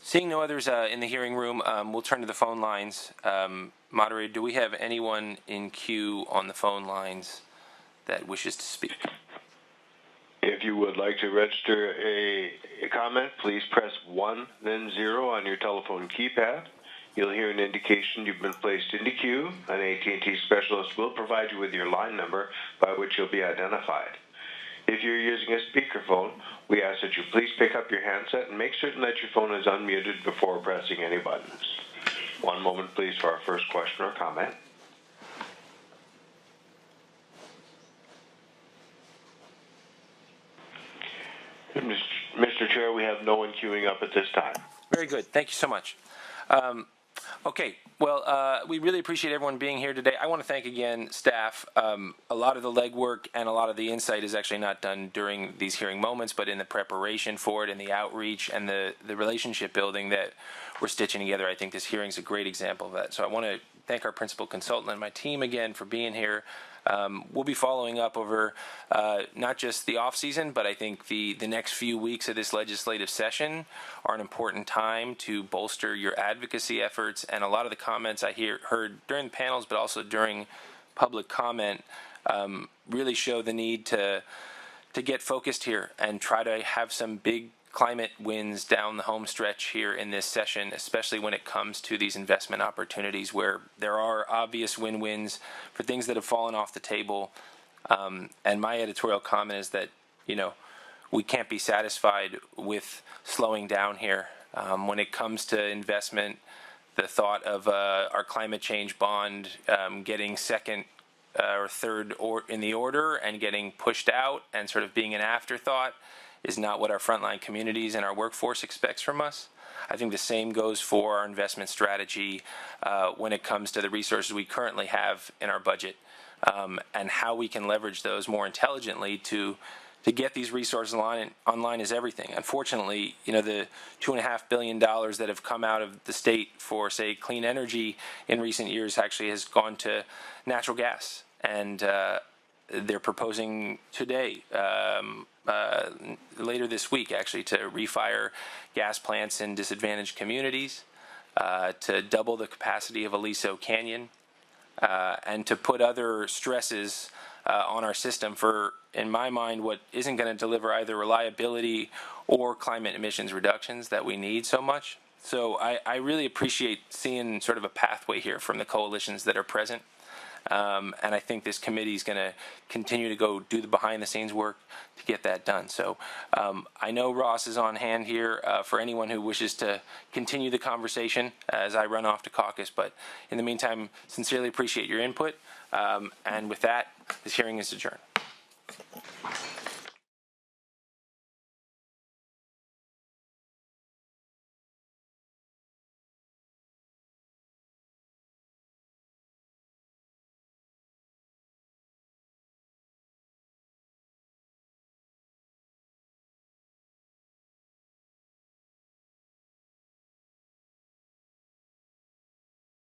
Seeing no others in the hearing room, we'll turn to the phone lines. Moderator, do we have anyone in queue on the phone lines that wishes to speak? If you would like to register a comment, please press 1, then 0 on your telephone keypad. You'll hear an indication you've been placed into queue. An AT&T specialist will provide you with your line number by which you'll be identified. If you're using a speakerphone, we ask that you please pick up your handset and make certain that your phone is unmuted before pressing any buttons. One moment, please, for our first question or comment. Mr. Chair, we have no one queuing up at this time. Very good. Thank you so much. Okay. Well, we really appreciate everyone being here today. I want to thank again staff. A lot of the legwork and a lot of the insight is actually not done during these hearing moments, but in the preparation for it and the outreach and the relationship building that we're stitching together. I think this hearing is a great example of that. So I want to thank our principal consultant and my team again for being here. We'll be following up over not just the off season, but I think the next few weeks of this legislative session are an important time to bolster your advocacy efforts. And a lot of the comments I heard during the panels, but also during public comment, really show the need to get focused here and try to have some big climate wins down the home stretch here in this session, especially when it comes to these investment opportunities where there are obvious win-wins for things that have fallen off the table. And my editorial comment is that, we can't be satisfied with slowing down here. When it comes to investment, the thought of our climate change bond getting second or third in the order and getting pushed out and sort of being an afterthought is not what our frontline communities and our workforce expects from us. I think the same goes for our investment strategy when it comes to the resources we currently have in our budget and how we can leverage those more intelligently to get these resources online is everything. Unfortunately, the $2.5 billion that have come out of the state for, say, clean energy in recent years actually has gone to natural gas. And they're proposing today, later this week, actually, to refire gas plants in disadvantaged communities, to double the capacity of Aliso Canyon, and to put other stresses on our system for, in my mind, what isn't going to deliver either reliability or climate emissions reductions that we need so much. So I really appreciate seeing sort of a pathway here from the coalitions that are present. And I think this committee is going to continue to go do the behind-the-scenes work to get that done. So I know Ross is on hand here for anyone who wishes to continue the conversation as I run off to caucus. But in the meantime, sincerely appreciate your input. And with that, this hearing is adjourned.